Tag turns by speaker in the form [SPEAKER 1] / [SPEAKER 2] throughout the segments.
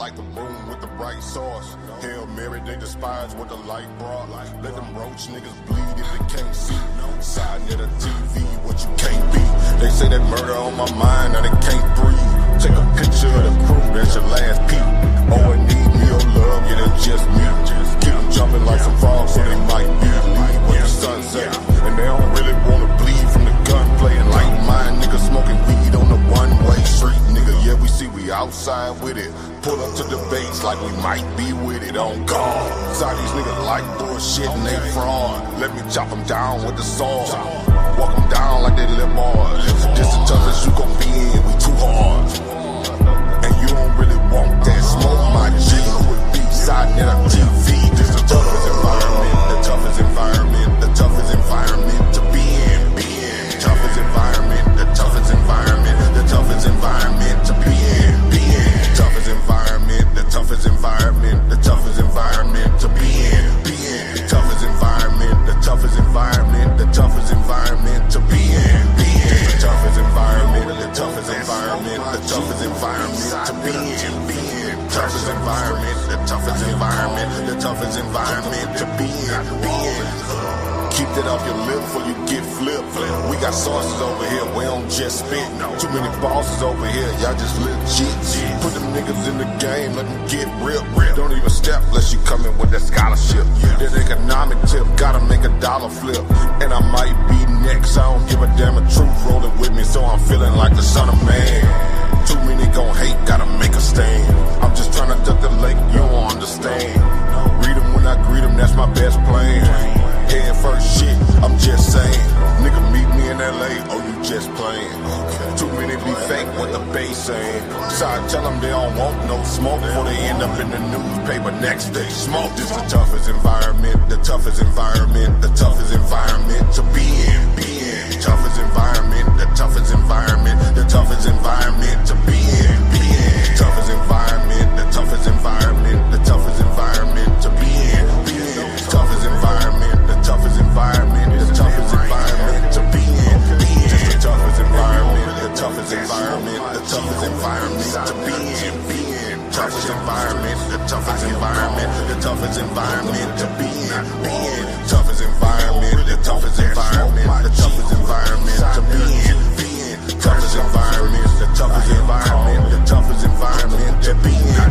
[SPEAKER 1] like the room with the bright sauce. Hail Mary, they despise what the light brought. Let them roach niggas bleed if they can't see. Side of the TV, what you can't be. They say that murder on my mind, now they can't breathe. Take a picture of the crew, that's your last peep. Oh, I need me your love, yeah, that's just me. Keep them jumping like some frogs, so they might believe what the sun says. And they don't really wanna bleed from the gunplay. And like mine, niggas smoking weed on the one-way street, nigga. Yeah, we see we outside with it. Pull up to the base like we might be with it on guard. Side these niggas like bullshit and they fraud. Let me chop them down with the sword. Walk them down like they live bars. This the toughest you gon' be in, we too hard. And you don't really want that smoke, my G. Side of the TV, this the toughest environment. The toughest environment, the toughest environment to be in. Toughest environment, the toughest environment, the toughest environment to be in. Toughest environment, the toughest environment, the toughest environment to be in. Toughest environment, the toughest environment, the toughest environment to be in. The toughest environment, the toughest environment, the toughest environment to be in. Toughest environment, the toughest environment, the toughest environment to be in. Keep that off your lip before you get flipped. We got sources over here, we don't just spit. Too many bosses over here, y'all just legit. Put them niggas in the game, let them get real. Don't even step unless you come in with that scholarship. That economic tip, gotta make a dollar flip. And I might be next, I don't give a damn, a truth rolling with me, so I'm feeling like the son of man. Too many gon' hate, gotta make a stand. I'm just trying to duck the lake, you don't understand. Read them when I greet them, that's my best plan. Head first shit, I'm just saying. Nigga meet me in LA, oh you just playing. Too many be fake, what the base saying. So I tell them they don't want no smoke before they end up in the newspaper next day. Smoke, this the toughest environment, the toughest environment, the toughest environment to be in. Toughest environment, the toughest environment, the toughest environment to be in. Toughest environment, the toughest environment, the toughest environment to be in. Toughest environment, the toughest environment, the toughest environment to be in. The toughest environment, the toughest environment, the toughest environment to be in. Toughest environment, the toughest environment, the toughest environment to be in. Toughest environment, the toughest environment, the toughest environment to be in. Toughest environment, the toughest environment, the toughest environment to be in.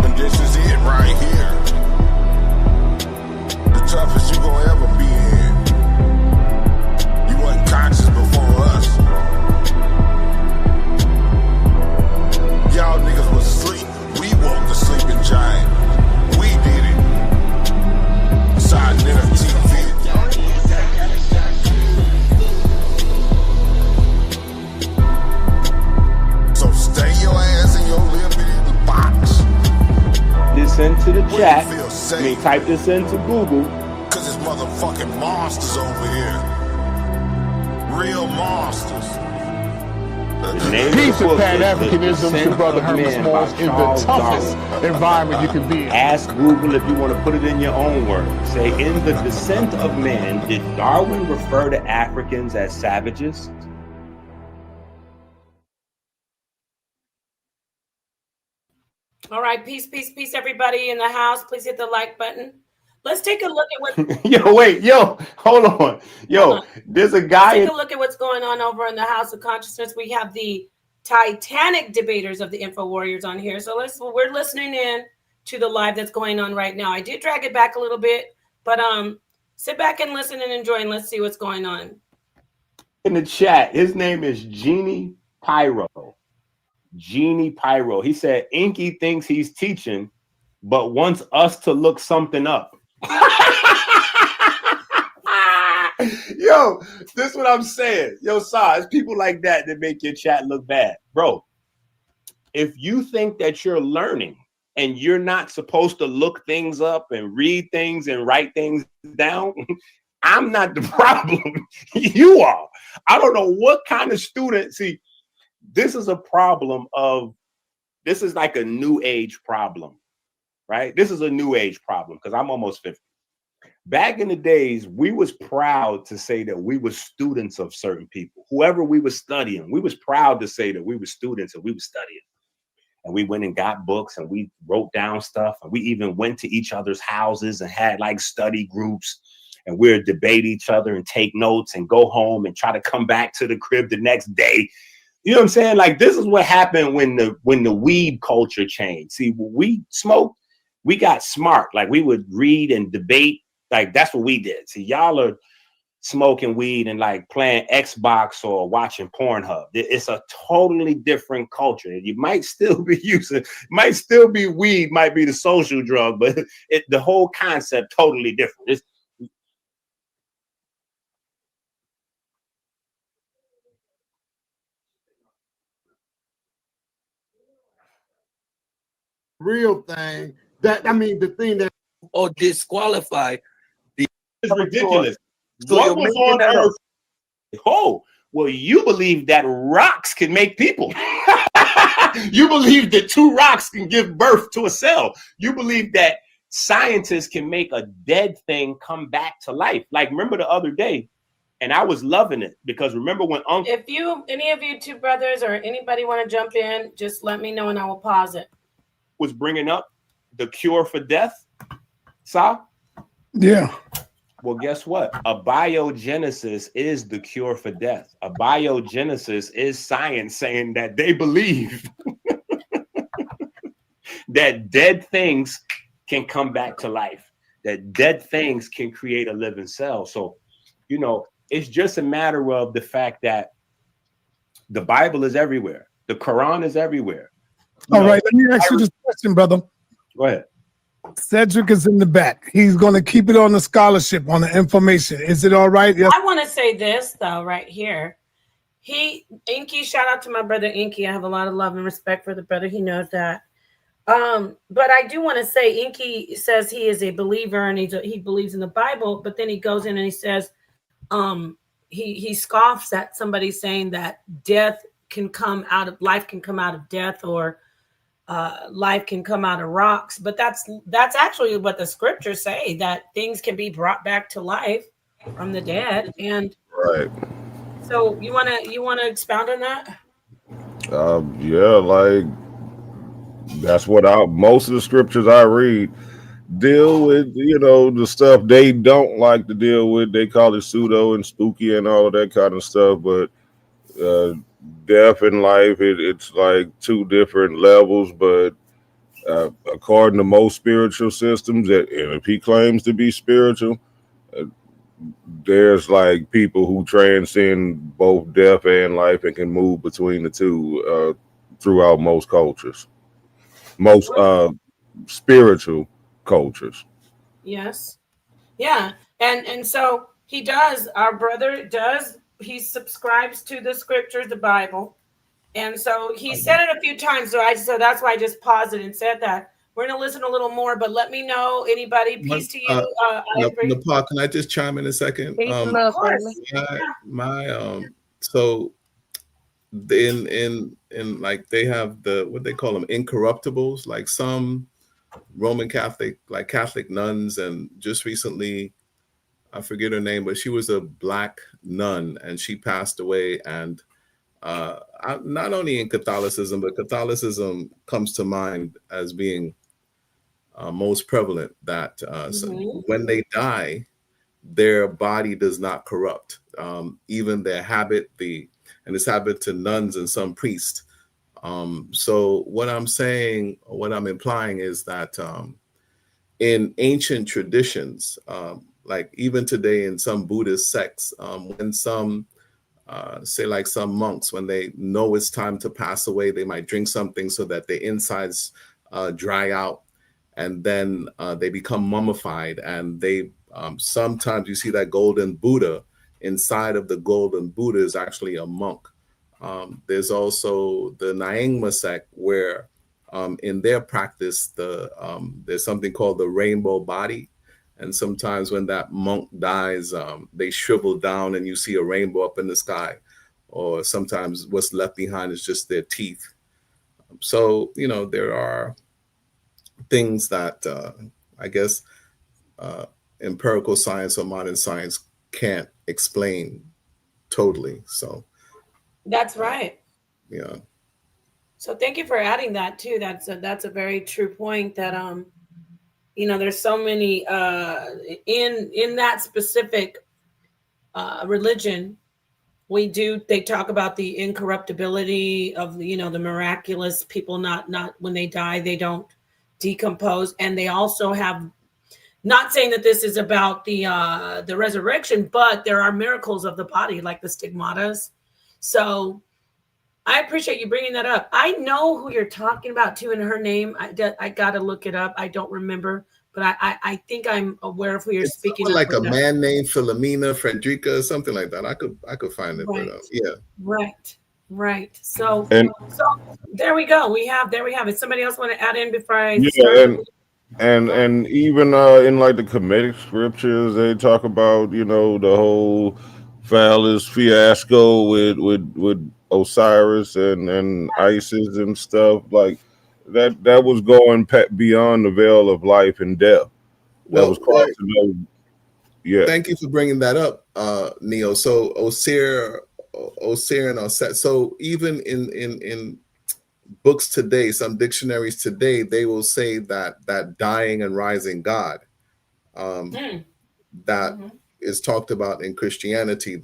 [SPEAKER 1] And this is it right here. The toughest you gon' ever be in. You wasn't conscious before us. Y'all niggas was asleep. We woke the sleeping giant. We did it. Side nigga TV. So stay your ass in your little bitty box.
[SPEAKER 2] This into the chat. I mean, type this into Google.
[SPEAKER 1] Cause there's motherfucking monsters over here. Real monsters.
[SPEAKER 3] Piece of Pan-Africanism to Brother Herman Smalls in the toughest environment you can be in.
[SPEAKER 2] Ask Google if you want to put it in your own words. Say, in The Descent of Man, did Darwin refer to Africans as savages?
[SPEAKER 4] All right, peace, everybody in the house. Please hit the like button. Let's take a look at what.
[SPEAKER 2] Hold on. There's a guy.
[SPEAKER 4] Let's take a look at what's going on over in the House of Consciousness. We have the Titanic debaters of the InfoWarriors on here. So we're listening in to the live that's going on right now. I did drag it back a little bit, but sit back and listen and enjoy, and let's see what's going on.
[SPEAKER 2] In the chat, his name is Genie Pyro. Genie Pyro. He said Inky thinks he's teaching, but wants us to look something up. Yo, this is what I'm saying. Yo, Sa, it's people like that make your chat look bad. Bro, if you think that you're learning and you're not supposed to look things up and read things and write things down, I'm not the problem. You are. I don't know what kind of student. See, this is a problem this is like a new age problem, right? This is a new age problem because I'm almost 50. Back in the days, we was proud to say that we were students of certain people. Whoever we were studying, we was proud to say that we were students and we were studying. and we went and got books and we wrote down stuff. And we even went to each other's houses and had like study groups, and we'd debate each other and take notes and go home and try to come back to the crib the next day. You know what I'm saying? Like, this is what happened when the weed culture changed. See, when we smoked, we got smart. Like, we would read and debate. Like, that's what we did. See, y'all are smoking weed and like playing Xbox or watching Pornhub. It's a totally different culture. You might still be might still be weed, might be the social drug, but the whole concept totally different. It's
[SPEAKER 3] real thing. That, I mean, the thing that
[SPEAKER 5] or disqualify
[SPEAKER 2] It's ridiculous. So what was on Earth? Oh, well, you believe that rocks can make people. You believe that 2 rocks can give birth to a cell. You believe that scientists can make a dead thing come back to life. Like, remember the other day, and I was loving it because remember when Uncle.
[SPEAKER 4] If any of you 2 brothers or anybody want to jump in, just let me know and I will pause it.
[SPEAKER 2] Was bringing up the cure for death, Sa?
[SPEAKER 6] Yeah.
[SPEAKER 2] Well, guess what? Abiogenesis is the cure for death. Abiogenesis is science saying that they believe that dead things can come back to life, that dead things can create a living cell. So, you know, it's just a matter of the fact that the Bible is everywhere. The Quran is everywhere.
[SPEAKER 6] All right, let me ask you this question, brother.
[SPEAKER 2] Go ahead.
[SPEAKER 6] Cedric is in the back. He's going to keep it on the scholarship, on the information. Is it all right? Yes.
[SPEAKER 4] I want to say this, though, right here. Inky, shout out to my brother Inky. I have a lot of love and respect for the brother. He knows that. But I do want to say Inky says he is a believer and he believes in the Bible, but then he goes in and he says he scoffs at somebody saying that life can come out of death, or life can come out of rocks. But that's actually what the scriptures say, that things can be brought back to life from the dead. And
[SPEAKER 7] right.
[SPEAKER 4] So you wanna expound on that?
[SPEAKER 7] Yeah, like that's what most of the scriptures I read deal with, you know, the stuff they don't like to deal with. They call it pseudo and spooky and all of that kind of stuff, but death and life, it's like 2 different levels. But according to most spiritual systems, and if he claims to be spiritual, there's like people who transcend both death and life and can move between the 2 throughout most cultures, most spiritual cultures.
[SPEAKER 4] Yes. Yeah. And so he does, our brother does, he subscribes to the scriptures, the Bible. And so he said it a few times. So that's why I just paused it and said that. We're going to listen a little more, but let me know, anybody. Peace to you.
[SPEAKER 8] Napah, can I just chime in a second?
[SPEAKER 4] Of course.
[SPEAKER 8] So in like they have what they call them, incorruptibles, like some Roman Catholic, like Catholic nuns, and just recently, I forget her name, but she was a Black nun and she passed away. And not only in Catholicism, but Catholicism comes to mind as being most prevalent, that so when they die, their body does not corrupt. Even their habit, and this happened to nuns and some priests. So what I'm saying, what I'm implying is that in ancient traditions, like even today in some Buddhist sects, when some say like some monks, when they know it's time to pass away, they might drink something so that their insides dry out, and then they become mummified. And they sometimes you see that golden Buddha. Inside of the golden Buddha is actually a monk. There's also the Nyingma sect, where in their practice, there's something called the rainbow body. And sometimes when that monk dies, they shrivel down and you see a rainbow up in the sky. Or sometimes what's left behind is just their teeth. So, you know, there are things that I guess empirical science or modern science can't explain totally. So
[SPEAKER 4] that's right.
[SPEAKER 8] Yeah.
[SPEAKER 4] So thank you for adding that too. That's a very true point. That you know, there's so many in that specific religion. They talk about the incorruptibility of, you know, the miraculous people, not when they die they don't decompose, and they also have, not saying that this is about the resurrection, but there are miracles of the body like the stigmatas. So I appreciate you bringing that up. I know who you're talking about too, and her name, I got to look it up. I don't remember, but I think I'm aware of who you're
[SPEAKER 8] It's
[SPEAKER 4] speaking of.
[SPEAKER 8] like a man named Philomena, Frederica, something like that. I could find it,
[SPEAKER 4] Right.
[SPEAKER 8] but yeah.
[SPEAKER 4] Right. So
[SPEAKER 7] And
[SPEAKER 4] there we go. There we have it. Somebody else want to add in before I
[SPEAKER 7] yeah,
[SPEAKER 4] start?
[SPEAKER 7] and even in like the Kemetic scriptures, they talk about, you know, the whole phallus fiasco with Osiris and Isis and stuff like that. That was going beyond the veil of life and death. That was
[SPEAKER 8] Well,
[SPEAKER 7] crossing over. Yeah,
[SPEAKER 8] thank you for bringing that up, Neo. So Osir and Oset. So even in books today, some dictionaries today, they will say that dying and rising God, that is talked about in Christianity.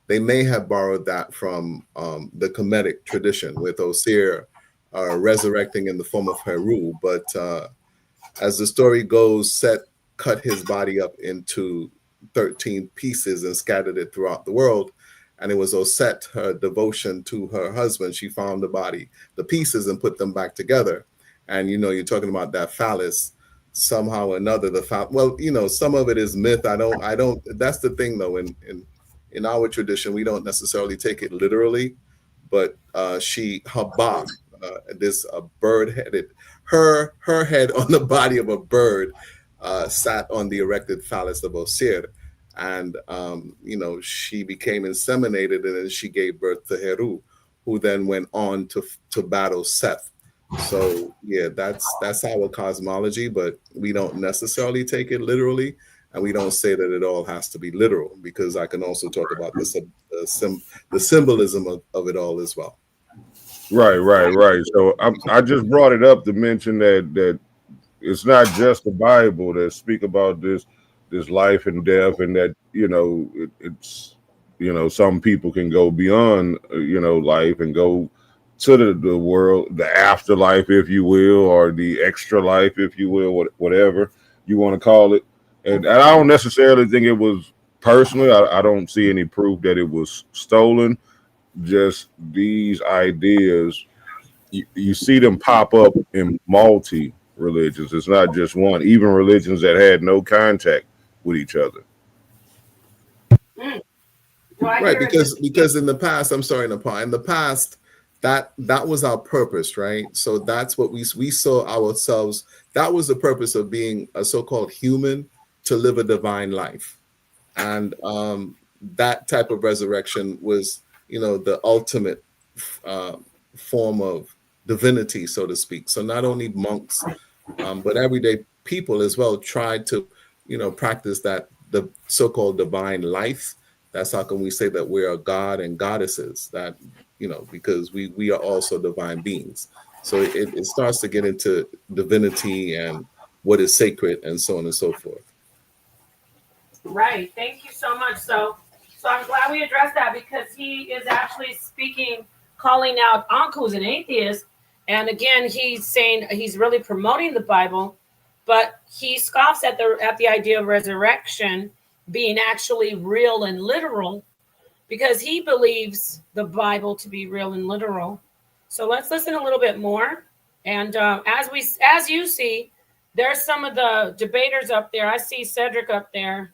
[SPEAKER 8] They may have borrowed that from the Kemetic tradition with Osir resurrecting in the form of Heru. But as the story goes, Set cut his body up into 13 pieces and scattered it throughout the world. And it was Oset, her devotion to her husband. She found the pieces, and put them back together. And, you know, you're talking about that phallus. Somehow or another, well, you know, some of it is myth. I don't. That's the thing, though. In our tradition, we don't necessarily take it literally, but Haba, this bird-headed, her head on the body of a bird sat on the erected phallus of Osir, and you know, she became inseminated, and then she gave birth to Heru, who then went on to battle Seth. So yeah, that's our cosmology, but we don't necessarily take it literally, and we don't say that it all has to be literal, because I can also talk about the symbolism of it all as well.
[SPEAKER 7] right. So I just brought it up to mention that it's not just the Bible that speak about this life and death, and that, you know, it's, you know, some people can go beyond, you know, life and go to the world, the afterlife, if you will, or the extra life, if you will, whatever you want to call it. And I don't necessarily think it was, personally, I don't see any proof that it was stolen. Just these ideas, you see them pop up in multi religions. It's not just one. Even religions that had no contact with each other.
[SPEAKER 8] Right, because in the past, I'm sorry, Napah, in the past, that was our purpose, right? So that's what we saw ourselves. That was the purpose of being a so-called human, to live a divine life. And that type of resurrection was, you know, the ultimate form of divinity, so to speak. So not only monks, but everyday people as well tried to, you know, practice that, the so-called divine life. That's how can we say that we're a god and goddesses, that, you know, because we are also divine beings. So it starts to get into divinity and what is sacred and so on and so forth.
[SPEAKER 4] Right. Thank you so much. So I'm glad we addressed that, because he is actually speaking, calling out Ankh, who's an atheist. And again, he's saying he's really promoting the Bible, but he scoffs at the idea of resurrection being actually real and literal, because he believes the Bible to be real and literal. So let's listen a little bit more. And as you see, there's some of the debaters up there. I see Cedric up there.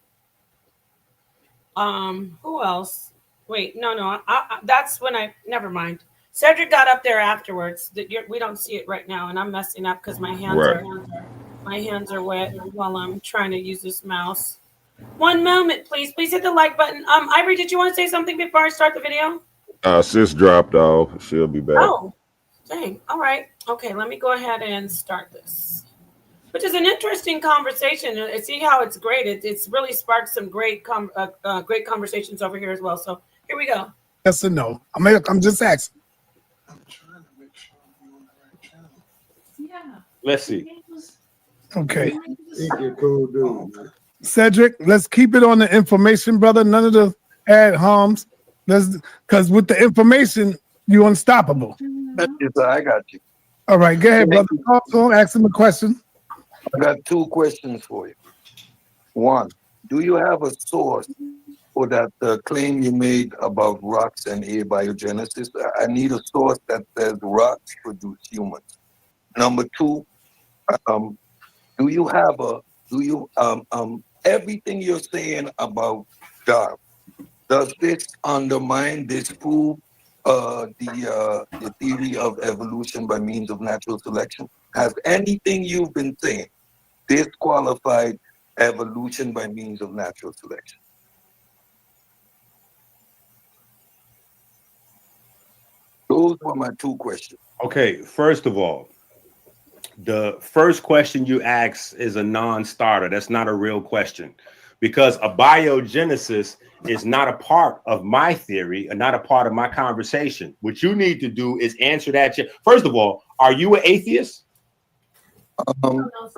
[SPEAKER 4] Who else? Wait, no. That's when never mind. Cedric got up there afterwards. We don't see it right now, and I'm messing up because my hands are wet while I'm trying to use this mouse. One moment, please. Please hit the like button. Ivory, did you want to say something before I start the video?
[SPEAKER 7] Sis dropped off. She'll be back.
[SPEAKER 4] Oh, dang. All right. Okay, let me go ahead and start this, which is an interesting conversation. See how it's great. It's really sparked some great conversations over here as well. So here we go.
[SPEAKER 6] Yes or no? I'm just asking.
[SPEAKER 2] Let's see.
[SPEAKER 6] Okay. Cedric, let's keep it on the information, brother. None of the ad homs. Because with the information, you're unstoppable.
[SPEAKER 9] I got you.
[SPEAKER 6] All right, go ahead, brother. Also, ask him a question.
[SPEAKER 9] I got two questions for you. One, do you have a source for that claim you made about rocks and abiogenesis? I need a source that says rocks produce humans. Number two, do you have everything you're saying about Darwin, does this undermine, disprove the theory of evolution by means of natural selection? Has anything you've been saying disqualified evolution by means of natural selection? Those were my two questions.
[SPEAKER 2] Okay, first of all, the first question you ask is a non-starter. That's not a real question, because abiogenesis is not a part of my theory and not a part of my conversation. What you need to do is answer that. First of all, are you an atheist?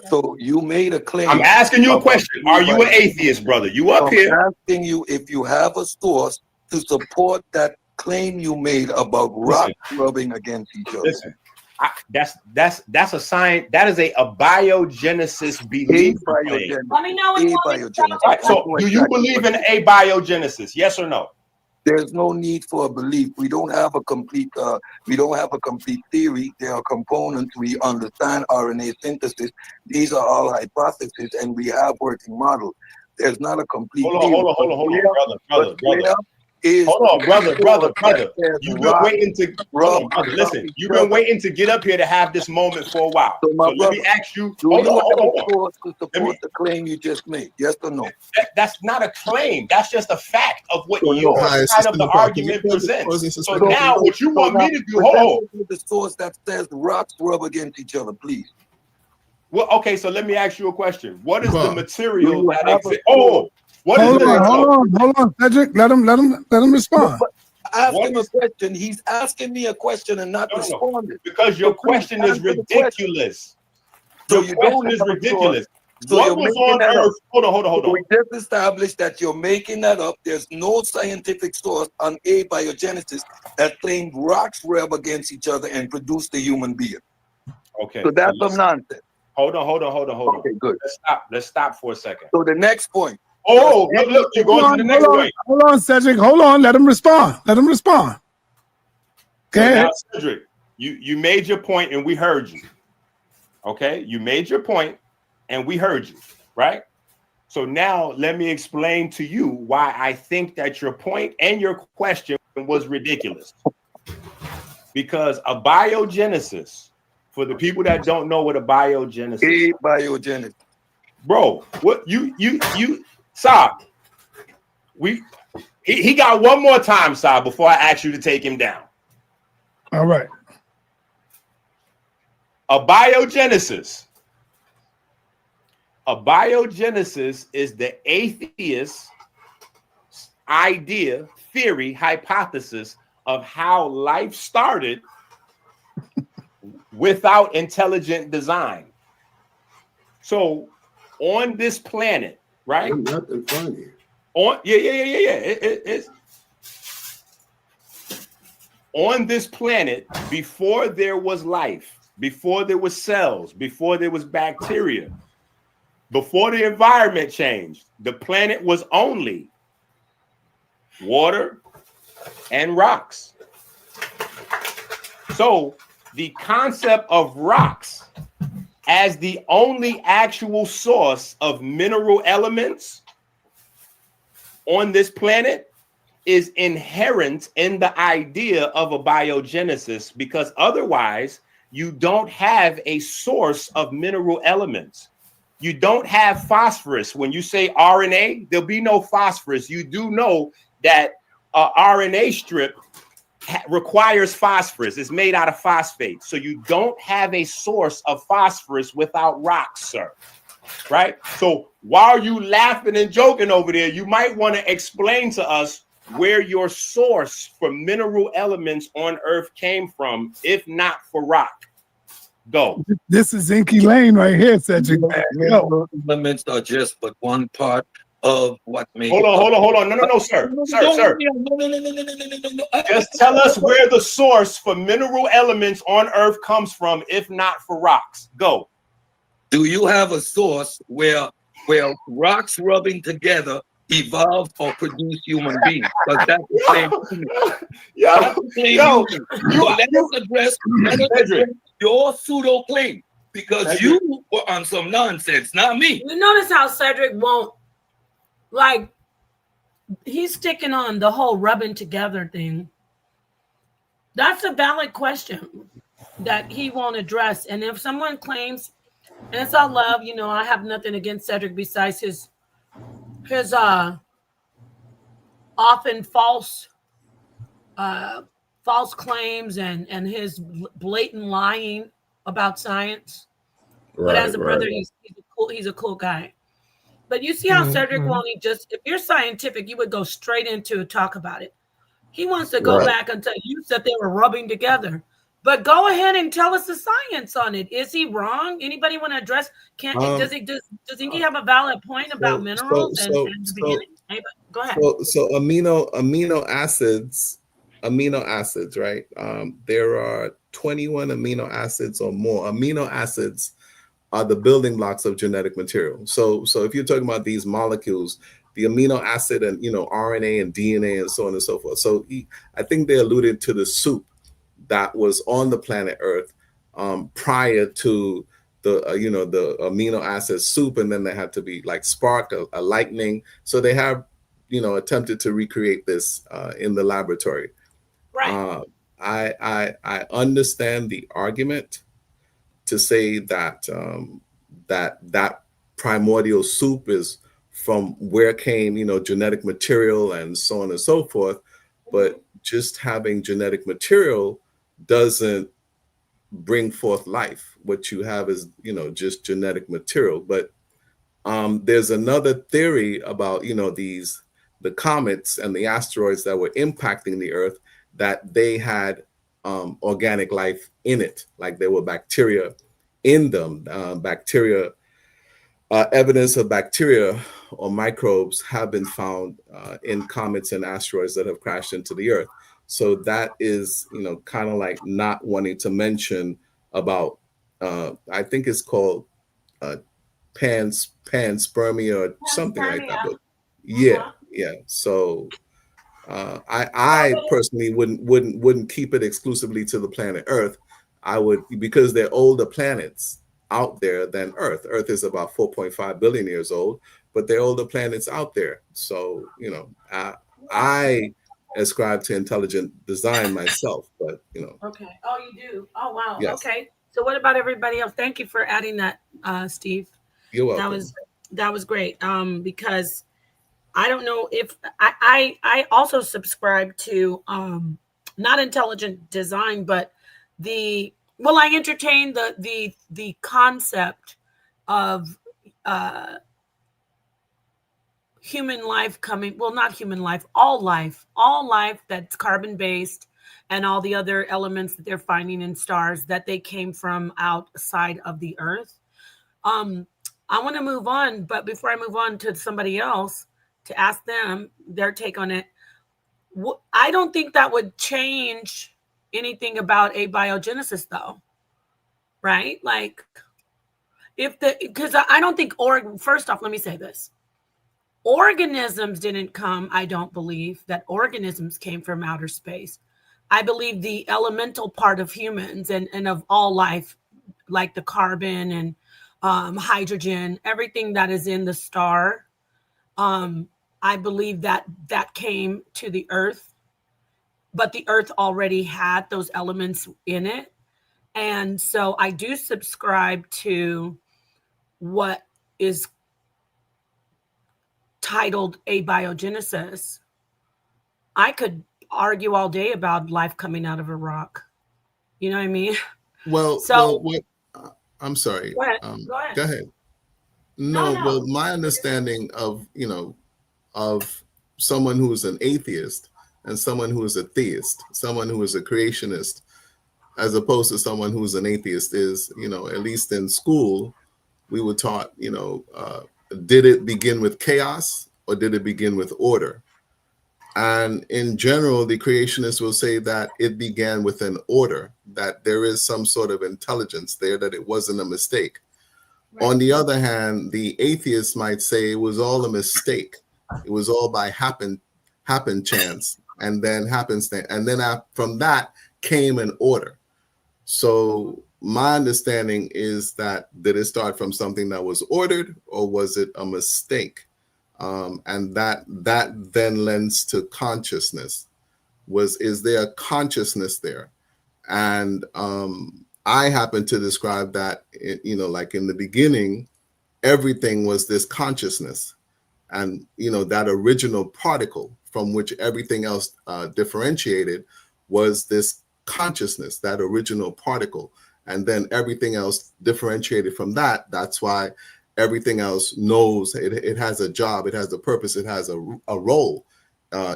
[SPEAKER 9] So you made a claim.
[SPEAKER 2] I'm asking you a question. Are you an atheist, brother? You up here?
[SPEAKER 9] I'm asking you if you have a source to support that claim you made about rocks rubbing against each other.
[SPEAKER 2] Listen, that's a science. That is a abiogenesis belief.
[SPEAKER 4] Let me know when
[SPEAKER 9] abiogenesis.
[SPEAKER 2] Right, so do you believe in abiogenesis? Yes or no?
[SPEAKER 9] There's no need for a belief. We don't have a complete theory. There are components. We understand RNA synthesis. These are all hypotheses, and we have working models. There's not a complete
[SPEAKER 2] hold
[SPEAKER 9] theory.
[SPEAKER 2] on, brother. Hold on, brother. You've been waiting to listen. You've been waiting to get up here to have this moment for a while. So let me ask you. Hold on.
[SPEAKER 9] To support the claim you just made, yes or no?
[SPEAKER 2] That's not a claim. That's just a fact of what your side of the argument presents. So now, what you want me to do? Hold on.
[SPEAKER 9] The source that says rocks rub against each other, please.
[SPEAKER 2] Well, okay. So let me ask you a question. What is the material that exists?
[SPEAKER 6] Hold on, Cedric. Let him respond.
[SPEAKER 9] Ask him a question. He's asking me a question and not responding.
[SPEAKER 2] Because your question is ridiculous. Your question is ridiculous. What was on Earth? Hold on.
[SPEAKER 9] We just established that you're making that up. There's no scientific source on abiogenesis that claims rocks rub against each other and produce the human being.
[SPEAKER 2] Okay.
[SPEAKER 9] So that's some nonsense.
[SPEAKER 2] Hold on.
[SPEAKER 9] Okay, good.
[SPEAKER 2] Let's stop for a second.
[SPEAKER 9] So the next point.
[SPEAKER 2] Oh, look, you're going to the next point.
[SPEAKER 6] Hold on, Cedric. Hold on. Let him respond. Okay.
[SPEAKER 2] Now, Cedric, you made your point and we heard you. Okay, you made your point and we heard you, right? So now let me explain to you why I think that your point and your question was ridiculous. Because abiogenesis, for the people that don't know what abiogenesis is.
[SPEAKER 9] Abiogenesis.
[SPEAKER 2] Bro, what you Saab, he got one more time, Saab, before I ask you to take him down.
[SPEAKER 6] All right.
[SPEAKER 2] Abiogenesis is the atheist idea, theory, hypothesis of how life started without intelligent design. So on this planet, right?
[SPEAKER 10] Nothing funny.
[SPEAKER 2] It's on this planet, before there was life, before there was cells, before there was bacteria, before the environment changed, the planet was only water and rocks. So the concept of rocks as the only actual source of mineral elements on this planet is inherent in the idea of abiogenesis, because otherwise you don't have a source of mineral elements. You don't have phosphorus. When you say RNA, there'll be no phosphorus. You do know that RNA strip requires phosphorus. It's made out of phosphate. So you don't have a source of phosphorus without rocks, sir. Right? So while you laughing and joking over there, you might want to explain to us where your source for mineral elements on Earth came from, if not for rock. Go.
[SPEAKER 6] This is Inky Lane right here, Cedric.
[SPEAKER 9] Mineral elements are just but one part of what makes.
[SPEAKER 2] Hold on. No, sir. Sir. Just tell us where the source for mineral elements on Earth comes from, if not for rocks. Go.
[SPEAKER 9] Do you have a source where rocks rubbing together evolved or produced human beings? Because that's the claim. Let us address your pseudo claim, because you were on some nonsense, not me.
[SPEAKER 4] You notice how Cedric won't, like, he's sticking on the whole rubbing together thing. That's a valid question that he won't address. And if someone claims, and it's all love, you know, I have nothing against Cedric besides his often false claims and his blatant lying about science. But as a brother, he's a cool guy. But you see how Cedric won't just, if you're scientific, you would go straight into talk about it. He wants to go back and tell you that they were rubbing together. But go ahead and tell us the science on it. Is he wrong? Anybody want to address? Does he have a valid point about minerals and the beginning? Hey, go ahead.
[SPEAKER 8] So amino acids, right? There are 21 amino acids or more. Amino acids are the building blocks of genetic material. So if you're talking about these molecules, the amino acid and RNA and DNA and so on and so forth. So I think they alluded to the soup that was on the planet Earth prior to the the amino acid soup, and then they had to be like sparked, a lightning. So they have attempted to recreate this in the laboratory.
[SPEAKER 4] Right.
[SPEAKER 8] I understand the argument to say that that primordial soup is from where came genetic material and so on and so forth, but just having genetic material doesn't bring forth life. What you have is just genetic material. But there's another theory about the comets and the asteroids that were impacting the Earth, that they had organic life in it, like there were bacteria in them. Evidence of bacteria or microbes have been found in comets and asteroids that have crashed into the Earth. So that is, kind of like not wanting to mention about, I think it's called panspermia or something like that. But yeah. So I personally wouldn't keep it exclusively to the planet Earth. I would, because there are older planets out there than Earth. Earth is about 4.5 billion years old, but there are older planets out there. So I ascribe to intelligent design myself, but
[SPEAKER 4] Okay. Oh, you do. Oh, wow.
[SPEAKER 8] Yes.
[SPEAKER 4] Okay. So what about everybody else? Thank you for adding that, Steve.
[SPEAKER 8] You're welcome.
[SPEAKER 4] That was great. Because I don't know if I also subscribe to not intelligent design, but I entertain the concept of human life not human life, all life that's carbon based, and all the other elements that they're finding in stars that they came from outside of the Earth. I want to move on, but before I move on to somebody else to ask them their take on it, I don't think that would change anything about abiogenesis, though, right? Like, because I don't think first off, let me say this. Organisms didn't come. I don't believe that organisms came from outer space. I believe the elemental part of humans and of all life, like the carbon and hydrogen, everything that is in the star, I believe that came to the Earth, but the Earth already had those elements in it. And so I do subscribe to what is titled abiogenesis. I could argue all day about life coming out of a rock. You know what I mean?
[SPEAKER 8] Well, I'm sorry.
[SPEAKER 4] Go ahead.
[SPEAKER 8] Go ahead. No. Well, my understanding of of someone who is an atheist and someone who is a theist, someone who is a creationist, as opposed to someone who's an atheist is, at least in school, we were taught, did it begin with chaos or did it begin with order? And in general, the creationists will say that it began with an order, that there is some sort of intelligence there, that it wasn't a mistake. Right. On the other hand, the atheists might say it was all a mistake. It was all by happen chance, and then happenstance. And then from that came an order. So my understanding is that did it start from something that was ordered, or was it a mistake? And that then lends to consciousness. Is there a consciousness there? And I happen to describe that, like in the beginning, everything was this consciousness, and that original particle from which everything else differentiated was this consciousness, that original particle, and then everything else differentiated from that. That's why everything else knows it has a job, it has a purpose, it has a role,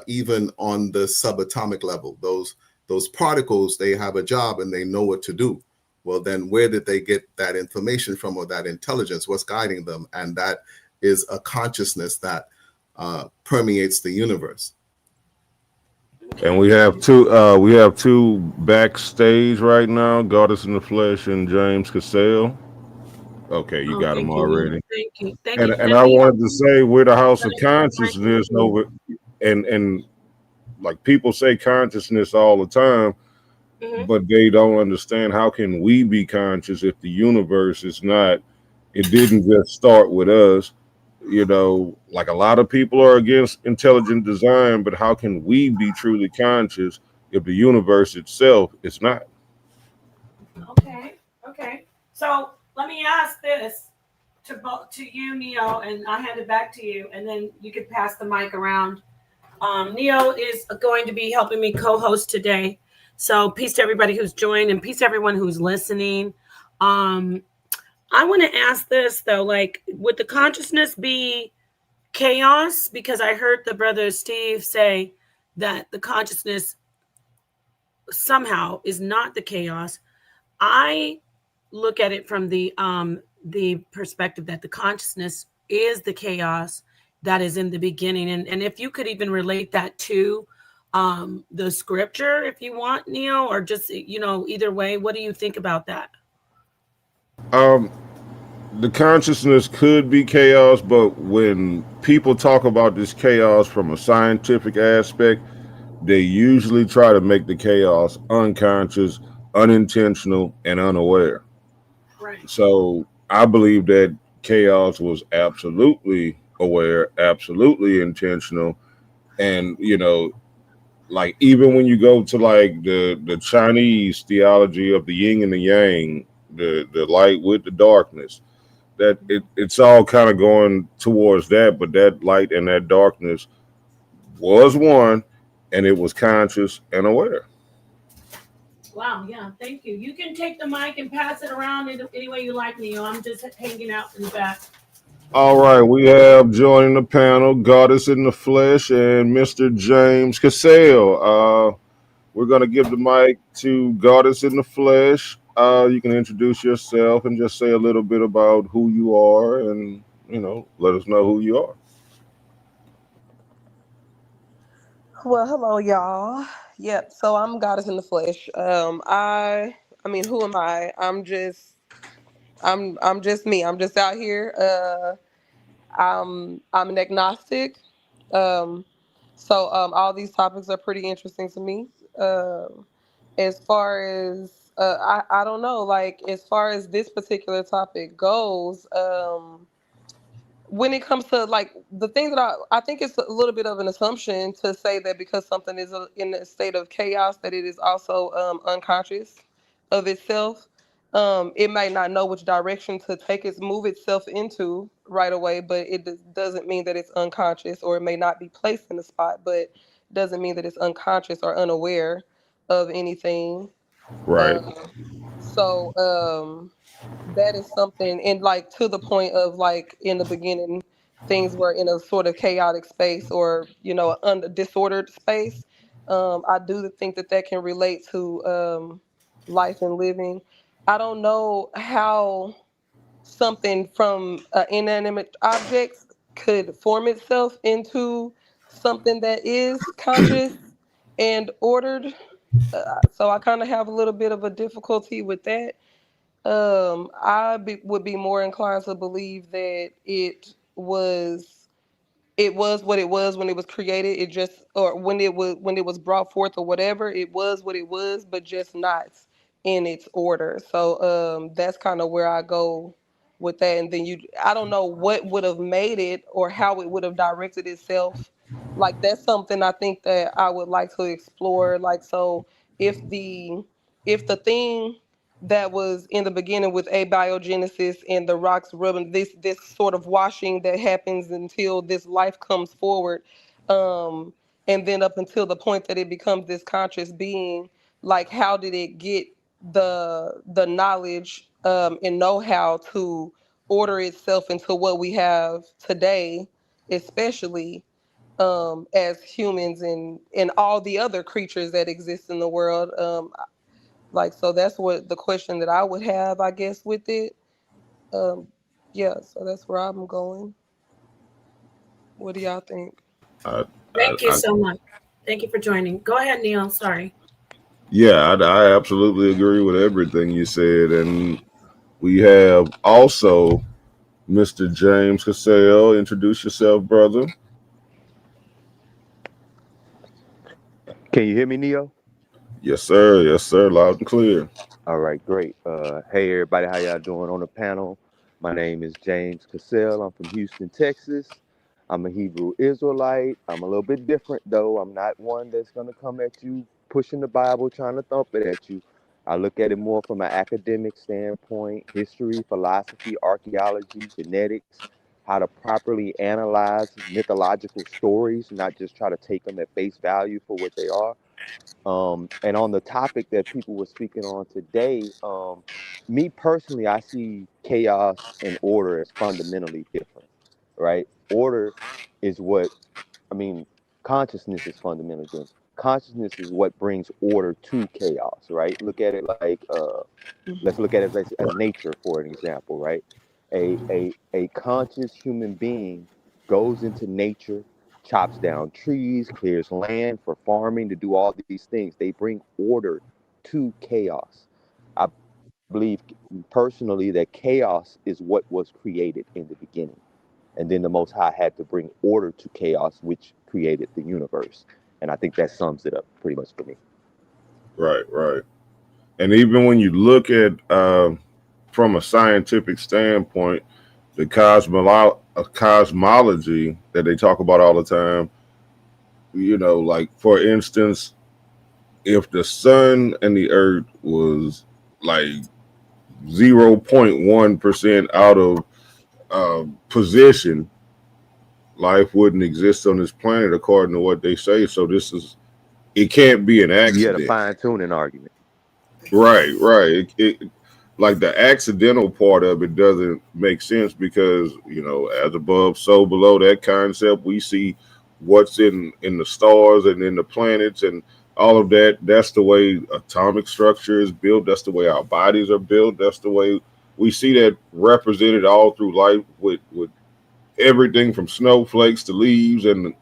[SPEAKER 8] even on the subatomic level. Those particles, they have a job and they know what to do. Well, then where did they get that information from, or that intelligence? What's guiding them? And that is a consciousness that permeates the universe.
[SPEAKER 7] And we have two backstage right now, Goddess in the Flesh and James Cassell. Okay, you got them already.
[SPEAKER 4] Thank you.
[SPEAKER 7] And I wanted to say we're the House of Consciousness over, and like people say consciousness all the time, but they don't understand how can we be conscious if the universe is not. It didn't just start with us. Like a lot of people are against intelligent design, but how can we be truly conscious if the universe itself is not?
[SPEAKER 4] Okay. So let me ask this to you, Neo, and I'll hand it back to you, and then you can pass the mic around. Neo is going to be helping me co-host today. So peace to everybody who's joined, and peace to everyone who's listening. I want to ask this though, like, would the consciousness be chaos? Because I heard the brother Steve say that the consciousness somehow is not the chaos. I look at it from the perspective that the consciousness is the chaos that is in the beginning. And if you could even relate that to the scripture, if you want, Neo, or just, either way, what do you think about that?
[SPEAKER 7] The consciousness could be chaos, but when people talk about this chaos from a scientific aspect, they usually try to make the chaos unconscious, unintentional, and unaware.
[SPEAKER 4] Right.
[SPEAKER 7] So I believe that chaos was absolutely aware, absolutely intentional, and like even when you go to like the Chinese theology of the yin and the yang, the light with the darkness, that it's all kind of going towards that, but that light and that darkness was one, and it was conscious and aware.
[SPEAKER 4] Wow, yeah, thank you. You can take the mic and pass it around any way you like, Neo. I'm just hanging out in the back.
[SPEAKER 7] All right, we have joining the panel Goddess in the Flesh and Mr. James Cassell. We're going to give the mic to Goddess in the Flesh. You can introduce yourself and just say a little bit about who you are, and let us know who you are.
[SPEAKER 10] Well, hello, y'all. Yep. So I'm Goddess in the Flesh. I mean, who am I? I'm just me. I'm just out here. I'm an agnostic. All these topics are pretty interesting to me. As far as I don't know, like as far as this particular topic goes, when it comes to like the thing that I think it's a little bit of an assumption to say that because something is in a state of chaos that it is also unconscious of itself. It might not know which direction to move itself into right away, but it doesn't mean that it's unconscious, or it may not be placed in the spot, but doesn't mean that it's unconscious or unaware of anything.
[SPEAKER 7] Right.
[SPEAKER 10] That is something, and like to the point of like in the beginning, things were in a sort of chaotic space, or disordered space. I do think that can relate to life and living. I don't know how something from inanimate objects could form itself into something that is conscious and ordered. So I kind of have a little bit of a difficulty with that. Would be more inclined to believe that it was what it was when it was created. It just, or when it was brought forth or whatever, it was what it was, but just not in its order. So that's kind of where I go with that. And then I don't know what would have made it or how it would have directed itself. Like that's something I think that I would like to explore. Like, so if the thing that was in the beginning with abiogenesis and the rocks rubbing, this sort of washing that happens until this life comes forward, and then up until the point that it becomes this conscious being. Like, how did it get the knowledge and know-how to order itself into what we have today, especially as humans and all the other creatures that exist in the world. Like, so that's what the question that I would have, I guess, with it. Um, yeah, so that's where I'm going. What do y'all think?
[SPEAKER 7] I,
[SPEAKER 4] Thank you
[SPEAKER 7] I,
[SPEAKER 4] so much. Thank you for joining. Go ahead, Neil. Sorry.
[SPEAKER 7] yeah, I absolutely agree with everything you said, and we have also Mr. James Cassell. Introduce yourself, brother.
[SPEAKER 11] Can you hear me, Neo?
[SPEAKER 7] Yes, sir. Yes, sir. Loud and clear.
[SPEAKER 11] All right, great. Hey, everybody, how y'all doing on the panel? My name is James Cassell. I'm from Houston, Texas. I'm a Hebrew Israelite. I'm a little bit different, though. I'm not one that's going to come at you pushing the Bible, trying to thump it at you. I look at it more from an academic standpoint: history, philosophy, archaeology, genetics, how to properly analyze mythological stories, not just try to take them at face value for what they are. And on the topic that people were speaking on today, me personally, I see chaos and order as fundamentally different, right? Order is what, I mean, consciousness is fundamentally different. Consciousness is what brings order to chaos, right? Look at it like, let's look at it as nature, for an example, right? A conscious human being goes into nature, chops down trees, clears land for farming, to do all these things. They bring order to chaos. I believe personally that chaos is what was created in the beginning. And then the Most High had to bring order to chaos, which created the universe. And I think that sums it up pretty much for me.
[SPEAKER 7] Right, right. And even when you look at from a scientific standpoint, the cosmology that they talk about all the time, like for instance, if the sun and the earth was like 0.1% out of position, life wouldn't exist on this planet according to what they say. So it can't be an
[SPEAKER 11] Yeah, the
[SPEAKER 7] accident.
[SPEAKER 11] fine tuning argument.
[SPEAKER 7] Right, right. It like the accidental part of it doesn't make sense because as above, so below. That concept, we see what's in the stars and in the planets and all of that. That's the way atomic structure is built. That's the way our bodies are built. That's the way we see that represented all through life with everything from snowflakes to leaves and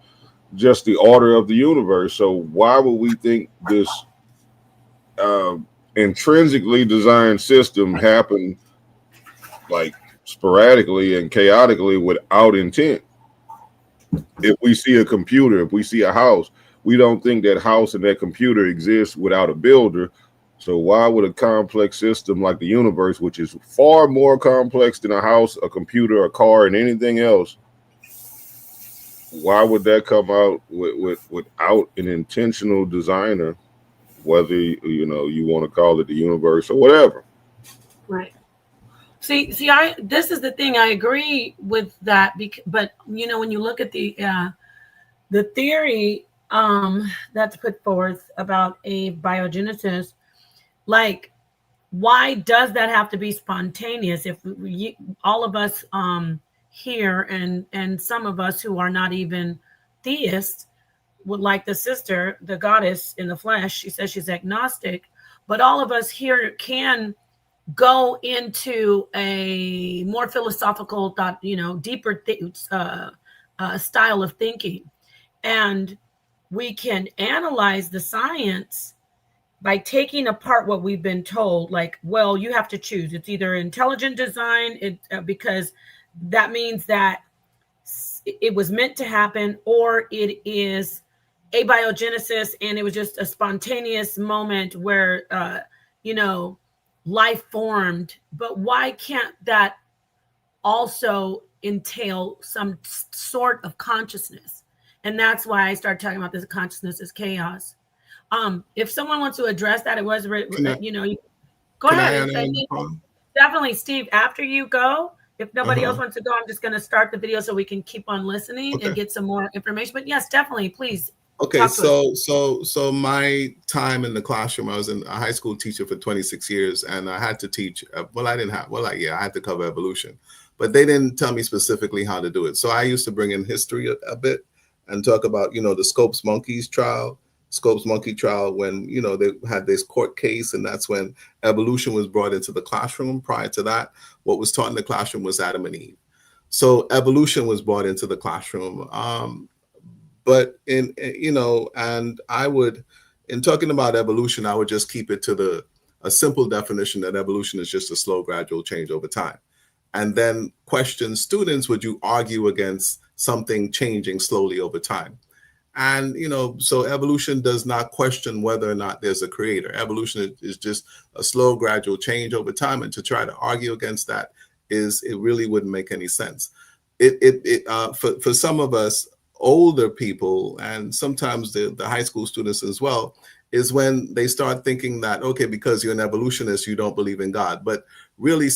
[SPEAKER 7] just the order of the universe. So why would we think this uh, intrinsically designed system happen like sporadically and chaotically without intent? If we see a computer, if we see a house, we don't think that house and that computer exists without a builder. So why would a complex system like the universe, which is far more complex than a house, a computer, a car, and anything else, why would that come out without an intentional designer, whether you want to call it the universe or whatever?
[SPEAKER 4] Right. See, this is the thing. I agree with that, but when you look at the theory that's put forth about a biogenesis, like, why does that have to be spontaneous? If all of us here and some of us who are not even theists would, like the sister, the goddess in the flesh, she says she's agnostic. but all of us here can go into a more philosophical thought, deeper style of thinking. And we can analyze the science by taking apart what we've been told, like, well, you have to choose. It's either intelligent design, because that means that it was meant to happen, or it is abiogenesis, and it was just a spontaneous moment where, life formed. But why can't that also entail some sort of consciousness? And that's why I started talking about this consciousness as chaos. If someone wants to address that, it was, go ahead. Definitely, Steve, after you go, if nobody else wants to go, I'm just going to start the video so we can keep on listening and get some more information. But yes, definitely, please.
[SPEAKER 8] Okay, so my time in the classroom, I was a high school teacher for 26 years, and I had to teach. I had to cover evolution, but they didn't tell me specifically how to do it. So I used to bring in history a bit and talk about, the Scopes monkey trial, when, they had this court case, and that's when evolution was brought into the classroom. Prior to that, what was taught in the classroom was Adam and Eve. So evolution was brought into the classroom. But and I would, in talking about evolution, I would just keep it to a simple definition that evolution is just a slow, gradual change over time. And then question students, would you argue against something changing slowly over time? And, so evolution does not question whether or not there's a creator. Evolution is just a slow, gradual change over time. And to try to argue against that it really wouldn't make any sense. For some of us, older people, and sometimes the high school students as well, is when they start thinking that, okay, because you're an evolutionist, you don't believe in God. But really,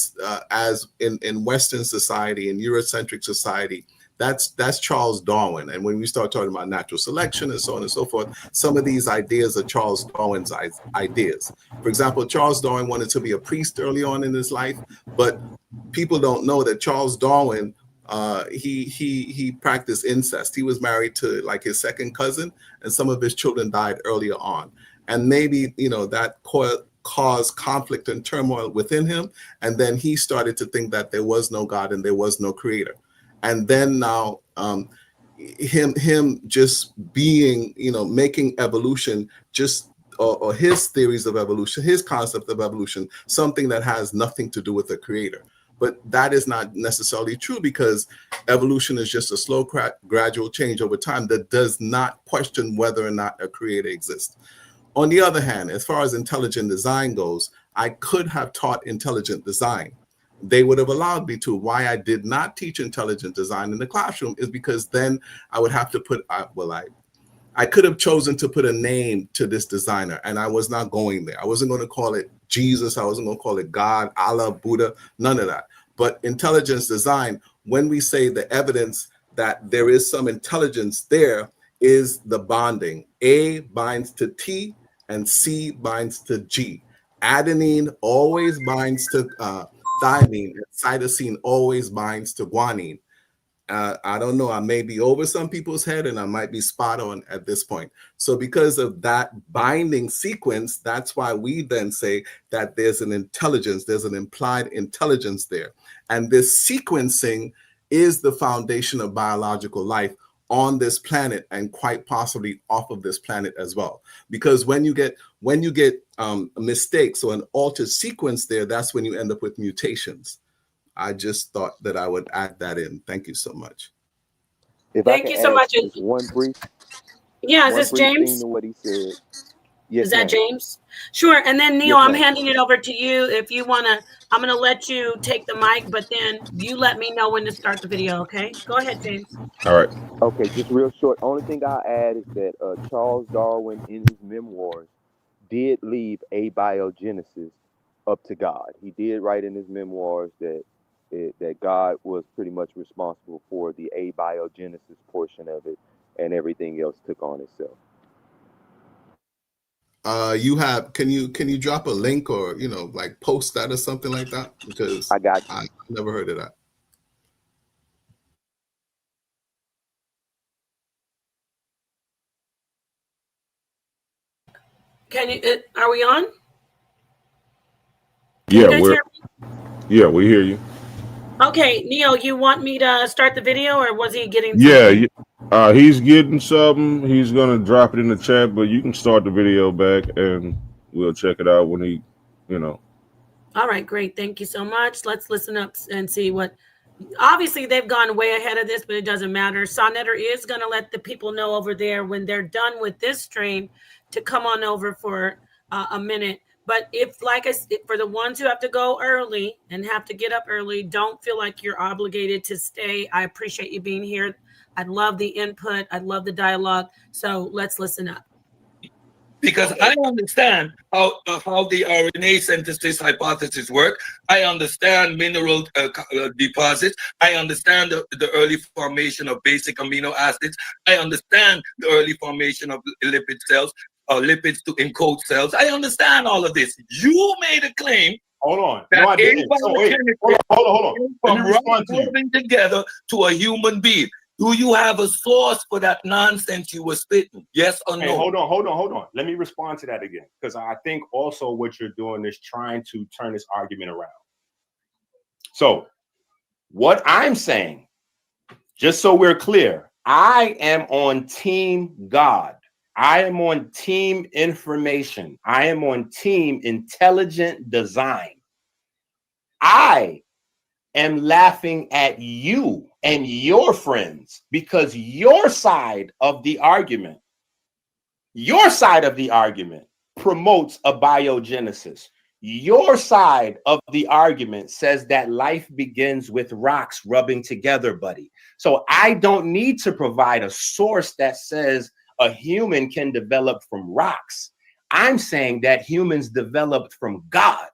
[SPEAKER 8] as in Western society, in Eurocentric society, that's Charles Darwin. And when we start talking about natural selection and so on and so forth, some of these ideas are Charles Darwin's ideas. For example, Charles Darwin wanted to be a priest early on in his life, but people don't know that Charles Darwin, he practiced incest. He was married to like his second cousin, and some of his children died earlier on. And maybe, that caused conflict and turmoil within him. And then he started to think that there was no God and there was no creator. And then now him just being, making evolution just, or his theories of evolution, his concept of evolution, something that has nothing to do with the creator. But that is not necessarily true, because evolution is just a slow, gradual change over time that does not question whether or not a creator exists. On the other hand, as far as intelligent design goes, I could have taught intelligent design. They would have allowed me to. Why I did not teach intelligent design in the classroom is because then I would have to put, I could have chosen to put a name to this designer, and I was not going there. I wasn't going to call it Jesus. I wasn't going to call it God, Allah, Buddha, none of that. But intelligence design, when we say the evidence that there is some intelligence there, is the bonding. A binds to T and C binds to G. Adenine always binds to thymine, and cytosine always binds to guanine. I don't know, I may be over some people's head, and I might be spot on at this point. So because of that binding sequence, that's why we then say that there's an intelligence, there's an implied intelligence there. And this sequencing is the foundation of biological life on this planet, and quite possibly off of this planet as well. Because when you get mistakes or an altered sequence there, that's when you end up with mutations. I just thought that I would add that in. Thank you so much.
[SPEAKER 4] Thank you so much.
[SPEAKER 11] Just one brief
[SPEAKER 4] is this James?
[SPEAKER 11] Thing to what he said. Yes,
[SPEAKER 4] is that James? Sure. And then Neil, I'm handing it over to you. If you want to, I'm going to let you take the mic, but then you let me know when to start the video. Okay, go ahead, James.
[SPEAKER 7] All right.
[SPEAKER 11] Okay, just real short. Only thing I'll add is that Charles Darwin, in his memoirs, did leave abiogenesis up to God. He did write in his memoirs that God was pretty much responsible for the abiogenesis portion of it, and everything else took on itself.
[SPEAKER 8] Can you drop a link, or like post that or something like that? Because
[SPEAKER 11] I got you.
[SPEAKER 8] I never heard of that.
[SPEAKER 4] Can you? Are we on? Can
[SPEAKER 7] Yeah,
[SPEAKER 4] you guys hear me?
[SPEAKER 7] we hear you.
[SPEAKER 4] Okay, Neil, you want me to start the video, or was he getting
[SPEAKER 7] Yeah,
[SPEAKER 4] something?
[SPEAKER 7] he's getting something. He's gonna drop it in the chat, but you can start the video back, and we'll check it out when he, you know.
[SPEAKER 4] All right, great. Thank you so much. Let's listen up and see what. Obviously, they've gone way ahead of this, but it doesn't matter. Sonnetter is going to let the people know over there when they're done with this stream to come on over for a minute. But if, like I said, for the ones who have to go early and have to get up early, don't feel like you're obligated to stay. I appreciate you being here. I love the input. I love the dialogue. So let's listen up.
[SPEAKER 9] Because I understand how the RNA synthesis hypothesis work. I understand mineral deposits. I understand the early formation of basic amino acids. I understand the early formation of lipid cells, lipids to encode cells. I understand all of this. You made a claim.
[SPEAKER 2] Hold on.
[SPEAKER 9] That
[SPEAKER 2] No, I didn't. So wait, hold on. Let me respond to you.
[SPEAKER 9] Together to a human being. Do you have a source for that nonsense you were spitting? Yes or no?
[SPEAKER 2] Hey, hold on. Let me respond to that again, because I think also what you're doing is trying to turn this argument around. So what I'm saying, just so we're clear, I am on team God. I am on team information. I am on team intelligent design. I am laughing at you and your friends because your side of the argument promotes abiogenesis. Your side of the argument says that life begins with rocks rubbing together, buddy. So I don't need to provide a source that says a human can develop from rocks. I'm saying that humans developed from God.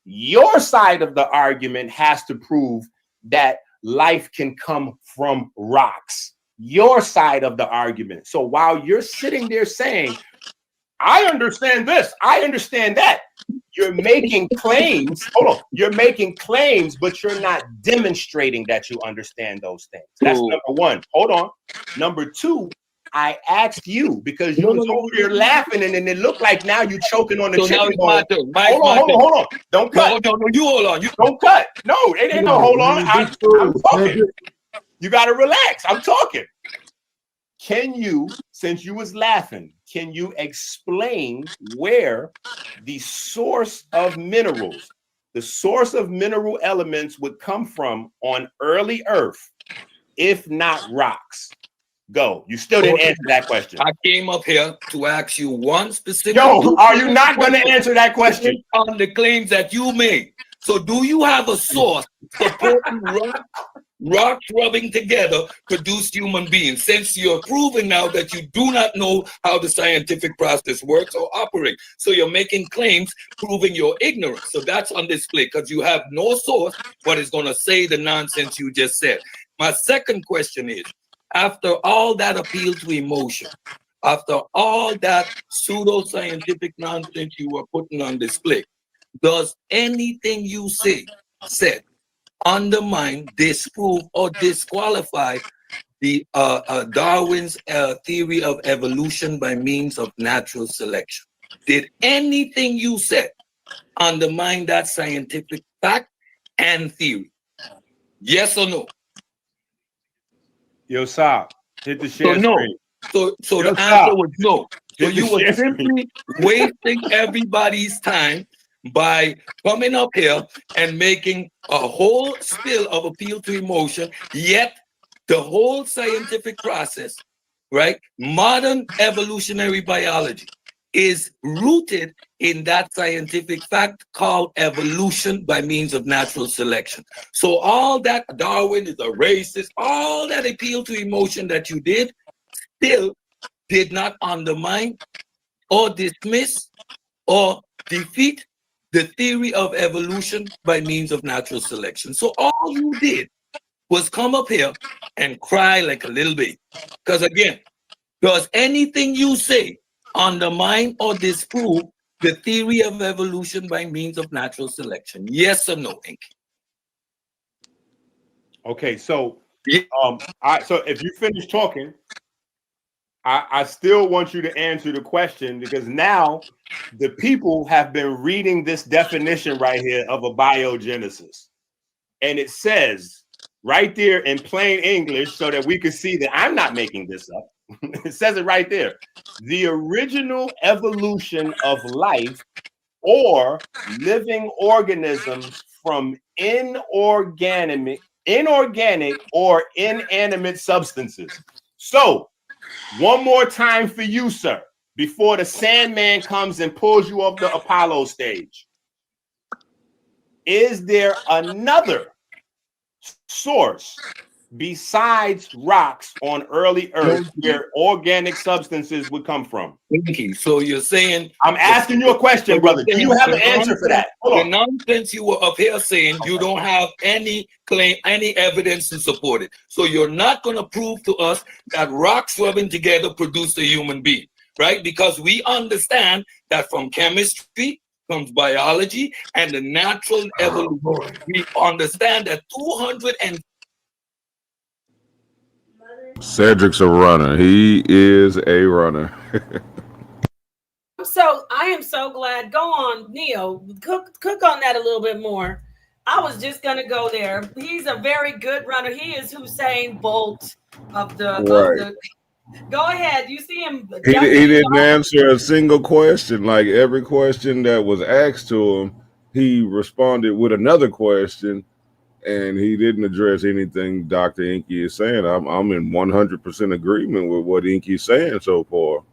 [SPEAKER 2] Your side of the argument has to prove that life can come from rocks. Your side of the argument. So while you're sitting there saying, I understand this, I understand that, you're making claims. Hold on. You're making claims, but you're not demonstrating that you understand those things. That's number one. Hold on. Number two, I asked you because you was over here laughing, and then it looked like now you're choking on the chicken bone. Hold on. Don't cut.
[SPEAKER 9] No, you hold on. You
[SPEAKER 2] don't cut. No, it ain't no hold on. I'm talking. You got to relax. I'm talking. Can you, since you was laughing, can you explain where the source of minerals, the source of mineral elements would come from on early Earth, if not rocks? Go. You still didn't answer that question.
[SPEAKER 9] I came up here to ask you one specific.
[SPEAKER 2] Yo, are you not going to answer that question?
[SPEAKER 9] On the claims that you made. So do you have a source supporting rocks rubbing together produce human beings? Since you're proving now that you do not know how the scientific process works or operates. So you're making claims proving your ignorance. So that's on display because you have no source what is going to say the nonsense you just said. My second question is, after all that appeal to emotion, after all that pseudo-scientific nonsense you were putting on display, does anything you said undermine, disprove, or disqualify the Darwin's theory of evolution by means of natural selection? Did anything you said undermine that scientific fact and theory? Yes or no?
[SPEAKER 2] Yo, stop. Hit the share screen.
[SPEAKER 9] So the answer was no. So you were simply wasting everybody's time by coming up here and making a whole spill of appeal to emotion, yet the whole scientific process, right? Modern evolutionary biology is rooted in that scientific fact called evolution by means of natural selection. So all that Darwin is a racist, all that appeal to emotion that you did still did not undermine or dismiss or defeat the theory of evolution by means of natural selection. So all you did was come up here and cry like a little baby. Because again, does anything you say undermine or disprove the theory of evolution by means of natural selection? Yes or no, Inky?
[SPEAKER 2] Okay, so so if you finish talking, I still want you to answer the question, because now the people have been reading this definition right here of abiogenesis. And it says right there in plain English, so that we can see that I'm not making this up. It says it right there. The original evolution of life or living organisms from inorganic or inanimate substances. So, one more time for you, sir, before the Sandman comes and pulls you off the Apollo stage. Is there another source besides rocks on early Earth where organic substances would come from?
[SPEAKER 9] So you're saying,
[SPEAKER 2] I'm asking you a question, brother. Do you have an answer for that?
[SPEAKER 9] The nonsense you were up here saying, you don't have any claim, any evidence to support it. So you're not going to prove to us that rocks rubbing together produced a human being, right? Because we understand that from chemistry comes biology and the natural evolution. We understand that 200 and
[SPEAKER 7] Cedric's a runner. He is a runner.
[SPEAKER 4] So I am so glad. Go on, Neo. Cook on that a little bit more. I was just gonna go there. He's a very good runner. He is Usain Bolt of the. Go ahead. You see him.
[SPEAKER 7] He didn't answer a single question. Like every question that was asked to him, he responded with another question, and he didn't address anything Dr. Inky is saying. I'm in 100% agreement with what Inky's saying so far.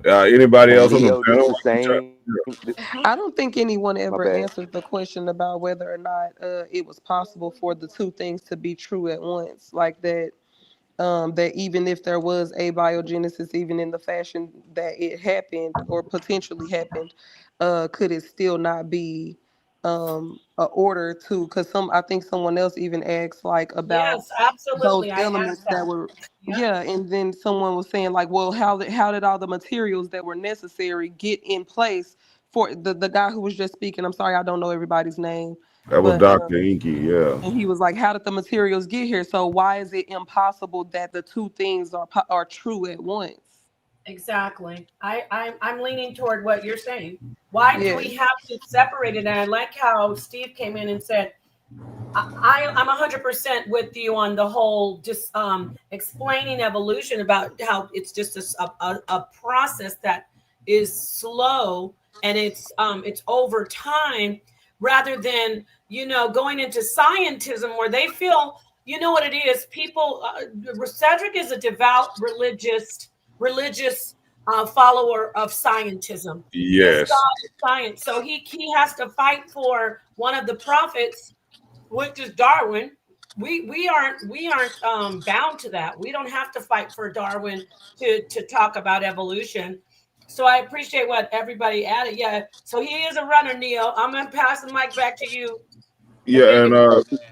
[SPEAKER 7] Anybody else on the panel?
[SPEAKER 10] I don't think anyone ever answered the question about whether or not it was possible for the two things to be true at once, like that. That even if there was abiogenesis, even in the fashion that it happened or potentially happened, could it still not be a order to? Because I think someone else even asked like about those elements that were and then someone was saying like, well, how did all the materials that were necessary get in place for the guy who was just speaking? I'm sorry, I don't know everybody's name.
[SPEAKER 7] That was Dr. Inky, yeah.
[SPEAKER 10] And he was like, how did the materials get here? So why is it impossible that the two things are true at once?
[SPEAKER 4] Exactly. I'm leaning toward what you're saying. Why do we have to separate it? And I like how Steve came in and said, I'm 100% with you on the whole just explaining evolution, about how it's just a process that is slow and it's over time, rather than, going into scientism where they feel, you know what it is, people, Cedric is a devout religious follower of scientism.
[SPEAKER 7] Yes.
[SPEAKER 4] Science. So he has to fight for one of the prophets, which is Darwin. We aren't bound to that. We don't have to fight for Darwin to talk about evolution. So I appreciate what everybody added. Yeah. So he is a runner, Neo. I'm gonna pass the mic back to you.
[SPEAKER 7] Yeah, and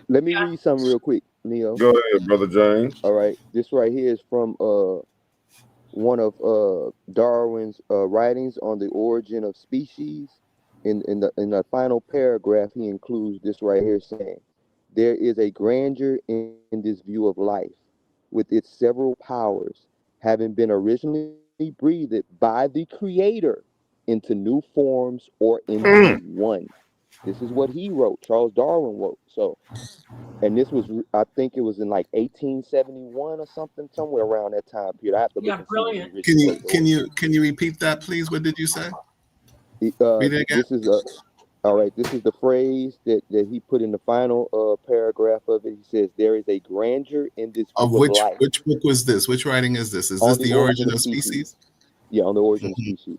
[SPEAKER 11] let me read something real quick, Neo.
[SPEAKER 7] Go ahead, Brother James.
[SPEAKER 11] All right, this right here is from one of Darwin's writings on the origin of species. In the final paragraph, he includes this right here, saying, "There is a grandeur in this view of life, with its several powers, having been originally breathed by the Creator into new forms or into one." This is what he wrote. Charles Darwin wrote. So, and this was, I think it was in like 1871 or something, somewhere around that time period. I have to look and
[SPEAKER 4] brilliant.
[SPEAKER 8] See. Can you repeat that, please? What did you say? Read it again.
[SPEAKER 11] This is all right. This is the phrase that he put in the final paragraph of it. He says, "There is a grandeur in this view of life."
[SPEAKER 8] Which book was this? Which writing is this? Is this the Origin of Species?
[SPEAKER 11] Yeah, on the Origin of Species.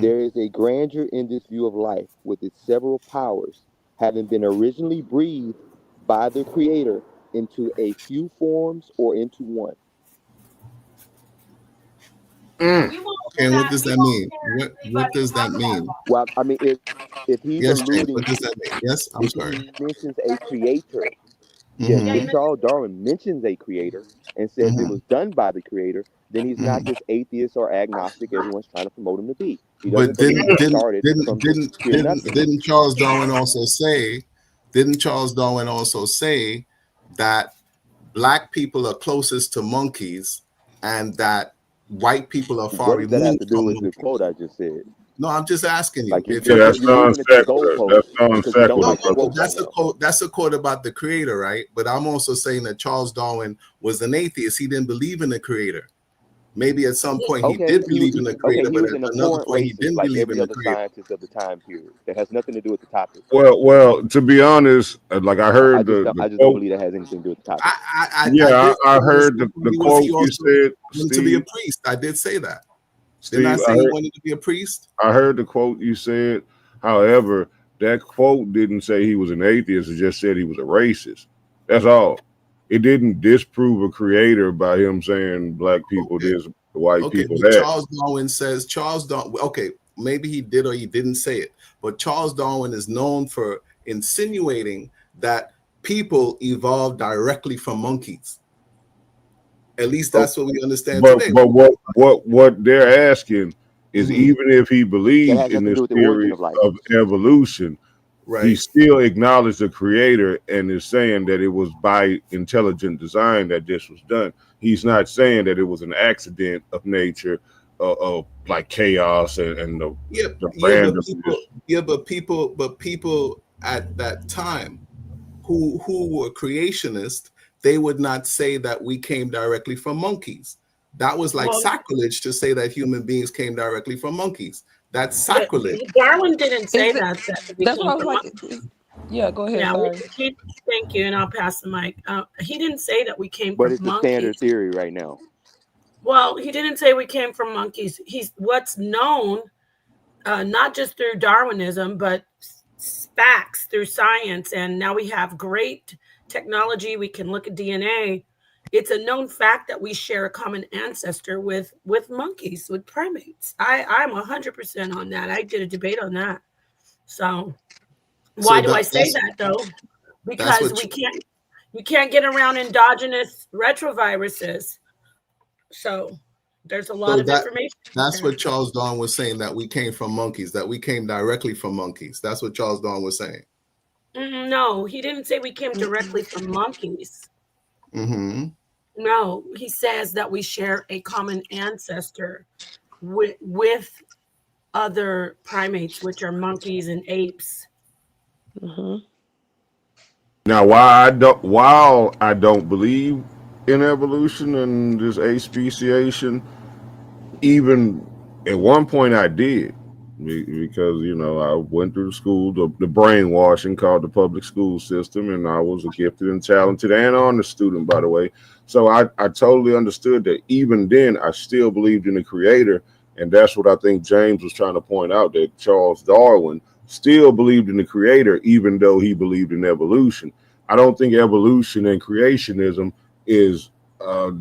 [SPEAKER 11] There is a grandeur in this view of life, with its several powers, having been originally breathed by the Creator into a few forms or into one.
[SPEAKER 8] Okay, what does that mean? What does that mean?
[SPEAKER 11] Well, I mean, if he's alluding,
[SPEAKER 8] what does that mean? Yes, I'm sorry.
[SPEAKER 11] He mentions a creator. Yes, if Charles Darwin mentions a creator and says it was done by the Creator, then he's not this atheist or agnostic everyone's trying to promote him to be. He doesn't
[SPEAKER 8] didn't Charles Darwin also say? Didn't Charles Darwin also say that black people are closest to monkeys and that white people are far
[SPEAKER 11] What does that have
[SPEAKER 8] removed
[SPEAKER 11] to do
[SPEAKER 8] from
[SPEAKER 11] with the
[SPEAKER 8] monkeys.
[SPEAKER 11] quote I just said?
[SPEAKER 8] No, I'm just asking you
[SPEAKER 11] Like
[SPEAKER 8] if
[SPEAKER 7] Yeah,
[SPEAKER 8] you
[SPEAKER 7] that's
[SPEAKER 11] you're
[SPEAKER 7] non
[SPEAKER 11] moving into the
[SPEAKER 7] secular. That's
[SPEAKER 11] goalpost
[SPEAKER 7] non
[SPEAKER 11] because you don't
[SPEAKER 8] no,
[SPEAKER 7] secular.
[SPEAKER 11] like the quote
[SPEAKER 8] that's
[SPEAKER 11] right
[SPEAKER 8] a
[SPEAKER 11] now.
[SPEAKER 8] quote. That's a quote about the creator, right? But I'm also saying that Charles Darwin was an atheist. He didn't believe in the creator. Maybe at some point he
[SPEAKER 11] Okay,
[SPEAKER 8] did believe in the creator,
[SPEAKER 11] he
[SPEAKER 8] but
[SPEAKER 11] was
[SPEAKER 8] at
[SPEAKER 11] an
[SPEAKER 8] another
[SPEAKER 11] abhorrent
[SPEAKER 8] point he
[SPEAKER 11] racist,
[SPEAKER 8] didn't
[SPEAKER 11] like
[SPEAKER 8] believe in
[SPEAKER 11] every
[SPEAKER 8] the
[SPEAKER 11] other
[SPEAKER 8] creator.
[SPEAKER 11] scientist of the time period. That has nothing to do with the topic.
[SPEAKER 7] Well, to be honest, like I heard the
[SPEAKER 11] I just don't
[SPEAKER 7] quote.
[SPEAKER 11] believe that has anything to do with the topic.
[SPEAKER 8] I did
[SPEAKER 7] I
[SPEAKER 8] say that
[SPEAKER 7] heard the
[SPEAKER 8] he
[SPEAKER 7] quote you
[SPEAKER 8] also
[SPEAKER 7] said,
[SPEAKER 8] wanted to be a
[SPEAKER 7] Steve.
[SPEAKER 8] priest. I did say that. Didn't I
[SPEAKER 7] Steve,
[SPEAKER 8] say he wanted to be a priest?
[SPEAKER 7] I heard the quote you said. However, that quote didn't say he was an atheist. It just said he was a racist. That's all. It didn't disprove a creator by him saying black people
[SPEAKER 8] Okay.
[SPEAKER 7] this, white
[SPEAKER 8] Okay,
[SPEAKER 7] people
[SPEAKER 8] but
[SPEAKER 7] that.
[SPEAKER 8] Charles Darwin says okay, maybe he did or he didn't say it, but Charles Darwin is known for insinuating that people evolved directly from monkeys. At least that's what we understand
[SPEAKER 7] But
[SPEAKER 8] today.
[SPEAKER 7] what they're asking is even if he
[SPEAKER 11] That
[SPEAKER 7] believed
[SPEAKER 11] has
[SPEAKER 7] in
[SPEAKER 11] nothing to
[SPEAKER 7] this
[SPEAKER 11] do with the origin
[SPEAKER 7] theory
[SPEAKER 11] of life.
[SPEAKER 7] of evolution, he
[SPEAKER 8] Right.
[SPEAKER 7] still acknowledged the creator and is saying that it was by intelligent design that this was done. He's not saying that it was an accident of nature, of like chaos and the randomness.
[SPEAKER 8] But people at that time who were creationists, they would not say that we came directly from monkeys. That was like
[SPEAKER 4] Well,
[SPEAKER 8] sacrilege to say that human beings came directly from monkeys. That's
[SPEAKER 4] yeah,
[SPEAKER 8] sacrilege.
[SPEAKER 4] Darwin didn't say
[SPEAKER 10] Is it?
[SPEAKER 4] that we
[SPEAKER 10] That's what
[SPEAKER 4] came
[SPEAKER 10] I was
[SPEAKER 4] from
[SPEAKER 10] like.
[SPEAKER 4] monkeys.
[SPEAKER 10] Yeah, go ahead.
[SPEAKER 4] Yeah,
[SPEAKER 10] Sorry.
[SPEAKER 4] thank you, and I'll pass the mic. He didn't say that we came
[SPEAKER 11] But
[SPEAKER 4] from
[SPEAKER 11] it's the
[SPEAKER 4] monkeys.
[SPEAKER 11] standard theory right now.
[SPEAKER 4] Well, he didn't say we came from monkeys. He's what's known, not just through Darwinism, but facts through science. And now we have great technology. We can look at DNA. It's a known fact that we share a common ancestor with monkeys, with primates. I'm 100% on that. I did a debate on that. So why do I say that though? Because you can't get around endogenous retroviruses. So there's a lot
[SPEAKER 8] So
[SPEAKER 4] of information.
[SPEAKER 8] that's what Charles Darwin was saying, that we came from monkeys, that we came directly from monkeys. That's what Charles Darwin was saying.
[SPEAKER 4] No, he didn't say we came directly from monkeys.
[SPEAKER 8] Mm-hmm.
[SPEAKER 4] No, he says that we share a common ancestor with other primates, which are monkeys and apes.
[SPEAKER 10] Mm-hmm.
[SPEAKER 7] Now, while I don't believe in evolution and this speciation, even at one point I did, because I went through the brainwashing called the public school system, and I was a gifted and talented and honest student, by the way. So I totally understood that. Even then, I still believed in the creator, and that's what I think James was trying to point out, that Charles Darwin still believed in the creator, even though he believed in evolution. I don't think evolution and creationism is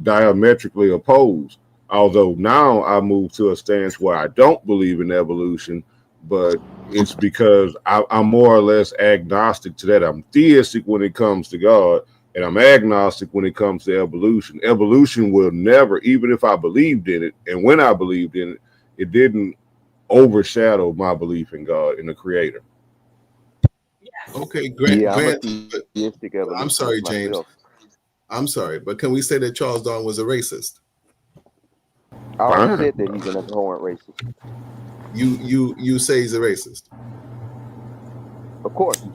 [SPEAKER 7] diametrically opposed. Although now I move to a stance where I don't believe in evolution, but it's because I'm more or less agnostic to that. I'm theistic when it comes to God, and I'm agnostic when it comes to evolution. Evolution will never, even if I believed in it, and when I believed in it, it didn't overshadow my belief in God, in the creator.
[SPEAKER 4] Yes.
[SPEAKER 8] Okay,
[SPEAKER 11] I'm a
[SPEAKER 8] Grant.
[SPEAKER 11] theistic evolutionist
[SPEAKER 8] I'm sorry, James.
[SPEAKER 11] myself.
[SPEAKER 8] I'm sorry, but can we say that Charles Darwin was a racist?
[SPEAKER 11] I already
[SPEAKER 7] Fine.
[SPEAKER 11] said that he's an abhorrent racist.
[SPEAKER 8] You say he's a racist?
[SPEAKER 11] Of course.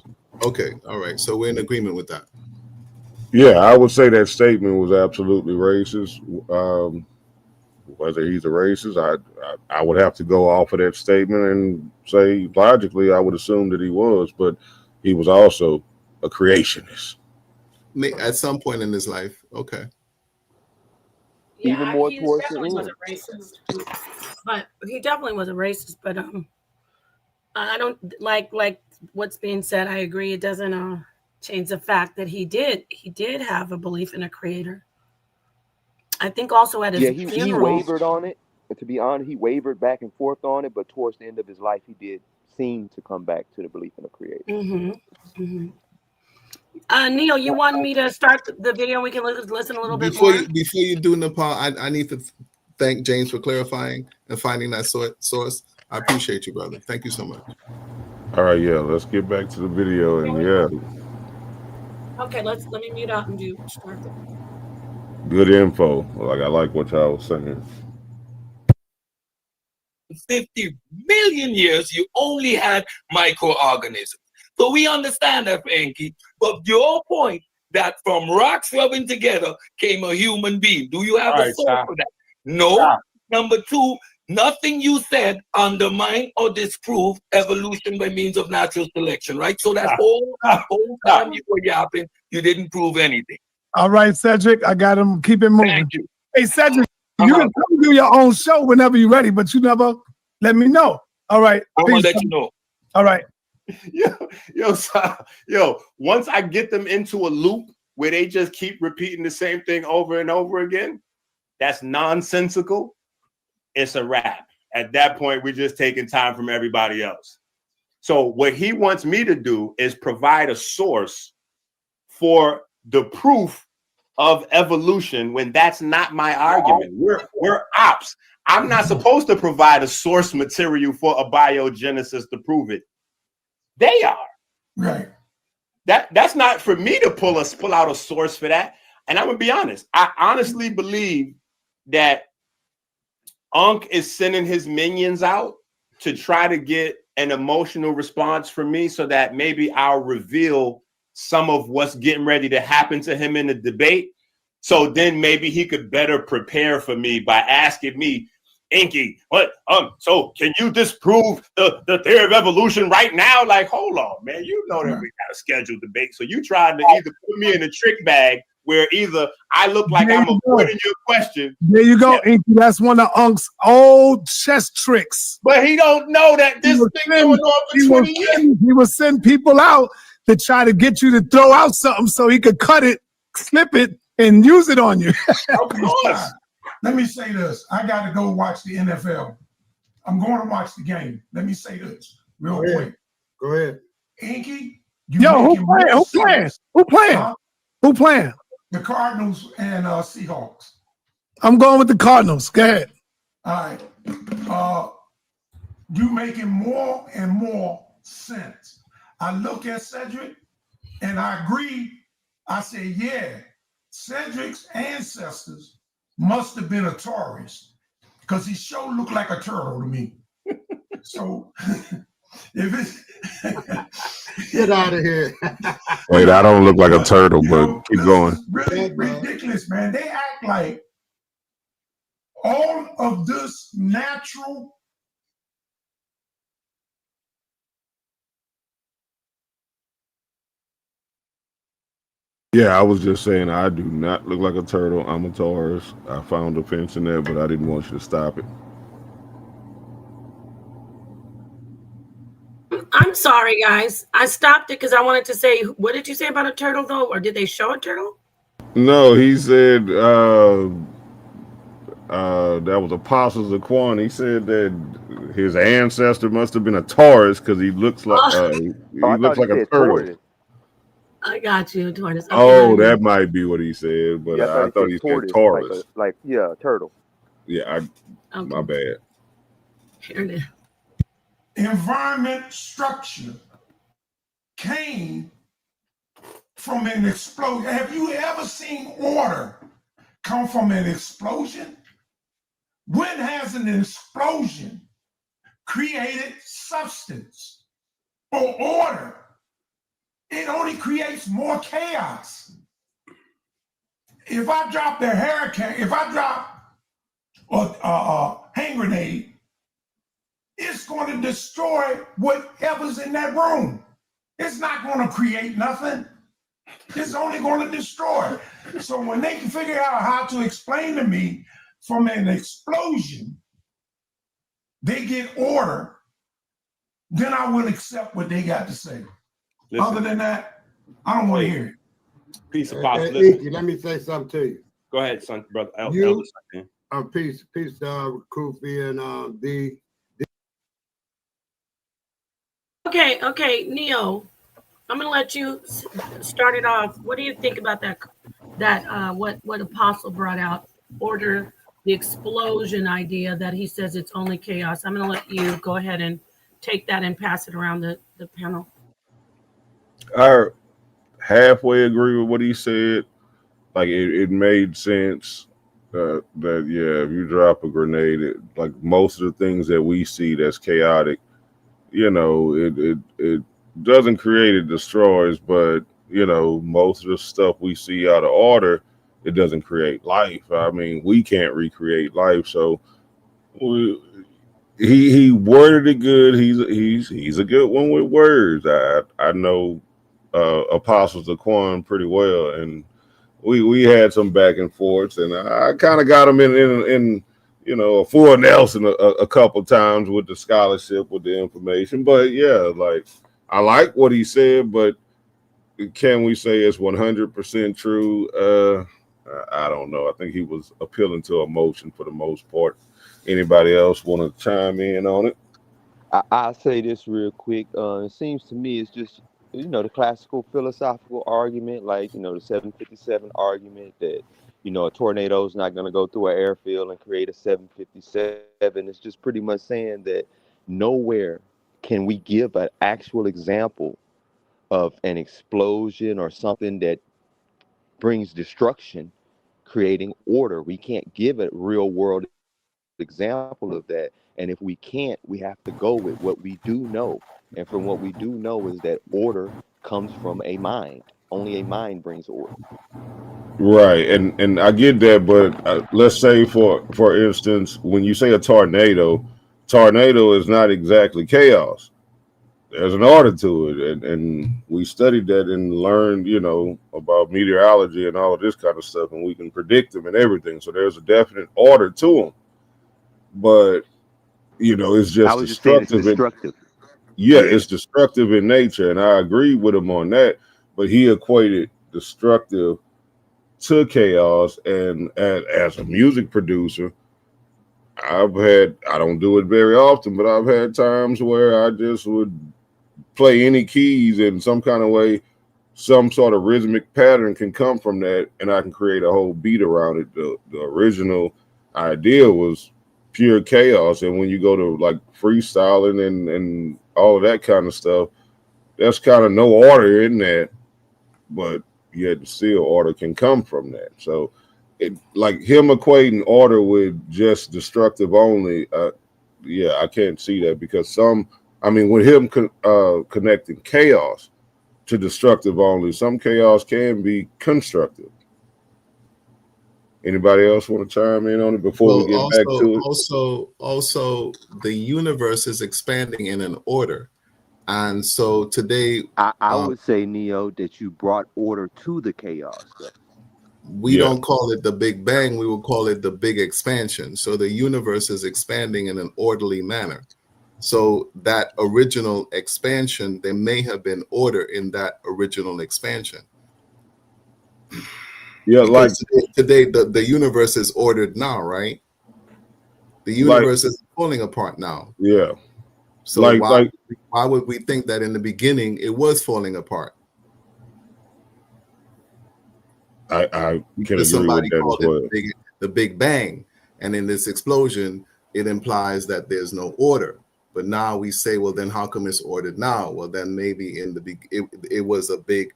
[SPEAKER 8] Okay, all right. So we're in agreement with that.
[SPEAKER 7] Yeah, I would say that statement was absolutely racist. Whether he's a racist, I would have to go off of that statement and say logically I would assume that he was, but he was also a creationist.
[SPEAKER 8] At some point in his life, okay.
[SPEAKER 4] Yeah,
[SPEAKER 11] Even more
[SPEAKER 4] he
[SPEAKER 11] towards the
[SPEAKER 4] definitely was
[SPEAKER 11] end.
[SPEAKER 4] a racist. But he definitely was a racist. But I don't like what's being said. I agree. It doesn't change the fact that he did have a belief in a creator. I think also at his
[SPEAKER 11] He
[SPEAKER 4] funeral.
[SPEAKER 11] wavered on it. And to be honest, he wavered back and forth on it, but towards the end of his life, he did seem to come back to the belief in a creator.
[SPEAKER 4] Mm-hmm. Mm-hmm. Neil, you want me to start the video? We can listen a little bit more.
[SPEAKER 8] Before you do, Napah, I need to thank James for clarifying and finding that source. I appreciate you, brother. Thank you so much.
[SPEAKER 7] All right, yeah, let's get back to the video, and yeah.
[SPEAKER 4] Okay, let me mute out and start.
[SPEAKER 7] Good info. Like I like what y'all was saying.
[SPEAKER 9] 50 million years, you only had microorganisms. So we understand that, Frankie. But your point that from rocks rubbing together came a human being. Do you have a source for that? No. Number two, nothing you said undermine or disprove evolution by means of natural selection, right? So that whole time you were yapping, you didn't prove anything.
[SPEAKER 6] All right, Cedric, I got him. Keep it moving.
[SPEAKER 9] Thank you.
[SPEAKER 6] Hey, Cedric, you can come do your own show whenever you're ready, but you never let me know. All right.
[SPEAKER 9] I'm gonna let you know.
[SPEAKER 6] All right.
[SPEAKER 2] Yo, once I get them into a loop where they just keep repeating the same thing over and over again, that's nonsensical. It's a wrap. At that point, we're just taking time from everybody else. So what he wants me to do is provide a source for the proof of evolution when that's not my argument. We're ops. I'm not supposed to provide a source material for abiogenesis to prove it. They are.
[SPEAKER 12] Right.
[SPEAKER 2] That's not for me to pull out a source for that. And I'm gonna be honest. I honestly believe that Unc is sending his minions out to try to get an emotional response from me so that maybe I'll reveal some of what's getting ready to happen to him in the debate. So then maybe he could better prepare for me by asking me, Inky, what? So can you disprove the theory of evolution right now? Like, hold on, man. You know that we got a scheduled debate. So you tried to either put me in a trick bag where either I look like I'm avoiding your question.
[SPEAKER 6] There you go, Inky. That's one of Unc's old chess tricks.
[SPEAKER 2] But he don't know that this thing going on for 20 years.
[SPEAKER 6] He will send people out to try to get you to throw out something so he could cut it, slip it, and use it on you.
[SPEAKER 12] Of course. Let me say this. I got to go watch the NFL. I'm going to watch the game. Let me say this real quick.
[SPEAKER 13] Go ahead.
[SPEAKER 12] Inky,
[SPEAKER 6] who playing? Who playing? Who playing? Who playing?
[SPEAKER 12] The Cardinals and Seahawks.
[SPEAKER 6] I'm going with the Cardinals. Go ahead.
[SPEAKER 12] All right. You making more and more sense. I look at Cedric and I agree. I say, yeah, Cedric's ancestors must have been a Taurus because he sure looked like a turtle to me. So if it's
[SPEAKER 13] get out of here.
[SPEAKER 7] Wait, I don't look like a turtle, but keep going.
[SPEAKER 12] Really ridiculous, man. They act like all of this natural.
[SPEAKER 7] Yeah, I was just saying I do not look like a turtle. I'm a Taurus. I found offense in there, but I didn't want you to stop it.
[SPEAKER 4] I'm sorry, guys. I stopped it because I wanted to say, what did you say about a turtle, though? Or did they show a turtle?
[SPEAKER 7] No, he said that was Apostles of Quan. He said that his ancestor must have been a Taurus because he looks like he looks like a turtle.
[SPEAKER 11] Tortoise.
[SPEAKER 4] I got you, tortoise. Okay,
[SPEAKER 7] Oh, that might be what he said, but
[SPEAKER 11] Yeah,
[SPEAKER 7] I thought he said Taurus.
[SPEAKER 11] Like turtle.
[SPEAKER 7] Yeah, my bad.
[SPEAKER 4] Here it is.
[SPEAKER 12] Environment structure came from an explosion. Have you ever seen order come from an explosion? When has an explosion created substance or order? It only creates more chaos. If I drop the hurricane, if I drop a hand grenade, it's going to destroy whatever's in that room. It's not going to create nothing. It's only going to destroy. So when they can figure out how to explain to me from an explosion, they get order, then I will accept what they got to say. Listen, other than that, I don't want to hear it.
[SPEAKER 2] Peace, Apostle.
[SPEAKER 13] Let me say something to you.
[SPEAKER 2] Go ahead, son, brother.
[SPEAKER 13] Peace, Kofi and D.
[SPEAKER 4] Okay, Neo. I'm gonna let you start it off. What do you think about that? What Apostle brought out, order, the explosion idea that he says it's only chaos. I'm gonna let you go ahead and take that and pass it around the panel.
[SPEAKER 7] I halfway agree with what he said. like it made sense that yeah, if you drop a grenade, like most of the things that we see that's chaotic, you know, it doesn't create, it destroys. But you know, most of the stuff we see out of order, it doesn't create life. I mean, we can't recreate life, so we, he worded it good. He's a good one with words. I know Apostles Aquan pretty well, and we had some back and forths, and I kind of got him in you know, a full Nelson a couple times with the scholarship, with the information. But yeah, like I like what he said, but can we say it's 100% true? I don't know. I think he was appealing to emotion for the most part. Anybody else want to chime in on it?
[SPEAKER 11] I'll say this real quick. It seems to me it's just, the classical philosophical argument, like, the 757 argument that, a tornado is not going to go through an airfield and create a 757. It's just pretty much saying that nowhere can we give an actual example of an explosion or something that brings destruction, creating order. We can't give a real world example of that. And if we can't, we have to go with what we do know. And from what we do know is that order comes from a mind. Only a mind brings order.
[SPEAKER 7] Right, and I get that, but let's say for instance, when you say a tornado is not exactly chaos. There's an order to it, and we studied that and learned, you know, about meteorology and all of this kind of stuff, and we can predict them and everything. So there's a definite order to them, but you know, it's
[SPEAKER 11] I
[SPEAKER 7] just
[SPEAKER 11] was just saying it's
[SPEAKER 7] destructive.
[SPEAKER 11] destructive.
[SPEAKER 7] Yeah, it's destructive in nature, and I agree with him on that. But he equated destructive to chaos, and as a music producer, I don't do it very often, but I've had times where I just would play any keys in some kind of way, some sort of rhythmic pattern can come from that, and I can create a whole beat around it. The original idea was pure chaos, and when you go to like freestyling and all of that kind of stuff, that's kind of no order in that, but yet still order can come from that. So it, like him equating order with just destructive only, yeah, I can't see that because I mean, with him connecting chaos to destructive only, some chaos can be constructive. Anybody else want to chime in on it before we get back to it?
[SPEAKER 8] Also, the universe is expanding in an order, and so today,
[SPEAKER 11] I would say, Neo, that you brought order to the chaos, though.
[SPEAKER 8] we don't call it the Big Bang; we will call it the Big Expansion. So the universe is expanding in an orderly manner. So that original expansion, there may have been order in that original expansion.
[SPEAKER 7] Yeah,
[SPEAKER 8] because today the universe is ordered now, right? The universe is falling apart now.
[SPEAKER 7] Yeah.
[SPEAKER 8] So why would we think that in the beginning it was falling apart?
[SPEAKER 7] I can agree
[SPEAKER 8] somebody
[SPEAKER 7] with that
[SPEAKER 8] called
[SPEAKER 7] as well.
[SPEAKER 8] it the Big Bang, and in this explosion, it implies that there's no order. But now we say, well, then how come it's ordered now? Well, then maybe in the it was a big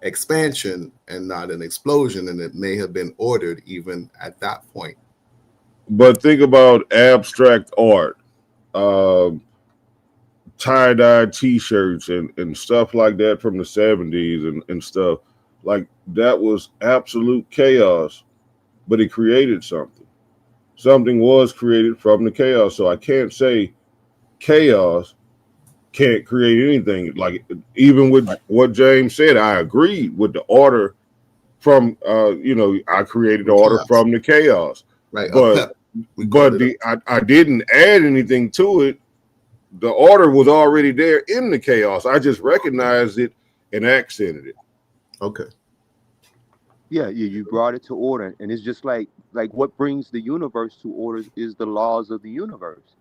[SPEAKER 8] expansion and not an explosion, and it may have been ordered even at that point.
[SPEAKER 7] But think about abstract art, tie-dye t-shirts and stuff like that from the 70s and stuff. Like that was absolute chaos, but it created something. Something was created from the chaos. So I can't say chaos can't create anything. Like even with what James said, I agreed with the order from you know, I created order from the chaos.
[SPEAKER 8] Right.
[SPEAKER 7] But I didn't add anything to it. The order was already there in the chaos. I just recognized it and accented it.
[SPEAKER 8] Okay.
[SPEAKER 11] Yeah, you brought it to order, and it's just like what brings the universe to order is the laws of the universe.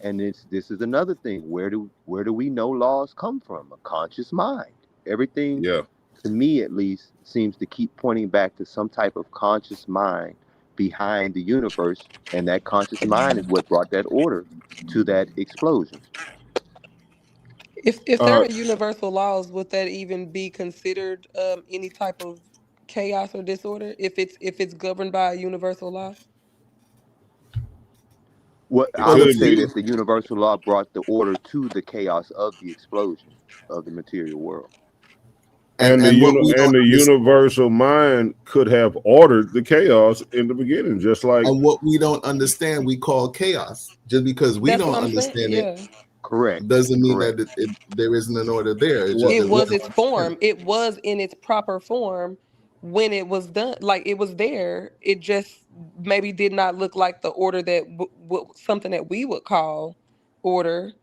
[SPEAKER 11] And this is another thing. Where do we know laws come from? A conscious mind. Everything, to me at least, seems to keep pointing back to some type of conscious mind behind the universe, and that conscious mind is what brought that order to that explosion.
[SPEAKER 10] If there are universal laws, would that even be considered any type of chaos or disorder if it's governed by a universal law?
[SPEAKER 11] What
[SPEAKER 7] It
[SPEAKER 11] I
[SPEAKER 8] Well, the
[SPEAKER 11] would
[SPEAKER 7] could
[SPEAKER 11] say
[SPEAKER 7] be.
[SPEAKER 11] that the universal law brought the order to the chaos of the explosion of the material world.
[SPEAKER 8] and what we
[SPEAKER 7] And
[SPEAKER 8] don't
[SPEAKER 7] the
[SPEAKER 8] understand,
[SPEAKER 7] universal mind could have ordered the chaos in the beginning, just like
[SPEAKER 8] and what we don't understand, we call chaos. Just because we
[SPEAKER 10] That's what
[SPEAKER 8] don't
[SPEAKER 10] I'm saying.
[SPEAKER 8] understand it
[SPEAKER 10] Yeah.
[SPEAKER 11] Correct.
[SPEAKER 8] doesn't mean
[SPEAKER 11] Correct.
[SPEAKER 8] that there isn't an order there. It's just
[SPEAKER 11] What
[SPEAKER 10] It
[SPEAKER 8] that we
[SPEAKER 10] was
[SPEAKER 11] what
[SPEAKER 8] don't
[SPEAKER 10] its
[SPEAKER 8] understand
[SPEAKER 10] form. It was in its proper form when it was done. Like it was there. It just maybe did not look like the order that something that we would call order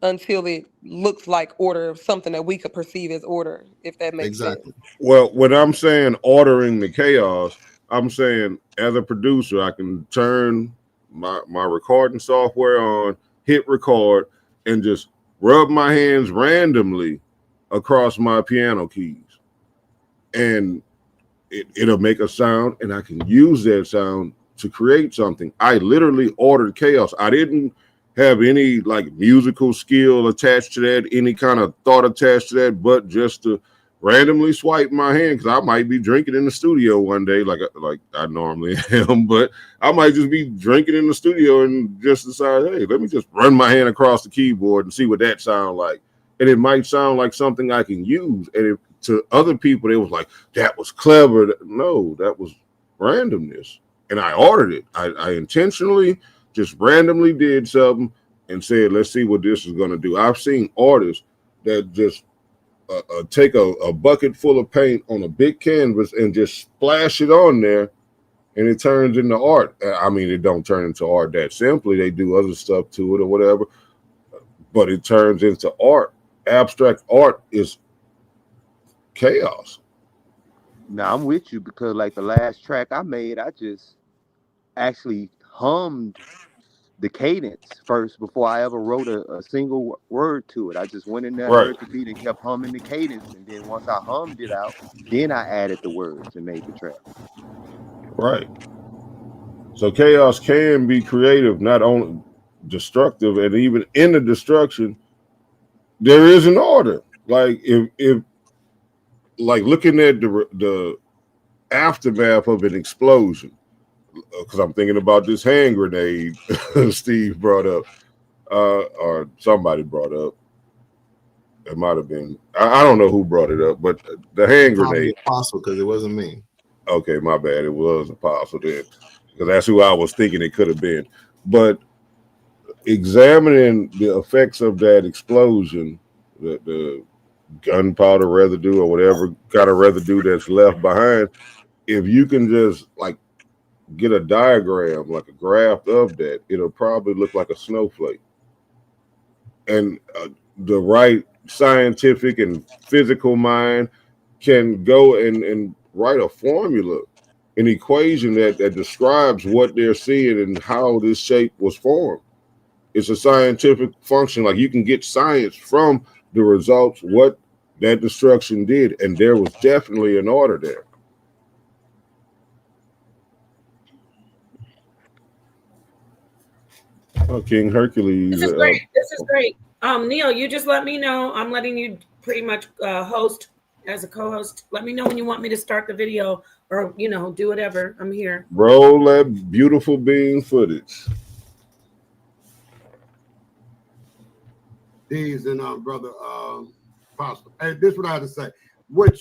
[SPEAKER 10] until it looks like order, something that we could perceive as order, if that
[SPEAKER 8] it.
[SPEAKER 10] makes sense.
[SPEAKER 8] Exactly.
[SPEAKER 7] well, when I'm saying ordering the chaos, I'm saying as a producer, I can turn my recording software on, hit record, and just rub my hands randomly across my piano keys. And it'll make a sound, and I can use that sound to create something. I literally ordered chaos. I didn't have any like musical skill attached to that, any kind of thought attached to that, but just to randomly swipe my hand, because I might be drinking in the studio one day, like I normally am, but I might just be drinking in the studio and just decide, hey, let me just run my hand across the keyboard and see what that sounds like. And it might sound like something I can use. And to other people, they was like, that was clever. No, that was randomness. And I ordered it. I intentionally just randomly did something and said, let's see what this is going to do. I've seen artists that just take a bucket full of paint on a big canvas and just splash it on there, and it turns into art. I mean, it don't turn into art that simply. They do other stuff to it or whatever, but it turns into art. Abstract art is chaos.
[SPEAKER 11] Now I'm with you because like the last track I made, I just actually hummed the cadence first before I ever wrote a single word to it. I just went in there,
[SPEAKER 7] Right,
[SPEAKER 11] heard the beat, and kept humming the cadence. And then once I hummed it out, then I added the words and made the track.
[SPEAKER 7] right. So chaos can be creative, not only destructive, and even in the destruction, there is an order. Like if like looking at the aftermath of an explosion, because I'm thinking about this hand grenade Steve brought up, or somebody brought up. It might have been, I don't know who brought it up, but the hand
[SPEAKER 8] Probably
[SPEAKER 7] grenade.
[SPEAKER 8] Apostle, because it wasn't me.
[SPEAKER 7] Okay, my bad. It was Apostle then, because that's who I was thinking it could have been. But examining the effects of that explosion, the gunpowder residue or whatever kind of residue that's left behind, if you can just like get a diagram, like a graph of that, it'll probably look like a snowflake. And the right scientific and physical mind can go and write a formula, an equation that describes what they're seeing and how this shape was formed. It's a scientific function. Like you can get science from the results, what that destruction did, and there was definitely an order there. Oh, King Hercules.
[SPEAKER 4] This is great. This is great. Neil, you just let me know. I'm letting you pretty much host as a co-host. Let me know when you want me to start the video or, do whatever. I'm here.
[SPEAKER 7] Roll that beautiful bean footage.
[SPEAKER 13] These and brother Apostle. Hey, this is what I have to say. When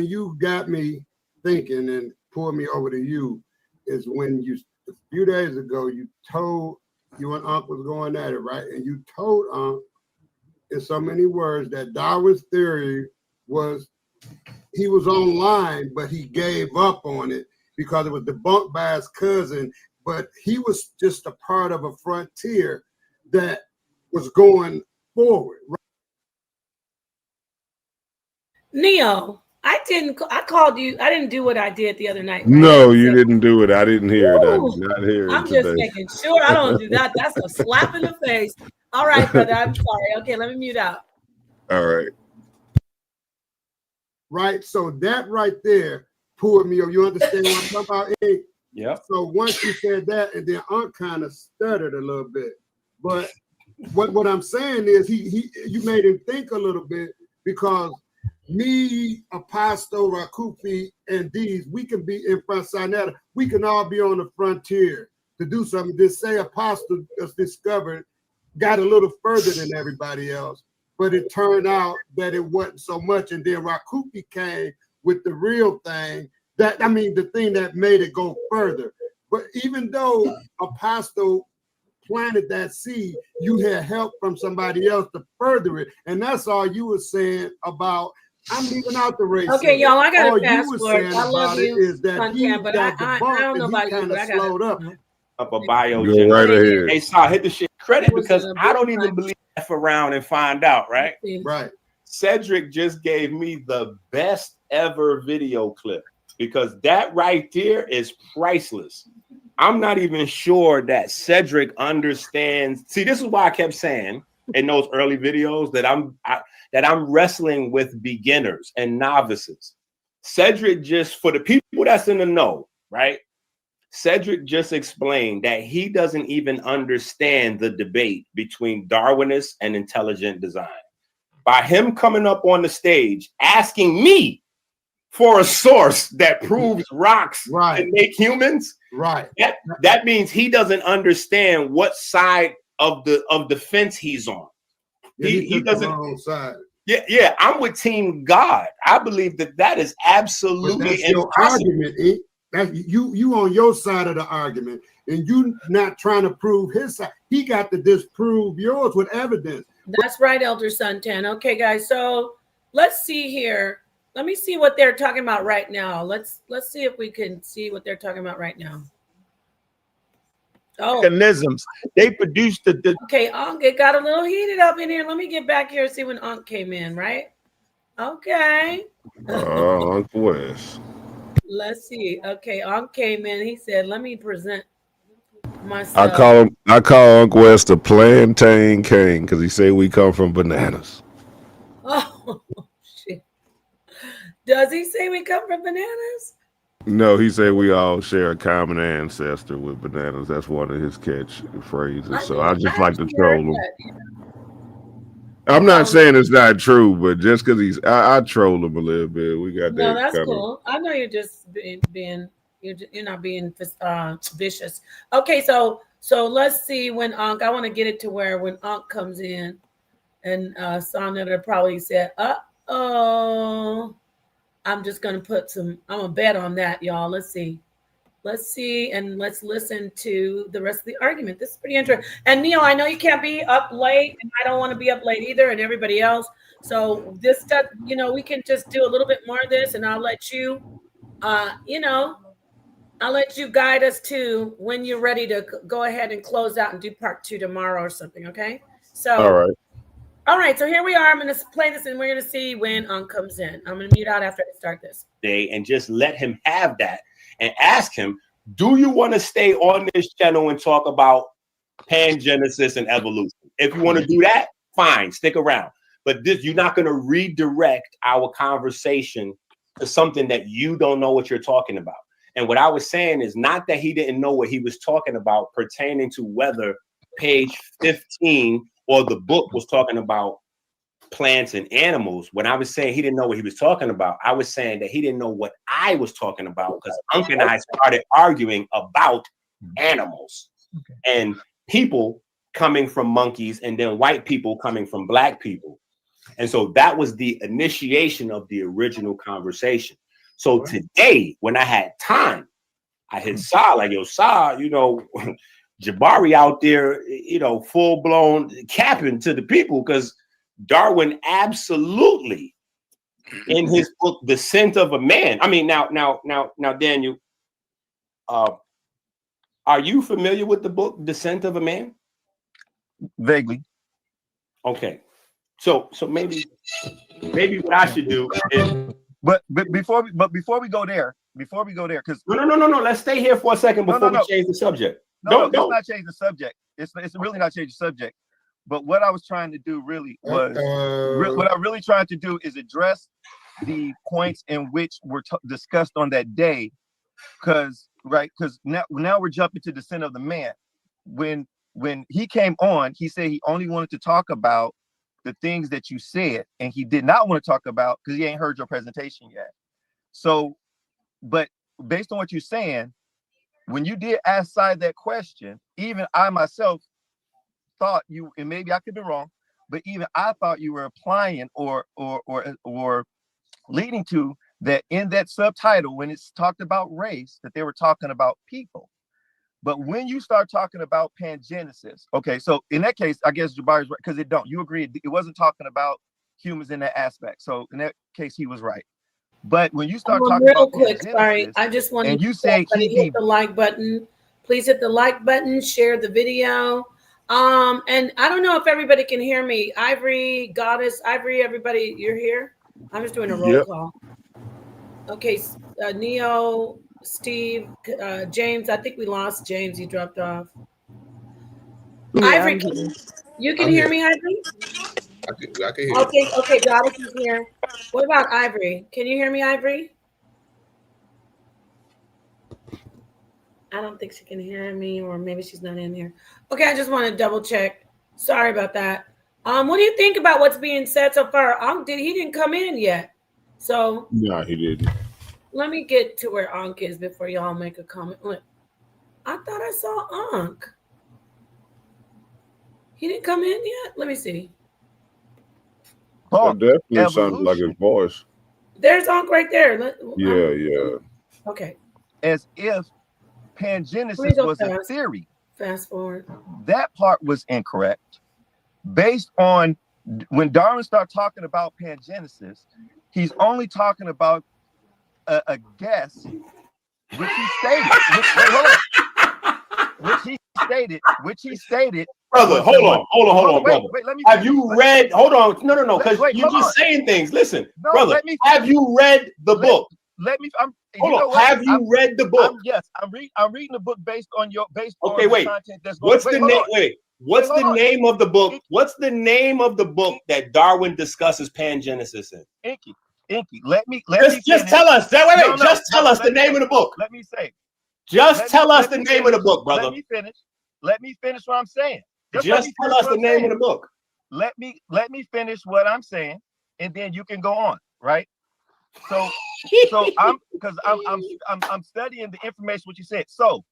[SPEAKER 13] you got me thinking and pulled me over to you is when you a few days ago you told you and Unc was going at it, right? And you told Unc in so many words that Darwin's theory was he was online, but he gave up on it because it was debunked by his cousin. But he was just a part of a frontier that was going forward.
[SPEAKER 4] Neil, I called you. I didn't do what I did the other night, right?
[SPEAKER 7] No, you didn't do it. I didn't hear it. I did
[SPEAKER 4] Ooh,
[SPEAKER 7] not hear it
[SPEAKER 4] I'm just
[SPEAKER 7] today.
[SPEAKER 4] making sure I don't do that. That's a slap in the face. All right, brother. I'm sorry. Okay, let me mute out.
[SPEAKER 7] All right.
[SPEAKER 13] Right. So that right there pulled me over. You understand what I'm talking about?
[SPEAKER 2] Yeah.
[SPEAKER 13] So once you said that, and then Unc kind of stuttered a little bit. But what I'm saying is you made him think a little bit, because me, Apostle, Rakufi, and these, we can be in front Sinetta. We can all be on the frontier to do something. This say Apostle was discovered, got a little further than everybody else, but it turned out that it wasn't so much. And then Rakufi came with the real thing. That, I mean, the thing that made it go further. But even though Apostle planted that seed, you had help from somebody else to further it. And that's all you were saying about, I'm leaving out the race.
[SPEAKER 4] Okay, y'all, I got to fast
[SPEAKER 13] you were
[SPEAKER 4] forward.
[SPEAKER 13] saying
[SPEAKER 4] I love
[SPEAKER 13] about it
[SPEAKER 4] you,
[SPEAKER 13] is that
[SPEAKER 4] Suntan,
[SPEAKER 13] he
[SPEAKER 4] but
[SPEAKER 13] got
[SPEAKER 4] I
[SPEAKER 13] debunked
[SPEAKER 4] don't know
[SPEAKER 13] and
[SPEAKER 4] about
[SPEAKER 13] he
[SPEAKER 4] you,
[SPEAKER 13] kind
[SPEAKER 4] but
[SPEAKER 13] of
[SPEAKER 4] I got
[SPEAKER 13] slowed up.
[SPEAKER 2] Up a bio.
[SPEAKER 7] Go right ahead.
[SPEAKER 2] Hey, Saw, hit the shit credit
[SPEAKER 4] It was
[SPEAKER 2] because
[SPEAKER 4] a
[SPEAKER 2] I
[SPEAKER 4] big
[SPEAKER 2] don't even
[SPEAKER 4] time.
[SPEAKER 2] believe F around and find out, right?
[SPEAKER 13] Right.
[SPEAKER 2] Cedric just gave me the best ever video clip because that right there is priceless. I'm not even sure that Cedric understands. See, this is why I kept saying in those early videos that I'm wrestling with beginners and novices. Cedric just, for the people that's in the know, right? Cedric just explained that he doesn't even understand the debate between Darwinists and intelligent design. By him coming up on the stage asking me for a source that proves rocks can make humans, that means he doesn't understand what side of the fence he's on. He doesn't. The wrong side. Yeah, I'm with Team God. I believe that is absolutely.
[SPEAKER 13] But that's your argument, eh? That you on your side of the argument, and you not trying to prove his side. He got to disprove yours with evidence.
[SPEAKER 4] That's right, Elder Suntan. Okay, guys. So let's see here. Let me see what they're talking about right now. Let's see if we can see what they're talking about right now. Oh,
[SPEAKER 14] mechanisms. They produced the
[SPEAKER 4] okay, Ankh, it got a little heated up in here. Let me get back here and see when Ankh came in, right? Okay.
[SPEAKER 7] Uncle West.
[SPEAKER 4] Let's see. Okay, Ankh came in. He said, let me present myself.
[SPEAKER 7] I call Uncle West the plantain king because he say we come from bananas.
[SPEAKER 4] Oh shit. Does he say we come from bananas?
[SPEAKER 7] No, he said we all share a common ancestor with bananas. That's one of his catch phrases. So I just like to troll him. I'm not saying it's not true, but just because I troll him a little bit. We got
[SPEAKER 4] no,
[SPEAKER 7] that.
[SPEAKER 4] that's cool. I know you're just being you're not being vicious. Okay, so let's see when Ankh. I want to get it to where when Ankh comes in, and Sonata probably said, "Uh-oh." I'm just gonna put some. I'm gonna bet on that, y'all. Let's see, and let's listen to the rest of the argument. This is pretty interesting. And Neil, I know you can't be up late, and I don't want to be up late either, and everybody else. So this stuff, we can just do a little bit more of this, and I'll let you, I'll let you guide us to when you're ready to go ahead and close out and do part 2 tomorrow or something. Okay. So. All right, so here we are. I'm going to play this, and we're going to see when Ankh comes in. I'm going to mute out after I start this.
[SPEAKER 2] And just let him have that and ask him, do you want to stay on this channel and talk about pangenesis and evolution? If you want to do that, fine, stick around. But you're not going to redirect our conversation to something that you don't know what you're talking about. And what I was saying is not that he didn't know what he was talking about pertaining to whether page 15 or the book was talking about plants and animals. When I was saying he didn't know what he was talking about, I was saying that he didn't know what I was talking about because Unc and I started arguing about animals and people coming from monkeys and then white people coming from black people. And so that was the initiation of the original conversation. So today, when I had time, I hit Sa like, yo, Sa, Jabari out there, full blown capping to the people because Darwin absolutely in his book, Descent of a Man. I mean, now, Daniel, are you familiar with the book Descent of a Man?
[SPEAKER 14] Vaguely.
[SPEAKER 2] Okay. So maybe what I should do is
[SPEAKER 14] but before we go there, because
[SPEAKER 2] no, let's stay here for a second before we change the subject.
[SPEAKER 14] Let's not change the subject. It's really not change the subject. But what I was trying to do really was what I really tried to do is address the points in which were discussed on that day, because now we're jumping to Descent of the Man. When he came on, he said he only wanted to talk about the things that you said, and he did not want to talk about because he ain't heard your presentation yet. So, but based on what you're saying, when you did ask Sai that question, even I myself thought you, and maybe I could be wrong, but even I thought you were applying or leading to that in that subtitle when it's talked about race, that they were talking about people. But when you start talking about pangenesis, okay, so in that case, I guess Jabari's right, because you agreed it wasn't talking about humans in that aspect. So in that case, he was right. But when you start talking
[SPEAKER 4] real
[SPEAKER 14] about
[SPEAKER 4] quick, sorry, I just want
[SPEAKER 14] and
[SPEAKER 4] to
[SPEAKER 14] you say
[SPEAKER 4] hit the like button. Please hit the like button, share the video. And I don't know if everybody can hear me. Ivory, Goddess, Ivory, everybody, you're here? I'm just doing a roll call. Okay, Neo, Steve, James, I think we lost James. He dropped off.
[SPEAKER 10] Yeah,
[SPEAKER 4] Ivory, you can hear me, Ivory?
[SPEAKER 8] I can hear you.
[SPEAKER 4] Okay, Goddess is here. What about Ivory? Can you hear me, Ivory? I don't think she can hear me, or maybe she's not in here. Okay, I just want to double check. Sorry about that. What do you think about what's being said so far? He didn't come in yet. So
[SPEAKER 7] no, he didn't.
[SPEAKER 4] Let me get to where Ankh is before y'all make a comment. Look, I thought I saw Ankh. He didn't come in yet? Let me see.
[SPEAKER 7] That definitely sounds like his voice.
[SPEAKER 4] There's Ankh right there.
[SPEAKER 7] Yeah.
[SPEAKER 4] Okay.
[SPEAKER 14] As if pangenesis was a theory.
[SPEAKER 4] Fast forward.
[SPEAKER 14] That part was incorrect. Based on when Darwin started talking about pangenesis, he's only talking about a guess, which he stated. Which he stated.
[SPEAKER 2] Brother, hold on, brother.
[SPEAKER 14] Wait, let me
[SPEAKER 2] have you read? Hold on, no, because you're just saying things. Listen, brother, have you read the book? Have you read the book?
[SPEAKER 14] Yes, I'm reading the book based on the content that's
[SPEAKER 2] going. What's the name? What's the name of the book? What's the name of the book that Darwin discusses pangenesis in?
[SPEAKER 14] Inky, let me
[SPEAKER 2] just tell us. Just tell us the name of the book.
[SPEAKER 14] Let me say.
[SPEAKER 2] Just tell us the name of the book, brother.
[SPEAKER 14] Let me finish what I'm saying.
[SPEAKER 2] Just tell us the name of the book.
[SPEAKER 14] Let me finish what I'm saying, and then you can go on, right? So I'm studying the information what you said. So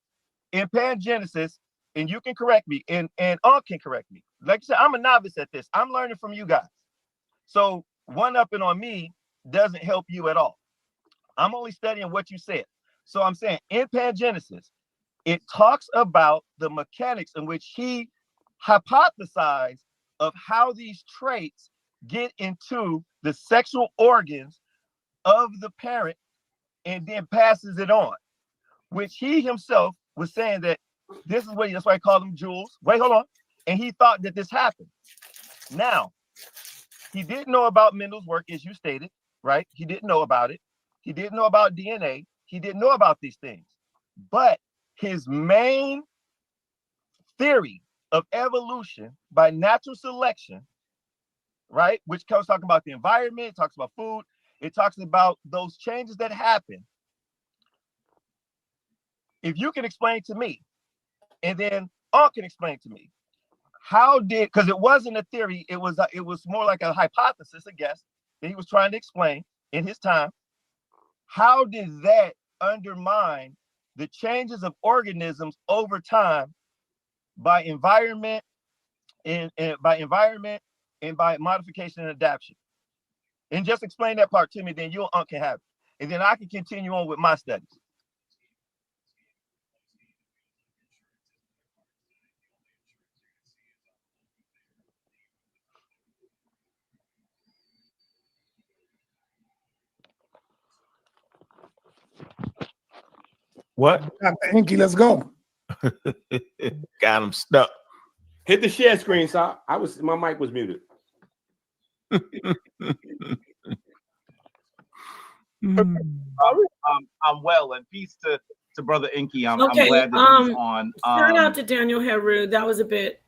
[SPEAKER 14] in pangenesis, and you can correct me, and Ankh can correct me. Like you said, I'm a novice at this. I'm learning from you guys. So one-upping on me doesn't help you at all. I'm only studying what you said. So I'm saying in pangenesis, it talks about the mechanics in which he hypothesized of how these traits get into the sexual organs of the parent and then passes it on, which he himself was saying that this is what that's why I call them jewels. Wait, hold on. And he thought that this happened. Now, he didn't know about Mendel's work, as you stated, right? He didn't know about it. He didn't know about DNA. He didn't know about these things. But his main theory of evolution by natural selection, right? Which comes talking about the environment, it talks about food, it talks about those changes that happen. If you can explain to me, and then Ankh can explain to me, how did, because it wasn't a theory, it was more like a hypothesis, a guess that he was trying to explain in his time. How did that undermine the changes of organisms over time by environment and by modification and adaptation? And just explain that part to me, then you and Ankh can have it. And then I can continue on with my studies.
[SPEAKER 3] What?
[SPEAKER 6] Inky, let's go.
[SPEAKER 3] Got him stuck.
[SPEAKER 2] Hit the share screen, sir. My mic was muted.
[SPEAKER 15] I'm well, and peace to brother Inky. I'm glad that he's on.
[SPEAKER 4] Shout out to Daniel Heru. That was a bit.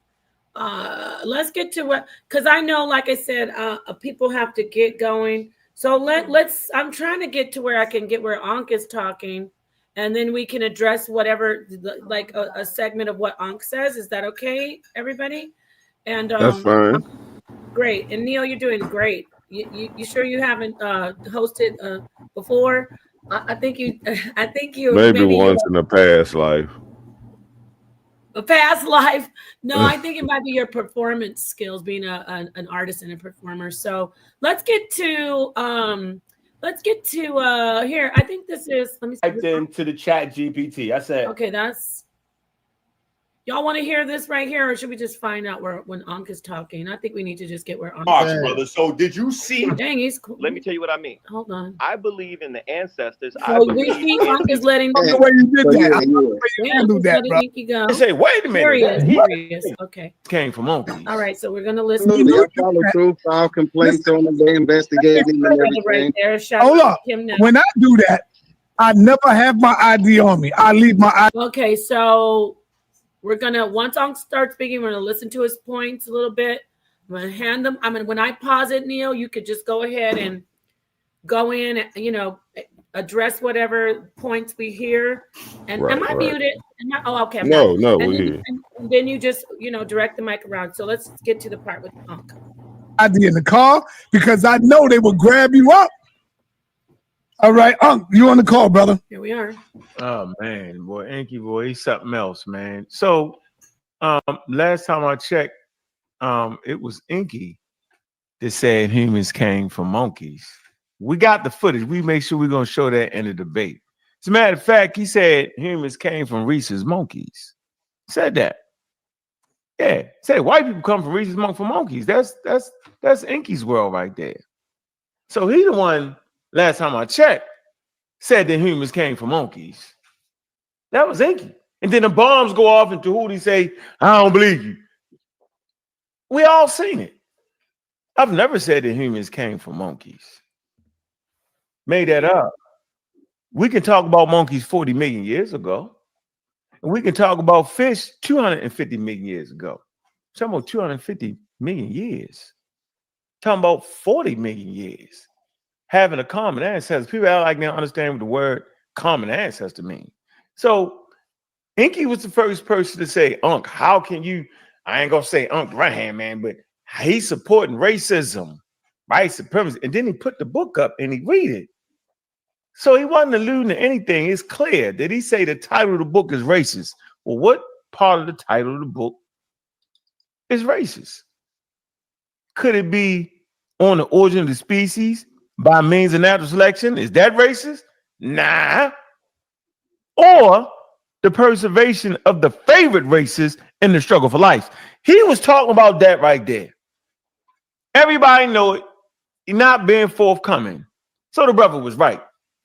[SPEAKER 4] Let's get to what, because I know, like I said, people have to get going. So let's. I'm trying to get to where I can get where Ankh is talking, and then we can address whatever, like a segment of what Ankh says. Is that okay, everybody? And
[SPEAKER 7] that's fine.
[SPEAKER 4] Great. And Neil, you're doing great. You sure you haven't hosted before? I think you
[SPEAKER 7] Maybe
[SPEAKER 4] maybe
[SPEAKER 7] once in a past life.
[SPEAKER 4] a past life. No, I think it might be your performance skills, being an artist and a performer. So let's get to here. I think this is, let me see.
[SPEAKER 2] Typed into the chat GPT. I said,
[SPEAKER 4] okay, that's, y'all want to hear this right here, or should we just find out when Ankh is talking? I think we need to just get where Ankh
[SPEAKER 2] Marks, brother. So did you see?
[SPEAKER 4] Dang, he's cool.
[SPEAKER 14] Let me tell you what I mean.
[SPEAKER 4] Hold on.
[SPEAKER 14] I believe in the ancestors.
[SPEAKER 4] So
[SPEAKER 14] I
[SPEAKER 4] we
[SPEAKER 14] believe
[SPEAKER 4] see
[SPEAKER 14] in
[SPEAKER 4] Ankh is letting
[SPEAKER 6] The way you did that. I love the way you
[SPEAKER 4] yeah,
[SPEAKER 6] handled that, bro.
[SPEAKER 4] go.
[SPEAKER 2] I say, wait a minute.
[SPEAKER 4] Here he is. Okay.
[SPEAKER 2] Came from monkeys.
[SPEAKER 4] All right, so we're gonna listen.
[SPEAKER 16] Y'all follow through, file complaints on them, they investigating and everything.
[SPEAKER 4] Right there. Shout
[SPEAKER 6] Hold
[SPEAKER 4] out
[SPEAKER 6] up.
[SPEAKER 4] to him now.
[SPEAKER 6] When I do that, I never have my ID on me. I leave my ID.
[SPEAKER 4] Okay, so we're gonna, once Ankh starts speaking, we're gonna listen to his points a little bit. I'm gonna hand them. I mean, when I pause it, Neil, you could just go ahead and go in and, you know, address whatever points we hear. And am I muted? Oh, okay.
[SPEAKER 7] No, we're
[SPEAKER 4] then,
[SPEAKER 7] here.
[SPEAKER 4] and then you just, you know, direct the mic around. So let's get to the part with Ankh.
[SPEAKER 6] ID in the car because I know they will grab you up. All right, you on the call, brother?
[SPEAKER 4] Here we are.
[SPEAKER 17] Oh man, boy, Inky boy, he's something else, man. So, last time I checked, it was Inky that said humans came from monkeys. We got the footage. We make sure we're gonna show that in the debate. As a matter of fact, he said humans came from rhesus monkeys. Said that. Yeah, said white people come from rhesus monkeys. That's Inky's world right there. So he the one. Last time I checked, said that humans came from monkeys. That was Inky. And then the bombs go off and Tahuti say, I don't believe you. We all seen it. I've never said that humans came from monkeys. Made that up. We can talk about monkeys 40 million years ago. And we can talk about fish 250 million years ago. Talking about 250 million years. Talking about 40 million years. Having a common ancestor. People act like they don't understand what the word common ancestor means. So Inky was the first person to say, Ankh, how can you, I ain't gonna say Ankh right hand man, but he's supporting racism, white supremacy. And then he put the book up and he read it. So he wasn't alluding to anything. It's clear. Did he say the title of the book is racist? Well, what part of the title of the book is racist? Could it be on the origin of the species by means of natural selection? Is that racist? Nah. Or the preservation of the favorite races in the struggle for life. He was talking about that right there. Everybody know it. He not being forthcoming. So the brother was right.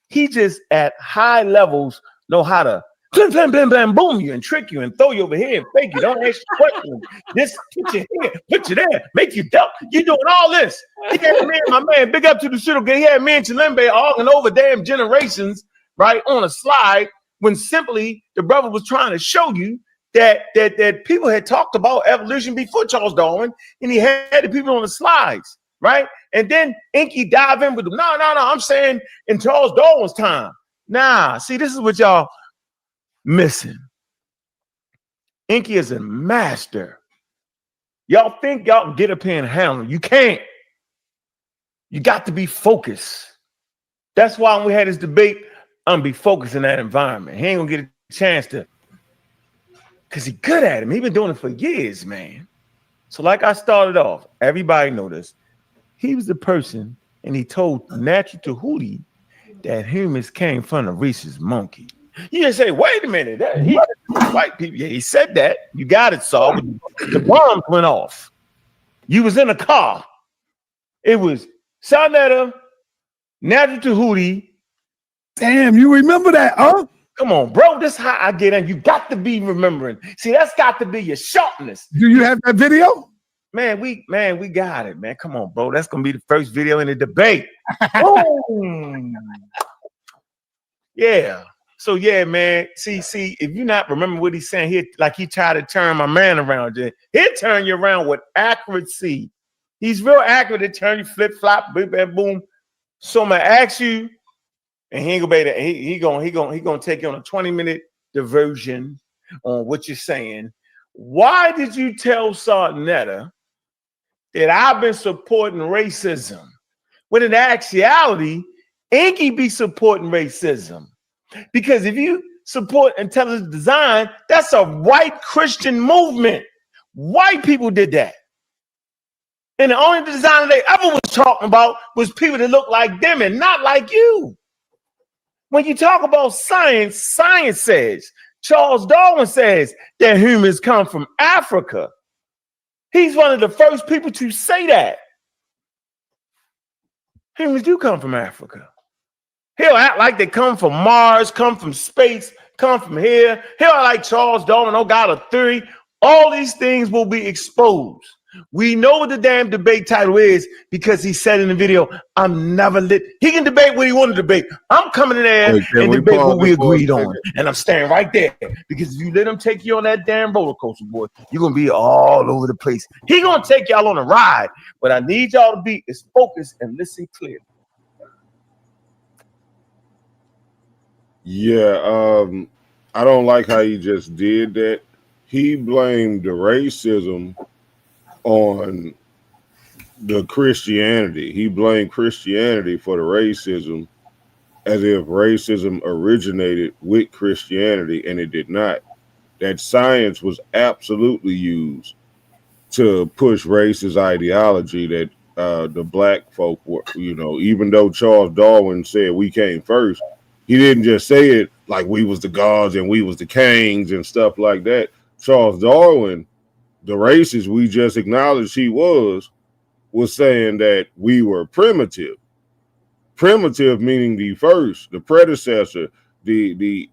[SPEAKER 17] He just at high levels know how to blam, blam, blam, blam, boom you and trick you and throw you over here and fake you. Don't ask questions. This put you here, put you there, make you dump. You doing all this. He had me and my man, big up to the shit. He had me and Chilembe arguing over damn generations, right, on a slide, when simply the brother was trying to show you that people had talked about evolution before Charles Darwin, and he had the people on the slides, right? And then Inky dive in with them. No, I'm saying in Charles Darwin's time. Nah, see, this is what y'all missing. Inky is a master. Y'all think y'all can get up here and handle it. You can't. You got to be focused. That's why when we had this debate, I'm gonna be focused in that environment. He ain't gonna get a chance to, because he's good at it. He's been doing it for years, man. So like I started off, everybody know this. He was the person, and he told Natural Tahuti that humans came from a rhesus monkey. You just say, wait a minute, he white people. Yeah, he said that. You got it, Saul. The bombs went off. You was in a car. It was Sarnetta, Natural Tahuti.
[SPEAKER 6] Damn, you remember that, huh?
[SPEAKER 17] Come on, bro. This is how I get in. You got to be remembering. See, that's got to be your sharpness.
[SPEAKER 6] Do you have that video?
[SPEAKER 17] Man, we got it, man. Come on, bro. That's gonna be the first video in the debate. Boom. Yeah. So yeah, man. See, if you're not remembering what he's saying, he tried to turn my man around. He'll turn you around with accuracy. He's real accurate to turn you flip-flop, boom, bam, boom. So I'm gonna ask you, and he ain't gonna be able to, he gonna take you on a 20-minute diversion on what you're saying. Why did you tell Sarnetta that I've been supporting racism, when in actuality, Inky be supporting racism. Because if you support intelligent design, that's a white Christian movement. White people did that. And the only designer they ever was talking about was people that look like them and not like you. When you talk about science, science says, Charles Darwin says that humans come from Africa. He's one of the first people to say that. Humans do come from Africa. He'll act like they come from Mars, come from space, come from here. He'll act like Charles Darwin, oh, got a theory. All these things will be exposed. We know what the damn debate title is because he said in the video, I'm never lit. He can debate what he want to debate. I'm coming in there and debate what we agreed on. And I'm staying right there because if you let him take you on that damn roller coaster, boy, you're going to be all over the place. He going to take y'all on a ride, but I need y'all to be as focused and listen clearly.
[SPEAKER 7] Yeah, I don't like how he just did that. He blamed the racism on the Christianity. He blamed Christianity for the racism as if racism originated with Christianity, and it did not. That science was absolutely used to push racist ideology that the black folk were, even though Charles Darwin said we came first, he didn't just say it like we was the gods and we was the kings and stuff like that. Charles Darwin, the racist we just acknowledged he was saying that we were primitive. Primitive meaning the first, the predecessor, the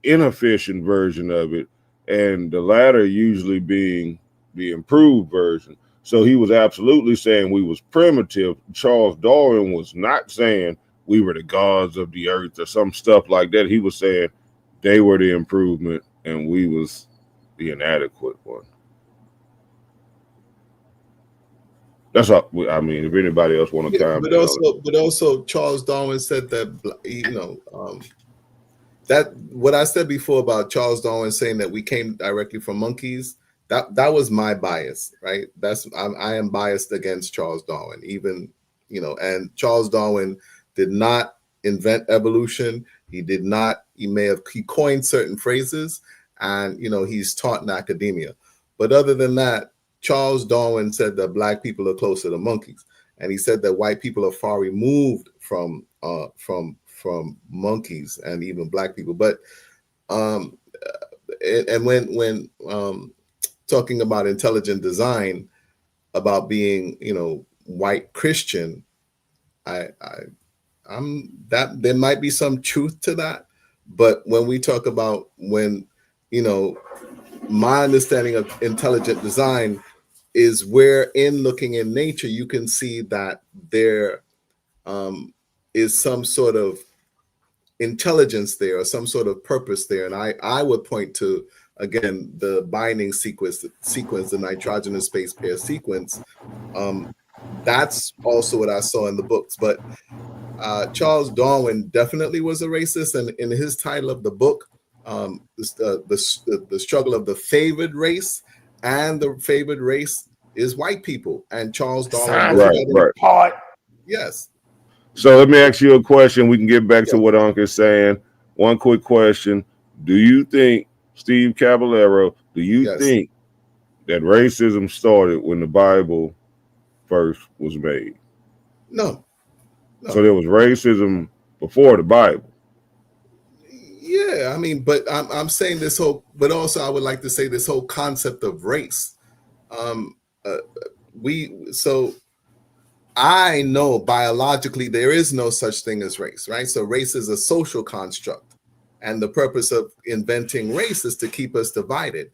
[SPEAKER 7] inefficient version of it, and the latter usually being the improved version. So he was absolutely saying we was primitive. Charles Darwin was not saying we were the gods of the earth or some stuff like that. He was saying they were the improvement and we was the inadequate one. That's all. I mean, if anybody else want to comment,
[SPEAKER 8] but also Charles Darwin said that that what I said before about Charles Darwin saying that we came directly from monkeys. That was my bias, right? I am biased against Charles Darwin, even and Charles Darwin did not invent evolution. He did not. He coined certain phrases, and he's taught in academia. But other than that, Charles Darwin said that black people are closer to monkeys, and he said that white people are far removed from monkeys and even black people. But and when talking about intelligent design, about being white Christian, I'm that there might be some truth to that. But when we talk about my understanding of intelligent design is where in looking in nature, you can see that there is some sort of intelligence there or some sort of purpose there. And I would point to, again, the binding sequence, the nitrogenous base pair sequence. That's also what I saw in the books. But Charles Darwin definitely was a racist. And in his title of the book, the struggle of the favored race, and the favored race is white people. And Charles Darwin,
[SPEAKER 7] right.
[SPEAKER 8] Yes.
[SPEAKER 7] So let me ask you a question. We can get back to what Unc is saying. One quick question: do you think, Steve Caballero, think that racism started when the Bible first was made?
[SPEAKER 8] No.
[SPEAKER 7] So there was racism before the Bible.
[SPEAKER 8] Yeah, I mean, but I'm saying this whole, but also I would like to say this whole concept of race. So I know biologically there is no such thing as race, right? So race is a social construct, and the purpose of inventing race is to keep us divided.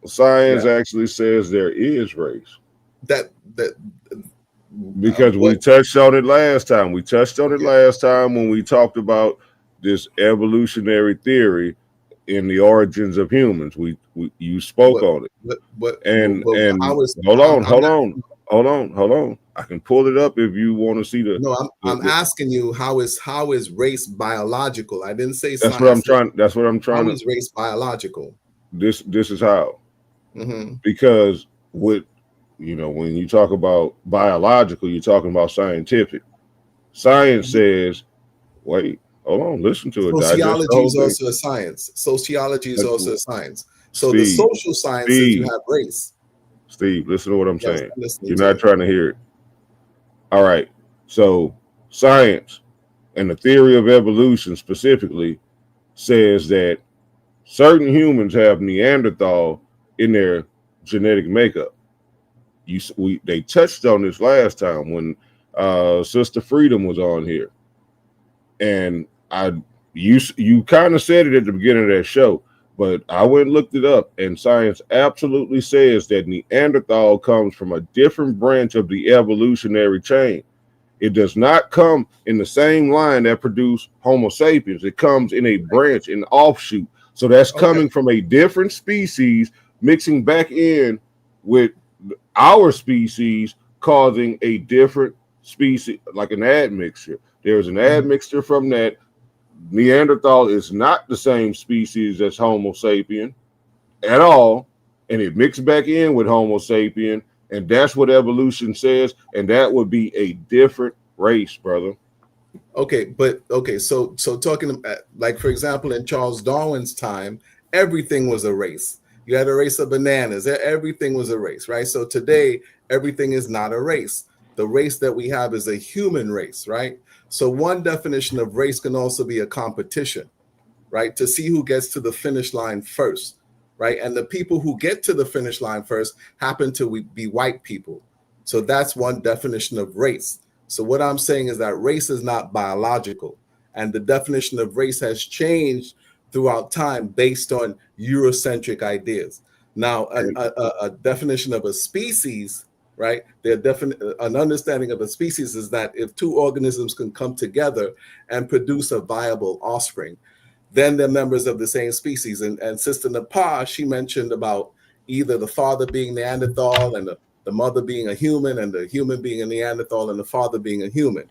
[SPEAKER 7] Science actually says there is race. Because we touched on it last time. We touched on it last time when we talked about this evolutionary theory in the origins of humans. You spoke on it. Hold on. I can pull it up if you want to see the.
[SPEAKER 8] No, I'm asking you how is race biological? I didn't say
[SPEAKER 7] that's
[SPEAKER 8] science.
[SPEAKER 7] What I'm trying.
[SPEAKER 8] How is race biological?
[SPEAKER 7] This is how.
[SPEAKER 8] Mm-hmm.
[SPEAKER 7] Because with, when you talk about biological, you're talking about scientific. Science says, wait, hold on, listen to it. Digest the
[SPEAKER 8] Sociology
[SPEAKER 7] whole
[SPEAKER 8] is
[SPEAKER 7] thing.
[SPEAKER 8] also a science. Sociology is also a science. So the
[SPEAKER 7] Steve,
[SPEAKER 8] social sciences, you have race.
[SPEAKER 7] Steve, listen to what I'm
[SPEAKER 8] Yes,
[SPEAKER 7] saying.
[SPEAKER 8] I'm listening
[SPEAKER 7] You're
[SPEAKER 8] to
[SPEAKER 7] not
[SPEAKER 8] you.
[SPEAKER 7] trying to hear it. All right. So science and the theory of evolution specifically says that certain humans have Neanderthal in their genetic makeup. They touched on this last time when Sister Freedom was on here, and you kind of said it at the beginning of that show, but I went and looked it up, and science absolutely says that Neanderthal comes from a different branch of the evolutionary chain. It does not come in the same line that produced Homo sapiens. It comes in a branch, an offshoot. So that's coming from a different species mixing back in with our species, causing a different species, like an admixture. There's an admixture from that. Neanderthal is not the same species as Homo sapien at all, and it mixed back in with Homo sapien, and that's what evolution says, and that would be a different race, brother.
[SPEAKER 8] So talking like, for example, in Charles Darwin's time, everything was a race. You had a race of bananas. Everything was a race, right? So today, everything is not a race. The race that we have is a human race, right? So one definition of race can also be a competition, right? To see who gets to the finish line first, right? And the people who get to the finish line first happen to be white people. So that's one definition of race. So what I'm saying is that race is not biological, and the definition of race has changed throughout time based on Eurocentric ideas. Now, a definition of a species, right? An understanding of a species is that if two organisms can come together and produce a viable offspring, then they're members of the same species. And Sister Napah, she mentioned about either the father being Neanderthal and the mother being a human, and the human being a Neanderthal and the father being a human.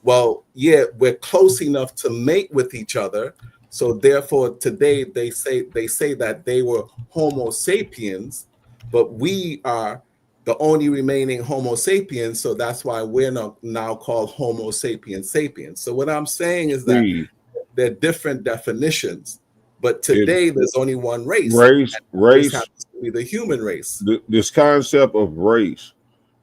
[SPEAKER 8] Well, yeah, we're close enough to mate with each other. So therefore, today they say that they were Homo sapiens, but we are the only remaining Homo sapiens. So that's why we're now called Homo sapiens sapiens. So what I'm saying is that they're different definitions, but today there's only one race.
[SPEAKER 7] Race
[SPEAKER 8] happens to be the human race.
[SPEAKER 7] This concept of race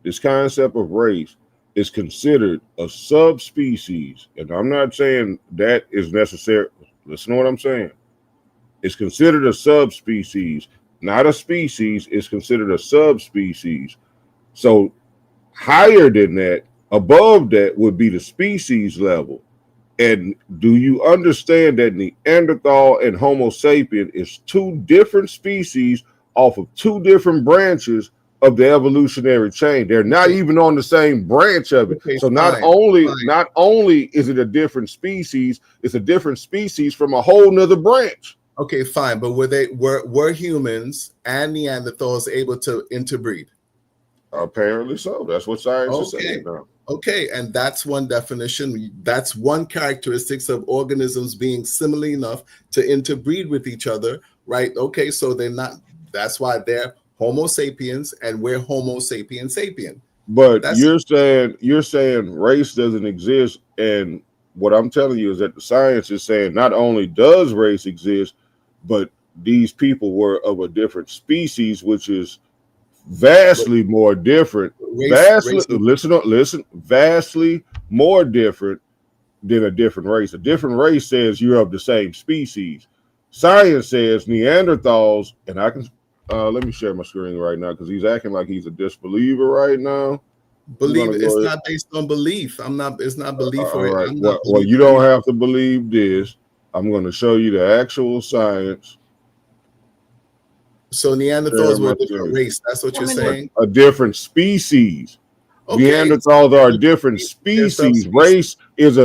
[SPEAKER 7] is considered a subspecies, and I'm not saying that is necessary. Listen to what I'm saying. It's considered a subspecies, not a species. It's considered a subspecies. So higher than that, above that, would be the species level. And do you understand that Neanderthal and Homo sapien is two different species off of two different branches of the evolutionary chain? They're not even on the same branch of it. So not only is it a different species, it's a different species from a whole nother branch.
[SPEAKER 8] Okay, fine. But were humans and Neanderthals able to interbreed?
[SPEAKER 7] Apparently so. That's what science is saying now.
[SPEAKER 8] Okay, and that's one definition. That's one characteristics of organisms being similar enough to interbreed with each other, right? Okay, so they're not. That's why they're Homo sapiens and we're Homo sapiens sapien.
[SPEAKER 7] But you're saying race doesn't exist, and what I'm telling you is that the science is saying not only does race exist, but these people were of a different species, which is vastly more different. Vastly more different than a different race. A different race says you're of the same species. Science says Neanderthals, and I can let me share my screen right now because he's acting like he's a disbeliever right now.
[SPEAKER 8] It's not based on belief. It's not belief.
[SPEAKER 7] All right. Well, you don't have to believe this. I'm going to show you the actual science.
[SPEAKER 8] So Neanderthals were a different race. That's what you're saying?
[SPEAKER 7] A different species. Okay. Neanderthals are a different species. Race is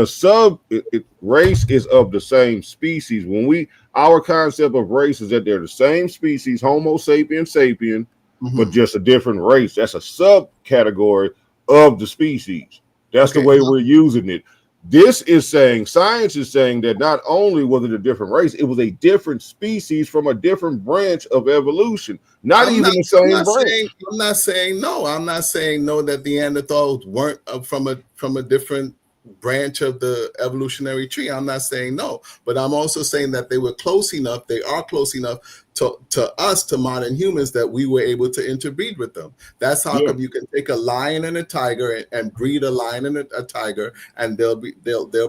[SPEAKER 7] race is of the same species. Our concept of race is that they're the same species, Homo sapiens sapien, but just a different race. That's a subcategory of the species. That's the way we're using it. This is saying, science is saying that not only was it a different race, it was a different species from a different branch of evolution. Not even the same branch.
[SPEAKER 8] I'm not saying no. I'm not saying no that Neanderthals weren't from a different branch of the evolutionary tree. I'm not saying no, but I'm also saying that they were close enough. They are close enough to us, to modern humans, that we were able to interbreed with them. That's how come you can take a lion and a tiger and breed a lion and a tiger, and they'll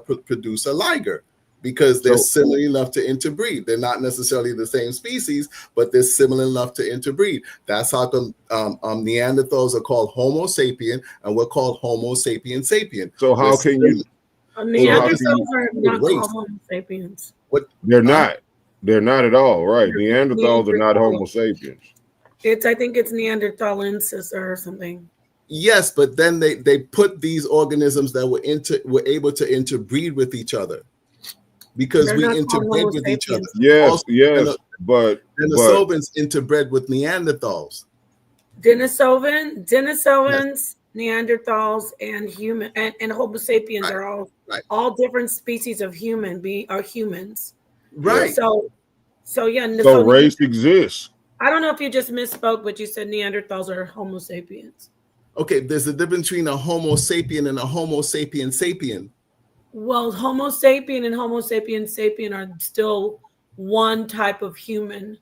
[SPEAKER 8] produce a liger. Because they're similar enough to interbreed. They're not necessarily the same species, but they're similar enough to interbreed. That's how come Neanderthals are called Homo sapien, and we're called Homo sapien sapien.
[SPEAKER 7] So how can you?
[SPEAKER 4] Neanderthals are not called Homo sapiens.
[SPEAKER 7] They're not. They're not at all. Right? Neanderthals are not Homo sapiens.
[SPEAKER 4] I think it's Neanderthalensis or something.
[SPEAKER 8] Yes, but then they put these organisms that were able to interbreed with each other. Because we interbred with each other.
[SPEAKER 7] Yes,
[SPEAKER 8] also,
[SPEAKER 7] but
[SPEAKER 8] Denisovans interbred with Neanderthals.
[SPEAKER 4] Denisovans, Neanderthals, and human and Homo sapiens are all different species of humans.
[SPEAKER 8] Right.
[SPEAKER 4] So
[SPEAKER 7] race exists.
[SPEAKER 4] I don't know if you just misspoke, but you said Neanderthals are Homo sapiens.
[SPEAKER 8] Okay, there's a difference between a Homo sapien and a Homo sapien sapien.
[SPEAKER 4] Well, Homo sapien and Homo sapien sapien are still one type of human.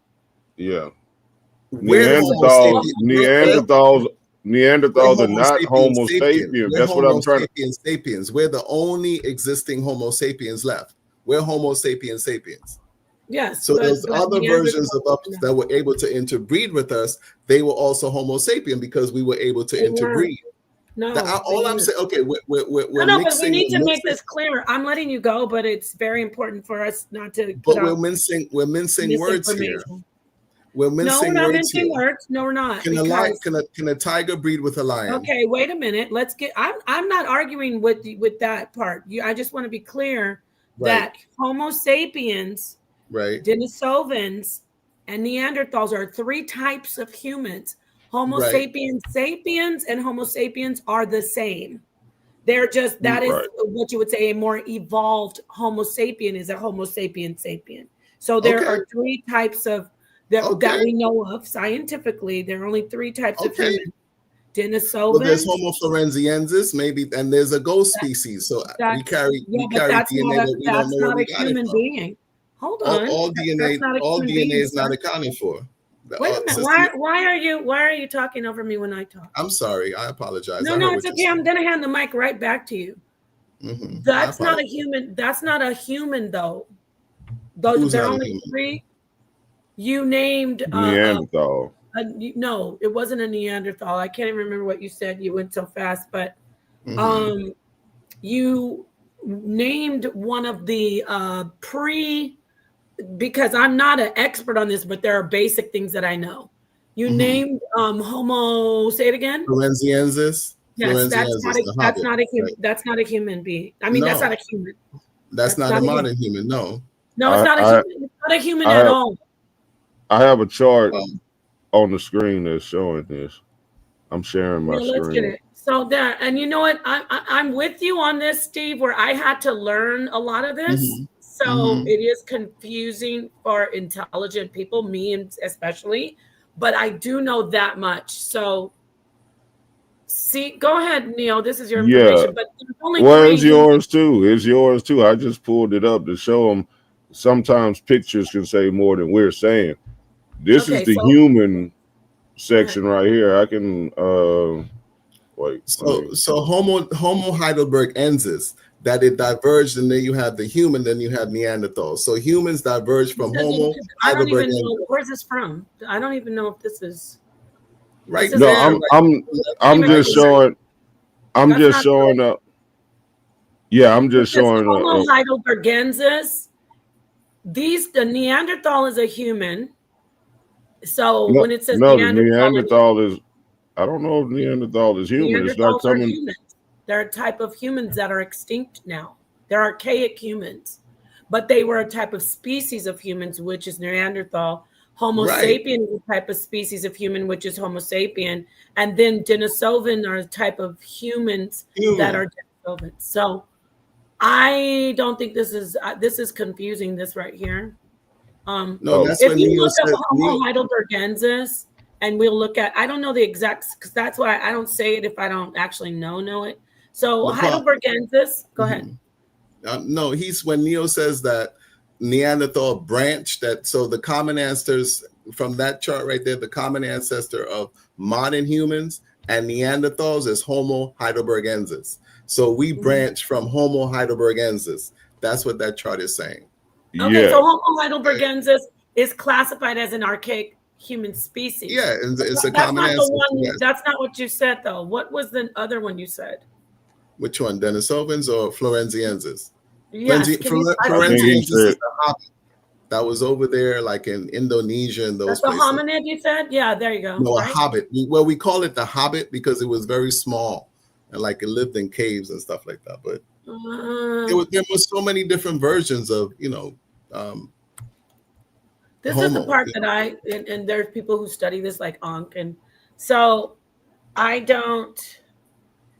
[SPEAKER 7] Yeah. Neanderthals are not Homo sapiens. That's what I'm trying to.
[SPEAKER 8] Sapiens. We're the only existing Homo sapiens left. We're Homo sapiens sapiens.
[SPEAKER 4] Yes.
[SPEAKER 8] So there's other versions of us that were able to interbreed with us. They were also Homo sapien because we were able to interbreed.
[SPEAKER 4] No,
[SPEAKER 8] all I'm saying, okay, we're
[SPEAKER 4] no,
[SPEAKER 8] mixing,
[SPEAKER 4] but we need to make this clear. I'm letting you go, but it's very important for us not to.
[SPEAKER 8] But we're mincing words here. We're mincing
[SPEAKER 4] no, we're not
[SPEAKER 8] words
[SPEAKER 4] mincing
[SPEAKER 8] here.
[SPEAKER 4] words. No, we're not.
[SPEAKER 8] Can a tiger breed with a lion?
[SPEAKER 4] Okay, wait a minute. Let's get. I'm not arguing with that part. I just want to be clear that Homo sapiens, Denisovans, and Neanderthals are three types of humans. Homo sapiens sapiens and Homo sapiens are the same. They're just, that is what you would say a more evolved Homo sapien is a Homo sapien sapien. So there are three types of that we know of scientifically. There are only three types of humans. Denisovans.
[SPEAKER 8] Well, there's Homo florenziensis, maybe, and there's a ghost species. So we carry DNA that we don't know where we got it from. That's not a human being.
[SPEAKER 4] Hold on.
[SPEAKER 8] All DNA is not accounted for.
[SPEAKER 4] Wait a minute. Why are you talking over me when I talk?
[SPEAKER 8] I'm sorry. I apologize.
[SPEAKER 4] No, it's okay. I'm gonna hand the mic right back to you. That's not a human. That's not a human though. Those there are only three. You named
[SPEAKER 7] Neanderthal.
[SPEAKER 4] No, it wasn't a Neanderthal. I can't even remember what you said. You went so fast, but you named one of the because I'm not an expert on this, but there are basic things that I know. You named Homo. Say it again.
[SPEAKER 8] Florenziensis.
[SPEAKER 4] Yes, that's not a human. That's not a human being. I mean, that's not a human.
[SPEAKER 8] That's not a modern human. No.
[SPEAKER 4] No, it's not a human. It's not a human at all.
[SPEAKER 7] I have a chart on the screen that's showing this. I'm sharing my screen.
[SPEAKER 4] Let's get it. So there, and you know what? I'm with you on this, Steve, where I had to learn a lot of this. So it is confusing for intelligent people, me especially, but I do know that much. So go ahead, Neil. This is your information. But only
[SPEAKER 7] it's yours too. It's yours too. I just pulled it up to show them. Sometimes pictures can say more than we're saying. This is the human section right here. I can wait.
[SPEAKER 8] So Homo heidelbergensis, that it diverged, and then you have the human, then you have Neanderthals. So humans diverged from Homo heidelbergensis.
[SPEAKER 4] I don't even know where's this from. I don't even know if this is
[SPEAKER 8] right.
[SPEAKER 7] No, I'm just showing. I'm just showing up. Yeah, I'm just showing up.
[SPEAKER 4] Homo heidelbergensis. The Neanderthal is a human. So when it says
[SPEAKER 7] Neanderthal is, I don't know if Neanderthal is human. It's not coming.
[SPEAKER 4] Humans. They're a type of humans that are extinct now. They're archaic humans, but they were a type of species of humans, which is Neanderthal. Homo sapien is a type of species of human, which is Homo sapien, and then Denisovan are a type of humans that are Denisovan. So I don't think this is confusing. This right here.
[SPEAKER 8] No, that's
[SPEAKER 4] If
[SPEAKER 8] when
[SPEAKER 4] you
[SPEAKER 8] Neo
[SPEAKER 4] look
[SPEAKER 8] said
[SPEAKER 4] up Homo heidelbergensis, and we'll look at, I don't know the exact, because that's why I don't say it if I don't actually know it. So heidelbergensis, go ahead.
[SPEAKER 8] No, he's when Neo says that Neanderthal branch, that so the common ancestors from that chart right there, the common ancestor of modern humans and Neanderthals is Homo heidelbergensis. So we branch from Homo heidelbergensis. That's what that chart is saying.
[SPEAKER 4] Okay, so Homo heidelbergensis is classified as an archaic human species.
[SPEAKER 8] Yeah, it's a
[SPEAKER 4] that's
[SPEAKER 8] common
[SPEAKER 4] not
[SPEAKER 8] ancestor.
[SPEAKER 4] the one.
[SPEAKER 8] Yes.
[SPEAKER 4] That's not what you said, though. What was the other one you said?
[SPEAKER 8] Which one, Denisovans or Florenziensis?
[SPEAKER 4] Yes,
[SPEAKER 8] Florenziensis is the hobbit that was over there, like in Indonesia and those
[SPEAKER 4] places.
[SPEAKER 8] That's
[SPEAKER 4] a hominid, you said? Yeah, there you go.
[SPEAKER 8] No, right? A hobbit. Well, we call it the hobbit because it was very small and like it lived in caves and stuff like that. But there was so many different versions of,
[SPEAKER 4] this
[SPEAKER 8] Homo,
[SPEAKER 4] is the part that and there's people who study this like Ankh, and so I don't.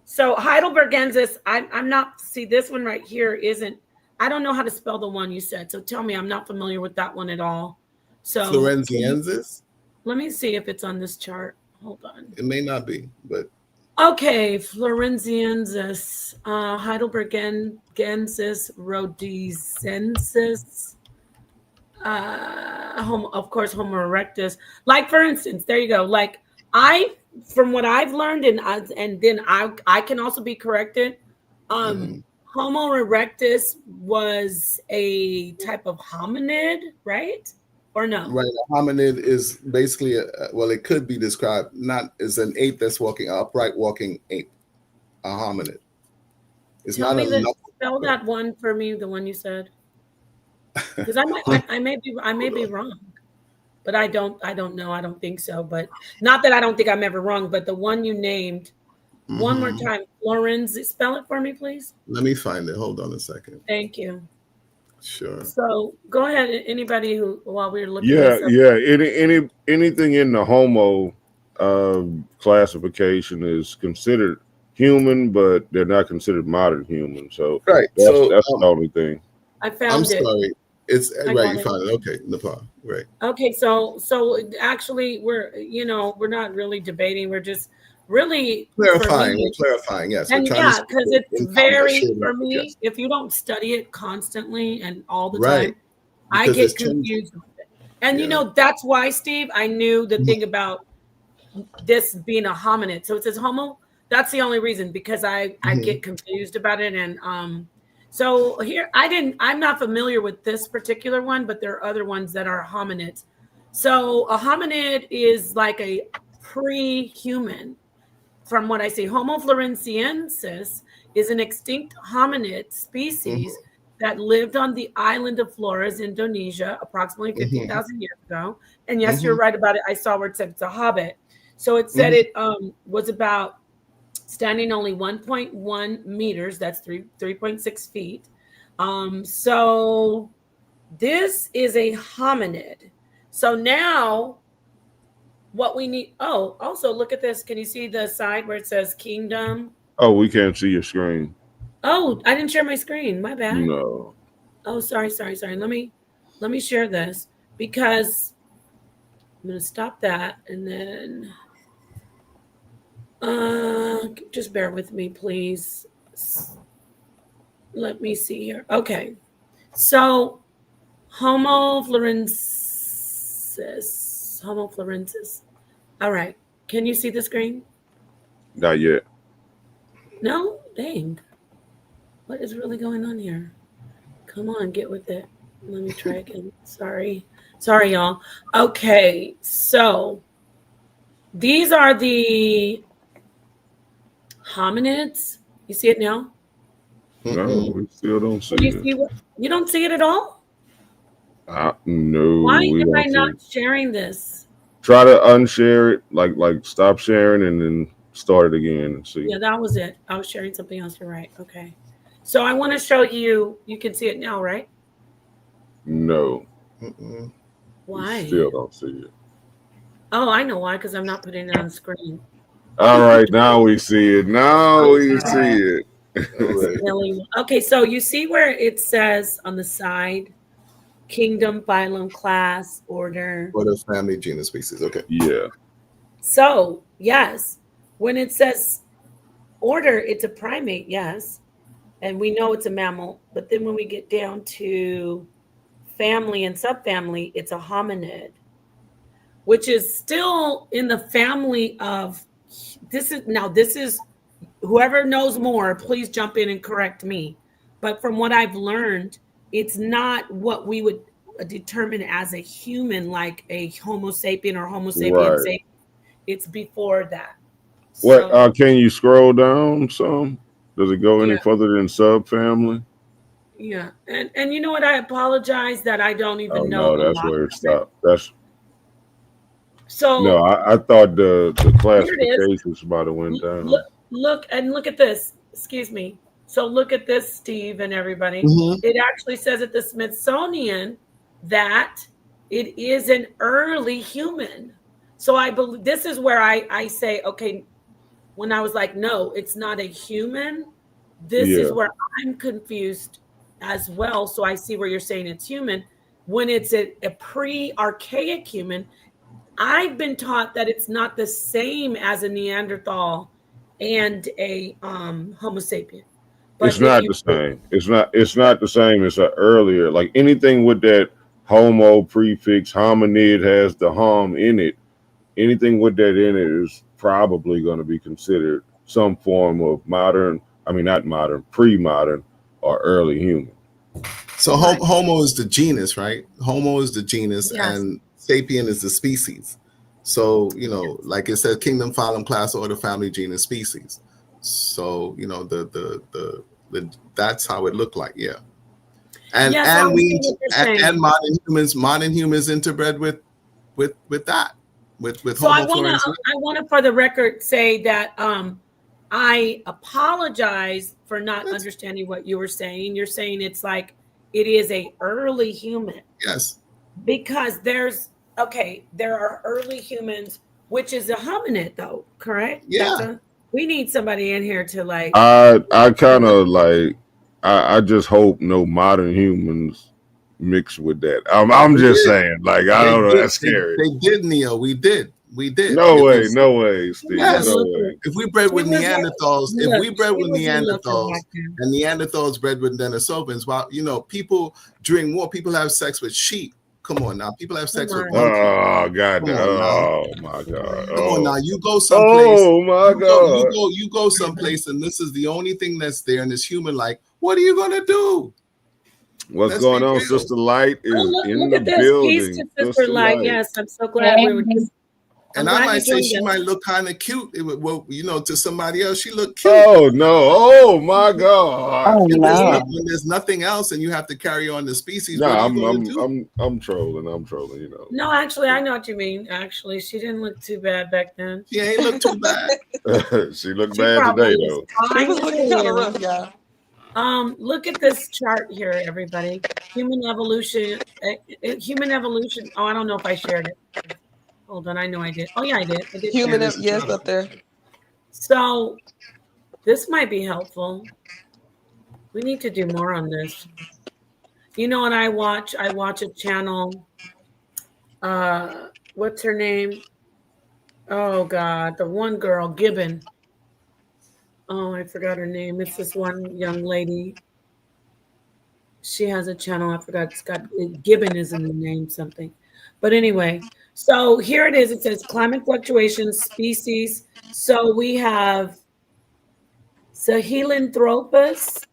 [SPEAKER 4] So heidelbergensis, I'm not. See, this one right here isn't. I don't know how to spell the one you said. So tell me, I'm not familiar with that one at all. So
[SPEAKER 8] Florenziensis.
[SPEAKER 4] Let me see if it's on this chart. Hold on.
[SPEAKER 8] It may not be, but
[SPEAKER 4] okay. Florenziensis, heidelbergensis rhodesensis. Of course, Homo erectus. Like for instance, there you go. Like from what I've learned, and then I can also be corrected. Homo erectus was a type of hominid, right? Or no?
[SPEAKER 8] Right. A hominid is basically it could be described not as an ape that's walking, upright walking ape. A hominid. It's
[SPEAKER 4] Tell me spell that one for me. The one you said. Because I may be wrong, but I don't know. I don't think so. But not that I don't think I'm ever wrong. But the one you named, one more time, Florence. Spell it for me, please.
[SPEAKER 8] Let me find it. Hold on a second.
[SPEAKER 4] Thank you.
[SPEAKER 8] Sure.
[SPEAKER 4] So go ahead. Anybody who while we're looking.
[SPEAKER 7] Anything in the Homo classification is considered human, but they're not considered modern human. So
[SPEAKER 8] right.
[SPEAKER 7] That's the only thing.
[SPEAKER 4] I found it.
[SPEAKER 8] I'm sorry. It's right. You found it. Okay, Napah. Right.
[SPEAKER 4] Okay, so actually, we're not really debating. We're just really
[SPEAKER 8] clarifying. We're clarifying. Yes.
[SPEAKER 4] And yeah, because it's very for me. Yes. If you don't study it constantly and all the time, I get confused with it. And that's why, Steve, I knew the thing about this being a hominid. So it says Homo. That's the only reason, because I get confused about it. And so here I'm not familiar with this particular one, but there are other ones that are hominids. So a hominid is like a pre-human. From what I see, Homo floresiensis is an extinct hominid species that lived on the island of Flores, Indonesia, approximately 50,000 years ago. And yes, you're right about it. I saw where it said it's a hobbit. So it said it was about standing only 1.1 meters. That's 3.6 feet. So this is a hominid. So now what we need. Oh, also look at this. Can you see the side where it says kingdom?
[SPEAKER 7] Oh, we can't see your screen.
[SPEAKER 4] Oh, I didn't share my screen. My bad.
[SPEAKER 7] No.
[SPEAKER 4] Oh, sorry. Let me share this, because I'm going to stop that, and then just bear with me, please. Let me see here. Okay. So Homo florensis. All right. Can you see the screen?
[SPEAKER 7] Not yet.
[SPEAKER 4] No? Dang. What is really going on here? Come on, get with it. Let me try again. Sorry, y'all. Okay, so these are the hominids. You see it now?
[SPEAKER 7] No, we still don't see it.
[SPEAKER 4] You don't see it at all?
[SPEAKER 7] No.
[SPEAKER 4] Why am I not sharing this?
[SPEAKER 7] Try to unshare it, like stop sharing and then start it again and see.
[SPEAKER 4] Yeah, that was it. I was sharing something else. You're right. Okay. So I want to show you. You can see it now, right?
[SPEAKER 7] No.
[SPEAKER 4] Why?
[SPEAKER 7] We still don't see it.
[SPEAKER 4] Oh, I know why. Because I'm not putting it on the screen.
[SPEAKER 7] All right, now we see it. Now we see it.
[SPEAKER 4] Okay, so you see where it says on the side, kingdom, phylum, class, order.
[SPEAKER 8] Order, family, genus, species. Okay.
[SPEAKER 7] Yeah.
[SPEAKER 4] So yes, when it says order, it's a primate, yes, and we know it's a mammal. But then when we get down to family and subfamily, it's a hominid, which is still in the family of this is whoever knows more, please jump in and correct me. But from what I've learned, it's not what we would determine as a human, like a Homo sapien or Homo sapien
[SPEAKER 7] Right.
[SPEAKER 4] sapien. It's before that.
[SPEAKER 7] What
[SPEAKER 4] So,
[SPEAKER 7] can you scroll down some? Does it go any
[SPEAKER 4] yeah.
[SPEAKER 7] further than subfamily?
[SPEAKER 4] Yeah. And you know what? I apologize that I don't even
[SPEAKER 7] Oh
[SPEAKER 4] know
[SPEAKER 7] no,
[SPEAKER 4] a
[SPEAKER 7] that's
[SPEAKER 4] lot
[SPEAKER 7] where
[SPEAKER 4] of
[SPEAKER 7] it
[SPEAKER 4] it.
[SPEAKER 7] stopped. That's
[SPEAKER 4] So
[SPEAKER 7] no, I thought the
[SPEAKER 4] here it is.
[SPEAKER 7] classifications might have went down.
[SPEAKER 4] Look at this. Excuse me. So look at this, Steve and everybody.
[SPEAKER 8] Mhm.
[SPEAKER 4] It actually says at the Smithsonian that it is an early human. So I believe this is where I say, okay, when I was like, no, it's not a human. This is
[SPEAKER 7] Yeah.
[SPEAKER 4] where I'm confused as well. So I see where you're saying it's human. When it's a pre-archaic human, I've been taught that it's not the same as a Neanderthal and a Homo sapien.
[SPEAKER 7] It's
[SPEAKER 4] But if
[SPEAKER 7] not
[SPEAKER 4] you
[SPEAKER 7] the same. It's not the same as an earlier. Like anything with that homo prefix, hominid has the hom in it. Anything with that in it is probably going to be considered some form of modern. I mean, not modern, pre-modern, or early human.
[SPEAKER 8] So Homo is the genus, right? Homo is the genus,
[SPEAKER 4] Yes.
[SPEAKER 8] and sapien is the species. So like it says, kingdom, phylum, class, order, family, genus, species. So the that's how it looked like, yeah. And
[SPEAKER 4] Yes, I
[SPEAKER 8] and
[SPEAKER 4] see
[SPEAKER 8] we
[SPEAKER 4] what you're
[SPEAKER 8] and
[SPEAKER 4] saying.
[SPEAKER 8] modern humans interbred with that with
[SPEAKER 4] So I
[SPEAKER 8] Homo florens.
[SPEAKER 4] want to for the record say that I apologize for not understanding what you were saying. You're saying it's like it is a early human.
[SPEAKER 8] Yes.
[SPEAKER 4] Because there are early humans, which is a hominid though, correct?
[SPEAKER 8] Yeah.
[SPEAKER 4] We need somebody in here to like
[SPEAKER 7] I kind of like. I just hope no modern humans mix with that. I'm
[SPEAKER 8] They
[SPEAKER 7] just
[SPEAKER 8] did.
[SPEAKER 7] saying. Like I
[SPEAKER 8] They
[SPEAKER 7] don't know.
[SPEAKER 8] did.
[SPEAKER 7] That's scary.
[SPEAKER 8] They did, Neo. We did.
[SPEAKER 7] No way, no way, Steve.
[SPEAKER 8] Yes.
[SPEAKER 7] No way.
[SPEAKER 8] If we bred with Neanderthals,
[SPEAKER 4] she was a looker back then.
[SPEAKER 8] and Neanderthals bred with Denisovans, well, people during war, people have sex with sheep. Come on now, people have sex with monkeys.
[SPEAKER 7] Oh God!
[SPEAKER 8] Come on now.
[SPEAKER 7] Oh my God!
[SPEAKER 8] Come on
[SPEAKER 7] Oh.
[SPEAKER 8] now, you go someplace.
[SPEAKER 7] Oh my God!
[SPEAKER 8] You go someplace, and this is the only thing that's there, and it's human. Like, what are you gonna do?
[SPEAKER 7] What's
[SPEAKER 8] Let's
[SPEAKER 7] going
[SPEAKER 8] be
[SPEAKER 7] on?
[SPEAKER 8] real.
[SPEAKER 7] Sister Light is in
[SPEAKER 4] Look
[SPEAKER 7] the
[SPEAKER 4] at this. Peace
[SPEAKER 7] building.
[SPEAKER 4] to Sister Light. Yes, I'm so glad we were.
[SPEAKER 8] And I might say she might look kind of cute. To somebody else, she look cute.
[SPEAKER 7] Oh no! Oh my God!
[SPEAKER 8] When there's nothing else, and you have to carry on the species.
[SPEAKER 7] No,
[SPEAKER 8] what are you going to do?
[SPEAKER 7] I'm trolling. I'm trolling.
[SPEAKER 4] No, actually, I know what you mean. Actually, she didn't look too bad back then.
[SPEAKER 8] She ain't look too bad.
[SPEAKER 7] She looked bad today, though.
[SPEAKER 10] She was looking kind of rough, y'all.
[SPEAKER 4] Look at this chart here, everybody. Human evolution. Human evolution. Oh, I don't know if I shared it. Hold on, I know I did. Oh yeah, I did.
[SPEAKER 10] Human, yes, up there.
[SPEAKER 4] So this might be helpful. We need to do more on this. You know what I watch a channel. What's her name? Oh God, the one girl, Gibbon. Oh, I forgot her name. It's this one young lady. She has a channel. I forgot. It's got Gibbon is in the name, something. But anyway, so here it is. It says climate fluctuations, species. So we have Sahelanthropus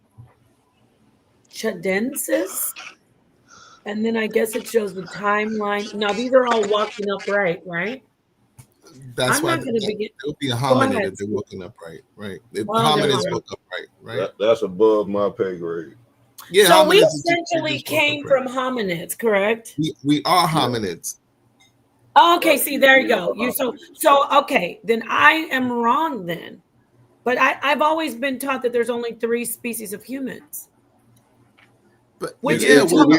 [SPEAKER 4] chadensis. And then I guess it shows the timeline. Now, these are all walking upright, right?
[SPEAKER 8] That's
[SPEAKER 4] I'm
[SPEAKER 8] why
[SPEAKER 4] not going to begin.
[SPEAKER 8] it would be a hominid if they're walking upright, right?
[SPEAKER 4] Hominids
[SPEAKER 8] walk upright, right?
[SPEAKER 7] That's above my pay grade.
[SPEAKER 8] Yeah.
[SPEAKER 4] So we essentially came from hominids, correct?
[SPEAKER 8] We are hominids.
[SPEAKER 4] Oh, okay, see, there you go. So okay, then I am wrong then. But I've always been taught that there's only 3 species of humans.
[SPEAKER 8] But
[SPEAKER 4] which
[SPEAKER 7] that's modern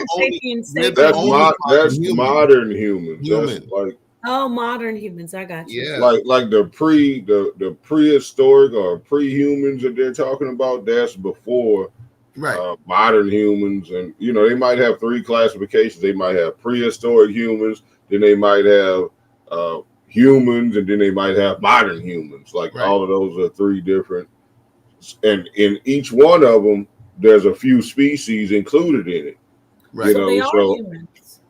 [SPEAKER 7] humans.
[SPEAKER 8] Human.
[SPEAKER 7] That's like
[SPEAKER 4] Oh, modern humans. I got you.
[SPEAKER 8] Yeah.
[SPEAKER 7] Like the prehistoric or pre-humans that they're talking about, that's before modern humans. And they might have 3 classifications. They might have prehistoric humans, then they might have humans, and then they might have modern humans. Like all of those are 3 different, and in each one of them there's a few species included in it.
[SPEAKER 4] So they are humans.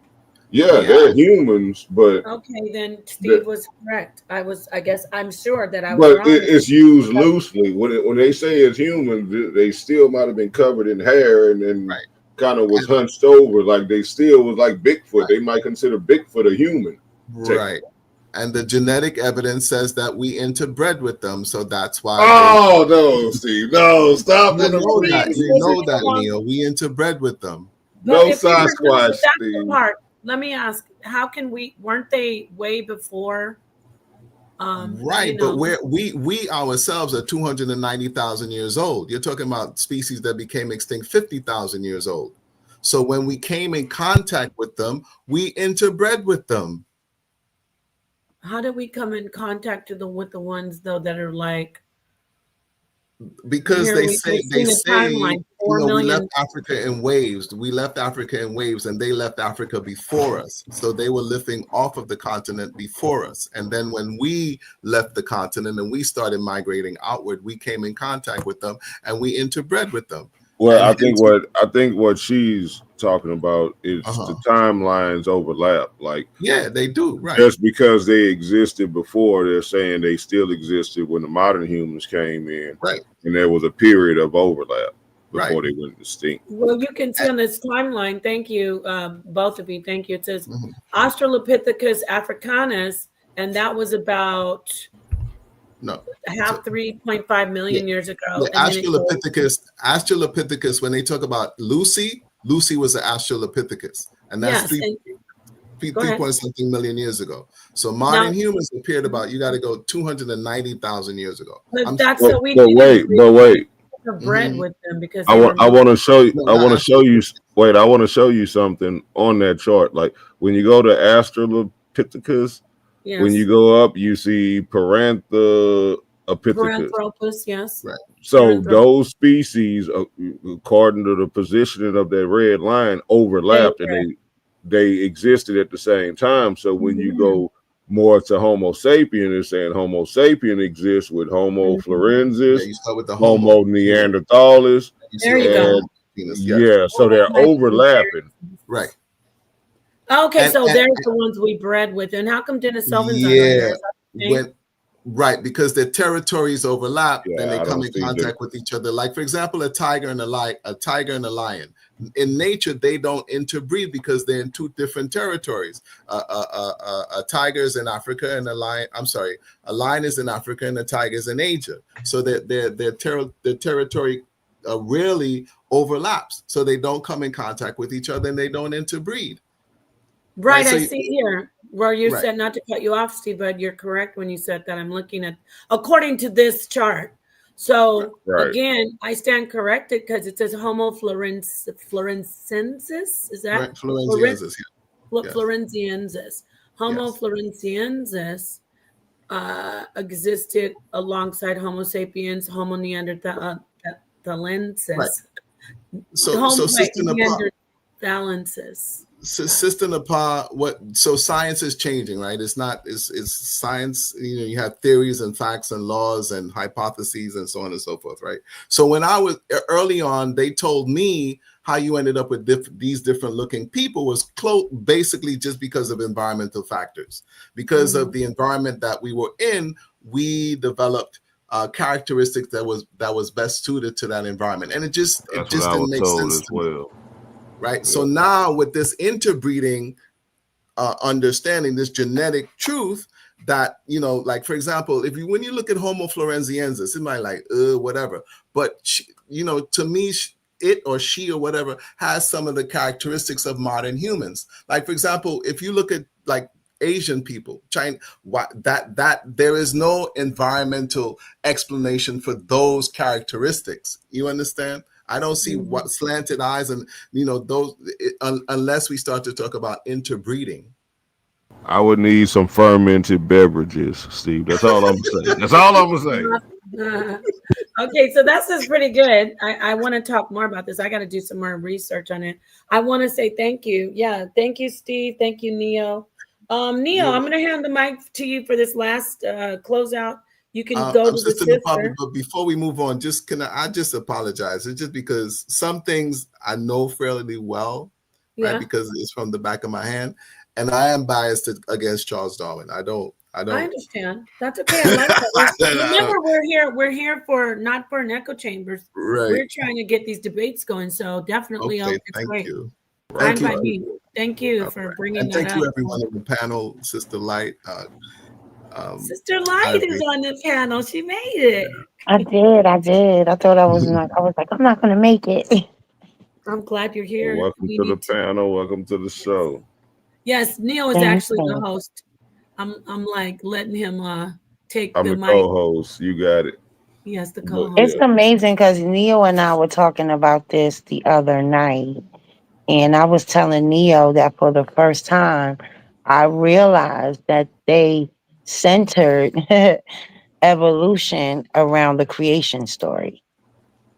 [SPEAKER 7] Yeah, they're humans, but
[SPEAKER 4] okay, then Steve was correct. I guess I'm sure that I was
[SPEAKER 7] but
[SPEAKER 4] wrong.
[SPEAKER 7] it's used loosely. When they say it's humans, they still might have been covered in hair and then kind of was hunched over. Like they still was like Bigfoot. They might consider Bigfoot a human.
[SPEAKER 8] Right. And the genetic evidence says that we interbred with them, so that's why.
[SPEAKER 7] Oh no, Steve! No, stop
[SPEAKER 8] You
[SPEAKER 7] with the
[SPEAKER 8] know that.
[SPEAKER 7] Steve.
[SPEAKER 8] You know that, Neil. We interbred with them.
[SPEAKER 7] No Sasquatch,
[SPEAKER 4] that's the
[SPEAKER 7] Steve.
[SPEAKER 4] part. Let me ask: how can weren't they way before?
[SPEAKER 8] Right, but we ourselves are 290,000 years old. You're talking about species that became extinct 50,000 years old. So when we came in contact with them, we interbred with them.
[SPEAKER 4] How did we come in contact with the ones though that are like?
[SPEAKER 8] Because they say
[SPEAKER 4] timeline, 4
[SPEAKER 8] we
[SPEAKER 4] million.
[SPEAKER 8] left Africa in waves. We left Africa in waves, and they left Africa before us. So they were lifting off of the continent before us. And then when we left the continent and we started migrating outward, we came in contact with them and we interbred with them.
[SPEAKER 7] Well, I think what she's talking about is the timelines overlap. Like,
[SPEAKER 8] yeah, they do. Right.
[SPEAKER 7] Just because they existed before, they're saying they still existed when the modern humans came in.
[SPEAKER 8] Right.
[SPEAKER 7] And there was a period of overlap before they went extinct.
[SPEAKER 4] Well, you can see on this timeline. Thank you, both of you. Thank you. It says Australopithecus africanus, and that was about 3.5 million years ago.
[SPEAKER 8] The Australopithecus, when they talk about Lucy was an Australopithecus, and that's 3.something million years ago. So modern humans appeared about, you got to go 290,000 years ago.
[SPEAKER 4] But that's so we
[SPEAKER 7] wait.
[SPEAKER 4] Bred with them because
[SPEAKER 7] I want to show you. I want to show you. Wait, I want to show you something on that chart. Like when you go to Australopithecus, when you go up, you see Paranthropus.
[SPEAKER 4] Yes.
[SPEAKER 7] Right. So those species, according to the positioning of that red line, overlapped and they existed at the same time. So when you go more to Homo sapien, it's saying Homo sapien exists with Homo florensis,
[SPEAKER 8] you start with the
[SPEAKER 7] Homo neanderthalis.
[SPEAKER 4] There you go.
[SPEAKER 7] Yeah, so they're overlapping.
[SPEAKER 8] Right.
[SPEAKER 4] Okay, so there's the ones we bred with. And how come Denisovans are not there?
[SPEAKER 8] Right, because their territories overlap and they come in contact with each other. Like, for example, a tiger and a lion. In nature, they don't interbreed because they're in 2 different territories. A tiger is in Africa and a lion is in Africa and a tiger is in Asia. So their territory rarely overlaps. So they don't come in contact with each other and they don't interbreed.
[SPEAKER 4] Right, I see here where you said, not to cut you off, Steve, but you're correct when you said that. I'm looking at, according to this chart. So again, I stand corrected because it says Homo florensis. Is that
[SPEAKER 8] Florensiensis?
[SPEAKER 4] Florensiensis. Homo florensiensis existed alongside Homo sapiens, Homo neanderthalensis.
[SPEAKER 8] So
[SPEAKER 4] Neanderthalensis.
[SPEAKER 8] Sister Napah, so science is changing, right? It's science, you have theories and facts and laws and hypotheses and so on and so forth, right? So when I was early on, they told me how you ended up with these different looking people was basically just because of environmental factors. Because of the environment that we were in, we developed characteristics that was best suited to that environment. And it just didn't make sense to me. Right. Yeah. So now with this interbreeding understanding, this genetic truth that, like, for example, when you look at Homo florensiensis, it might whatever. But, to me, it or she or whatever has some of the characteristics of modern humans. Like, for example, if you look at like Asian people, China, that there is no environmental explanation for those characteristics. You understand? I don't see what slanted eyes and those unless we start to talk about interbreeding.
[SPEAKER 7] I would need some fermented beverages, Steve. That's all I'm saying. That's all I'm gonna say.
[SPEAKER 4] Okay, so that sounds pretty good. I want to talk more about this. I got to do some more research on it. I want to say thank you. Yeah, thank you, Steve. Thank you, Neo. Neo, I'm going to hand the mic to you for this last closeout. You can go to the sister.
[SPEAKER 8] But before we move on, I just apologize. It's just because some things I know fairly well, right? Because it's from the back of my hand, and I am biased against Charles Darwin. I
[SPEAKER 4] understand. That's okay. I like that. Remember, we're here for not for an echo chambers.
[SPEAKER 8] Right.
[SPEAKER 4] We're trying to get these debates going. So definitely,
[SPEAKER 8] okay,
[SPEAKER 4] it's
[SPEAKER 8] thank
[SPEAKER 4] great.
[SPEAKER 8] you.
[SPEAKER 4] Fine by me. Thank you for bringing
[SPEAKER 8] and
[SPEAKER 4] that up.
[SPEAKER 8] Thank you, everyone on the panel. Sister Light.
[SPEAKER 4] Sister Light is on the panel. She made it.
[SPEAKER 18] I did. I thought I was like, I'm not gonna make it.
[SPEAKER 4] I'm glad you're here.
[SPEAKER 7] Welcome to the panel. Welcome to the show.
[SPEAKER 4] Yes, Neil is actually the host. I'm like letting him take
[SPEAKER 7] I'm
[SPEAKER 4] the
[SPEAKER 7] the
[SPEAKER 4] mic.
[SPEAKER 7] co-host. You got it.
[SPEAKER 4] Yes, the co-host.
[SPEAKER 18] It's amazing because Neo and I were talking about this the other night, and I was telling Neo that for the first time, I realized that they centered evolution around the creation story.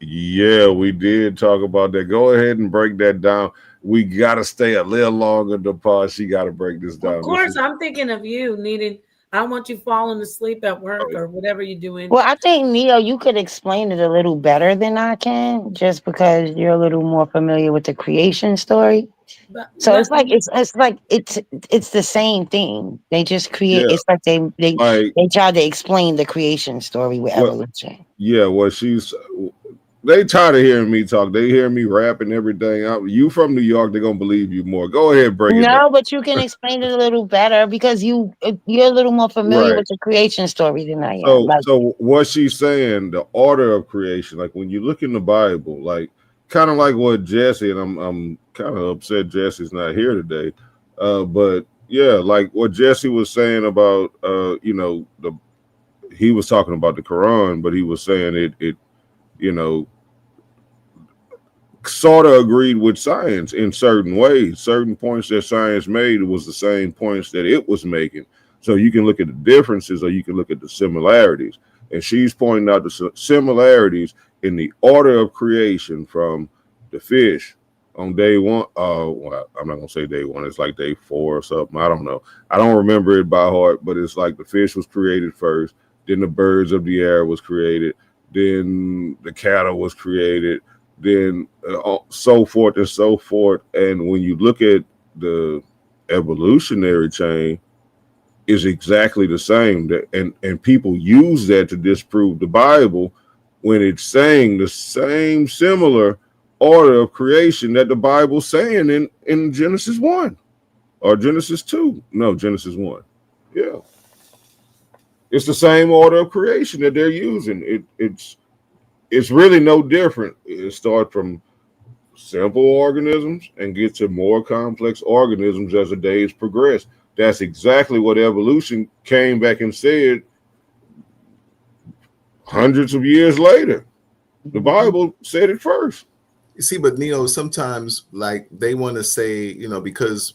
[SPEAKER 7] Yeah, we did talk about that. Go ahead and break that down. We got to stay a little longer, Napah. She got to break this down.
[SPEAKER 4] Of course, I'm thinking of you needing. I want you falling asleep at work or whatever you're doing.
[SPEAKER 18] Well, I think, Neo, you could explain it a little better than I can, just because you're a little more familiar with the creation story. So it's like it's the same thing. They just create.
[SPEAKER 7] Yeah.
[SPEAKER 18] It's like they try to explain the creation story with evolution.
[SPEAKER 7] Yeah, well, they tired of hearing me talk. They hear me rapping everything out. You from New York, they're gonna believe you more. Go ahead, break it down.
[SPEAKER 18] No, but you can explain it a little better because you're a little more familiar with the creation story than I am.
[SPEAKER 7] So what she's saying, the order of creation, like when you look in the Bible, like kind of like what Jesse, and I'm kind of upset Jesse's not here today, but yeah, like what Jesse was saying about he was talking about the Quran, but he was saying it sort of agreed with science in certain ways. Certain points that science made was the same points that it was making. So you can look at the differences or you can look at the similarities. And she's pointing out the similarities in the order of creation from the fish on day one. Well, I'm not going to say day one. It's like day 4 or something. I don't know. I don't remember it by heart, but it's like the fish was created first. Then the birds of the air was created. Then the cattle was created. Then so forth and so forth. And when you look at the evolutionary chain, is exactly the same. And people use that to disprove the Bible when it's saying the same similar order of creation that the Bible's saying in Genesis 1 or Genesis 2. No, Genesis 1. Yeah. It's the same order of creation that they're using. It's really no different. It starts from simple organisms and get to more complex organisms as the days progress. That's exactly what evolution came back and said hundreds of years later. The Bible said it first.
[SPEAKER 8] You see, but Neo, sometimes like they want to say, because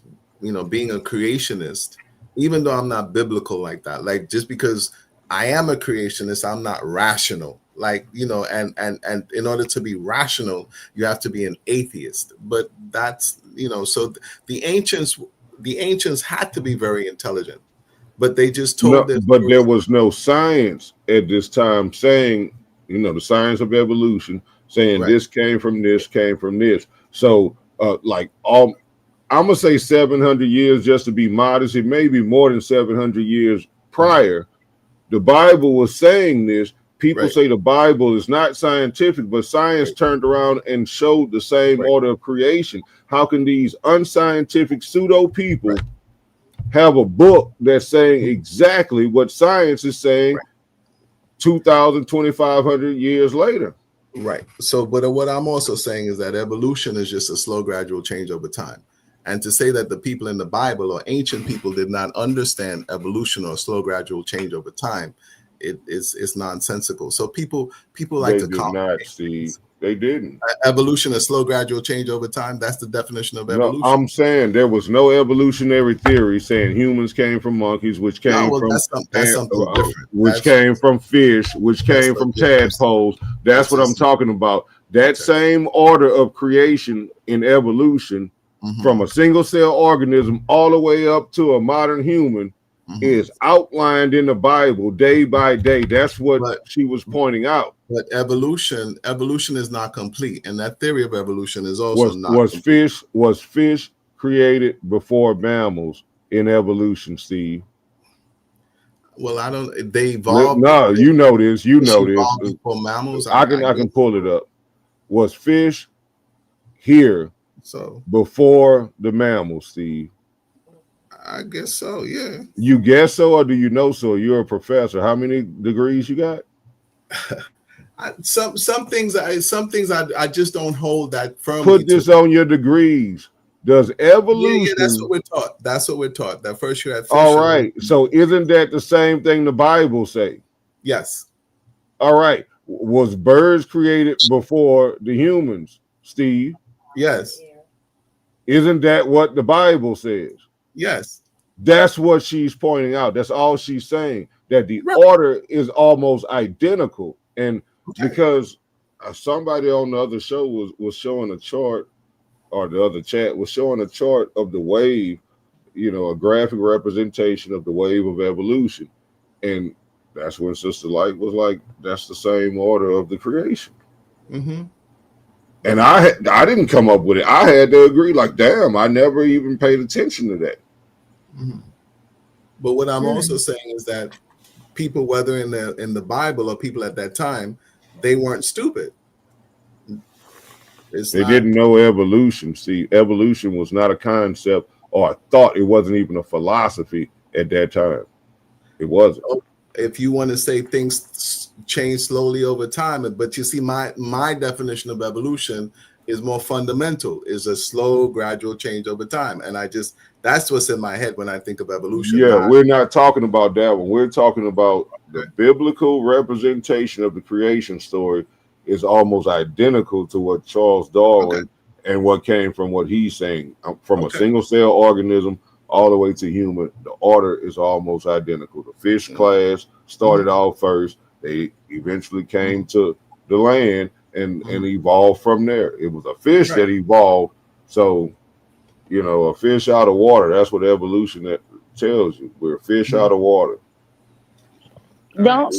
[SPEAKER 8] being a creationist, even though I'm not biblical like that, like just because I am a creationist, I'm not rational. Like, and in order to be rational, you have to be an atheist. But that's, so the ancients had to be very intelligent, but they just told them.
[SPEAKER 7] But there was no science at this time saying, the science of evolution saying this came from this, came from this. So I'm gonna say 700 years just to be modest. It may be more than 700 years prior. The Bible was saying this. People say the Bible is not scientific, but science turned around and showed the same order of creation. How can these unscientific pseudo people have a book that's saying exactly what science is saying 2,000, 2,500 years later?
[SPEAKER 8] Right. So, but what I'm also saying is that evolution is just a slow, gradual change over time. And to say that the people in the Bible or ancient people did not understand evolution or slow, gradual change over time, it's nonsensical. So people like to
[SPEAKER 7] complicate. They didn't.
[SPEAKER 8] Evolution is slow, gradual change over time. That's the definition of evolution.
[SPEAKER 7] No, I'm saying there was no evolutionary theory saying humans came from monkeys, which came from
[SPEAKER 8] that's something different.
[SPEAKER 7] Which came from fish, which came from tadpoles. That's what I'm talking about. That same order of creation in evolution, from a single cell organism all the way up to a modern human, is outlined in the Bible day by day. That's what she was pointing out.
[SPEAKER 8] But evolution is not complete, and that theory of evolution is also not
[SPEAKER 7] complete. Was fish created before mammals in evolution, Steve?
[SPEAKER 8] Well, I don't. They evolved.
[SPEAKER 7] No, you know this. You know this.
[SPEAKER 8] Before mammals,
[SPEAKER 7] I can pull it up. Was fish here before the mammals, Steve?
[SPEAKER 8] I guess so. Yeah.
[SPEAKER 7] You guess so, or do you know so? You're a professor. How many degrees you got?
[SPEAKER 8] Some things I just don't hold that firmly.
[SPEAKER 7] Put this on your degrees. Does evolution?
[SPEAKER 8] Yeah, that's what we're taught. That's what we're taught. That first year at fish.
[SPEAKER 7] All right. So isn't that the same thing the Bible say?
[SPEAKER 8] Yes.
[SPEAKER 7] All right. Was birds created before the humans, Steve?
[SPEAKER 8] Yes.
[SPEAKER 7] Isn't that what the Bible says?
[SPEAKER 8] Yes.
[SPEAKER 7] That's what she's pointing out. That's all she's saying. That the order is almost identical. And because somebody on the other show was showing a chart, or the other chat was showing a chart of the wave, a graphic representation of the wave of evolution. And that's when Sister Light was like, that's the same order of the creation. And I didn't come up with it. I had to agree, like, damn, I never even paid attention to that.
[SPEAKER 8] But what I'm also saying is that people, whether in the Bible or people at that time, they weren't stupid.
[SPEAKER 7] They didn't know evolution. See, evolution was not a concept or a thought. It wasn't even a philosophy at that time. It wasn't.
[SPEAKER 8] If you want to say things change slowly over time, but you see, my definition of evolution is more fundamental, is a slow, gradual change over time. And that's what's in my head when I think of evolution.
[SPEAKER 7] Yeah, we're not talking about that one. We're talking about the biblical representation of the creation story is almost identical to what Charles Darwin and what came from what he's saying. From a single cell organism all the way to human, the order is almost identical. The fish class started off first. They eventually came to the land and evolved from there. It was a fish that evolved. So, a fish out of water, that's what evolution that tells you. We're a fish out of water.
[SPEAKER 18] Don't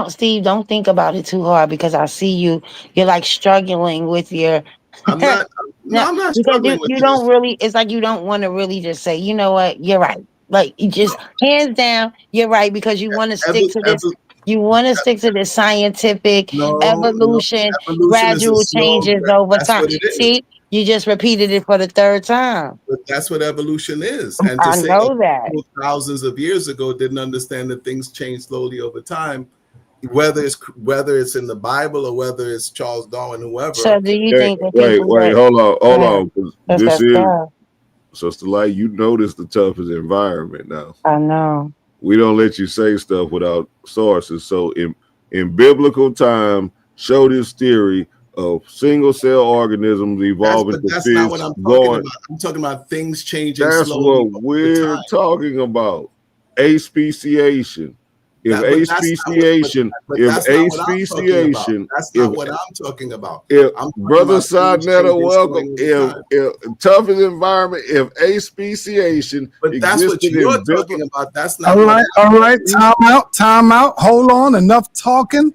[SPEAKER 18] Steve, don't think about it too hard, because I see you're like struggling with your
[SPEAKER 8] I'm not struggling with
[SPEAKER 18] you don't really, it's like you don't want to really just say, you know what, you're right. Like, you just hands down, you're right, because you want to stick to this. You want to stick to the scientific evolution, gradual changes over time. See, you just repeated it for the third time.
[SPEAKER 8] But that's what evolution is. And to say that thousands of years ago didn't understand that things change slowly over time, whether it's in the Bible or whether it's Charles Darwin, whoever.
[SPEAKER 18] So do you think that
[SPEAKER 7] wait, hold on. This is Sister Light, you notice the toughest environment now.
[SPEAKER 18] I know.
[SPEAKER 7] We don't let you say stuff without sources. So in biblical time, show this theory of single cell organisms evolving to fish.
[SPEAKER 8] That's not what I'm talking about. I'm talking about things changing.
[SPEAKER 7] That's
[SPEAKER 8] slowly
[SPEAKER 7] what we're talking about. Aspeciation. That's
[SPEAKER 8] not what I'm talking about.
[SPEAKER 7] Brother Sadnetta, welcome. If toughest environment, if aspeciation,
[SPEAKER 8] but that's what you're talking about. That's not.
[SPEAKER 6] All right. Time out. Hold on. Enough talking.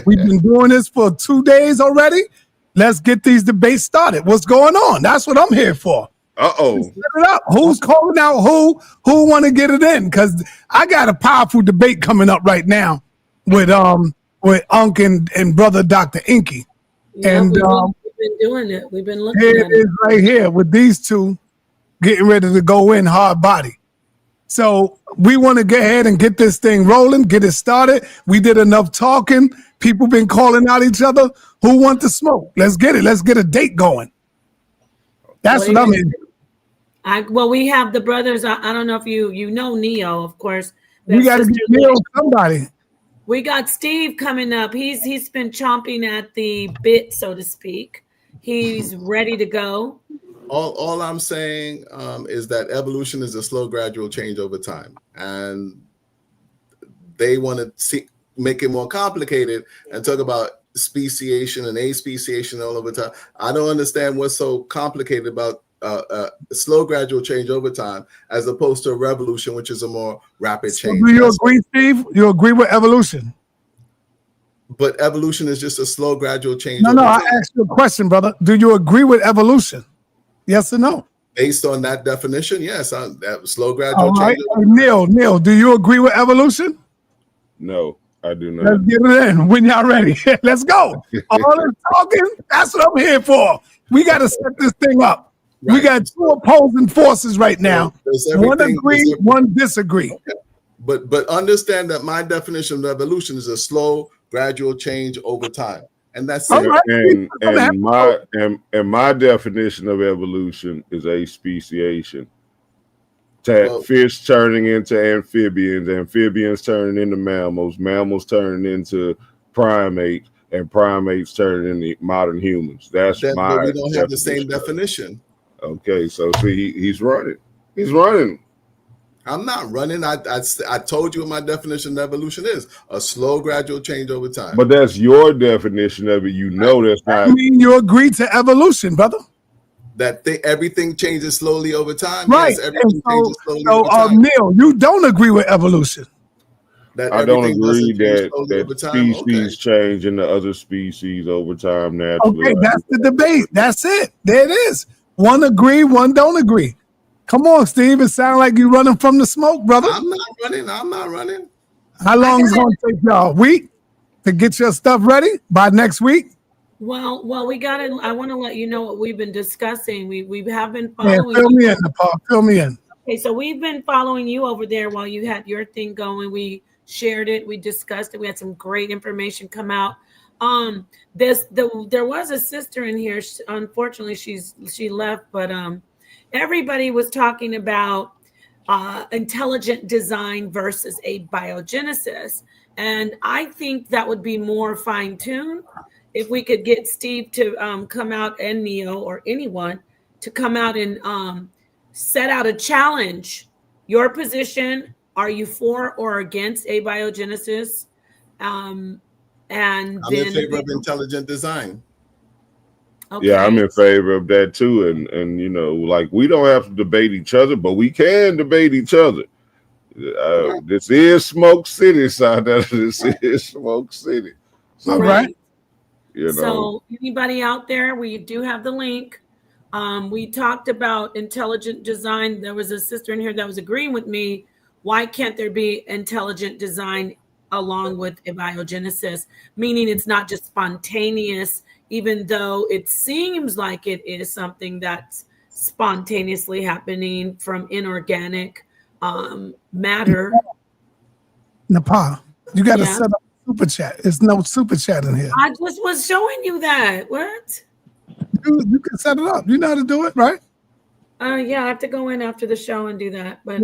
[SPEAKER 6] We've been doing this for 2 days already. Let's get these debates started. What's going on? That's what I'm here for. Set it up. Who's calling out who want to get it in? Because I got a powerful debate coming up right now with Unc and brother Dr. Inky.
[SPEAKER 4] Yeah,
[SPEAKER 6] and
[SPEAKER 4] we've been doing it. We've been looking
[SPEAKER 6] here
[SPEAKER 4] at
[SPEAKER 6] it is right here with these two getting ready to go in hard body. So we want to go ahead and get this thing rolling, get it started. We did enough talking. People been calling out each other. Who want to smoke? Let's get it. Let's get a date going. That's what I'm in.
[SPEAKER 4] Well, we have the brothers. I don't know if you know Neo, of course.
[SPEAKER 6] We got to get Neo somebody.
[SPEAKER 4] We got Steve coming up. He's been chomping at the bit, so to speak. He's ready to go.
[SPEAKER 8] All I'm saying is that evolution is a slow, gradual change over time, and they want to make it more complicated and talk about speciation and aspeciation all over time. I don't understand what's so complicated about a slow, gradual change over time as opposed to a revolution, which is a more rapid change.
[SPEAKER 6] Do you agree, Steve? You agree with evolution?
[SPEAKER 8] But evolution is just a slow, gradual change.
[SPEAKER 6] No, I asked you a question, brother. Do you agree with evolution? Yes or no?
[SPEAKER 8] Based on that definition, yes. That slow, gradual
[SPEAKER 6] change.
[SPEAKER 8] Change.
[SPEAKER 6] Neil, do you agree with evolution?
[SPEAKER 7] No, I do not.
[SPEAKER 6] Let's get it in when y'all ready. Let's go. All this talking, that's what I'm here for. We got to set this thing up. Right. We got two opposing forces right now. One agree, one disagree.
[SPEAKER 8] Okay. But understand that my definition of evolution is a slow, gradual change over time, and that's it.
[SPEAKER 7] Right. And my definition of evolution is aspeciation. Fish turning into amphibians, amphibians turning into mammals, mammals turning into primates, and primates turning into modern humans. That's
[SPEAKER 8] but we don't have the same definition.
[SPEAKER 7] Okay, so see, he's running. He's running.
[SPEAKER 8] I'm not running. I told you what my definition of evolution is: a slow, gradual change over time.
[SPEAKER 7] But that's your definition of it. You know that's not.
[SPEAKER 6] I mean, you agree to evolution, brother.
[SPEAKER 8] That everything changes slowly over time.
[SPEAKER 6] Right.
[SPEAKER 8] Yes, everything changes slowly over time.
[SPEAKER 6] Neil, you don't agree with evolution.
[SPEAKER 7] I don't agree that species change into other species over time naturally.
[SPEAKER 6] Okay, that's the debate. That's it. There it is. One agree, one don't agree. Come on, Steve. It sounds like you're running from the smoke, brother.
[SPEAKER 8] I'm not running.
[SPEAKER 6] How long is it going to take y'all? A week to get your stuff ready by next week?
[SPEAKER 4] Well, we got to. I want to let you know what we've been discussing. We have been following.
[SPEAKER 6] Fill me in, Napah. Fill me in.
[SPEAKER 4] Okay, so we've been following you over there while you had your thing going. We shared it. We discussed it. We had some great information come out. There was a sister in here. Unfortunately, she left, but everybody was talking about intelligent design versus abiogenesis. And I think that would be more fine-tuned if we could get Steve to come out, and Neo or anyone to come out and set out a challenge. Your position, are you for or against abiogenesis? And
[SPEAKER 8] I'm in favor of intelligent design.
[SPEAKER 7] Okay. Yeah, I'm in favor of that too. And you know, like, we don't have to debate each other, but we can debate each other. This is Smoke City, son. This is Smoke City. So,
[SPEAKER 6] all right.
[SPEAKER 7] You know.
[SPEAKER 4] So anybody out there, we do have the link. We talked about intelligent design. There was a sister in here that was agreeing with me. Why can't there be intelligent design along with abiogenesis? Meaning it's not just spontaneous, even though it seems like it is something that's spontaneously happening from inorganic matter.
[SPEAKER 6] Napah, you got to set up super chat. There's no super chat in here.
[SPEAKER 4] I just was showing you that. What?
[SPEAKER 6] You can set it up. You know how to do it, right?
[SPEAKER 4] Yeah, I have to go in after the show and do that. But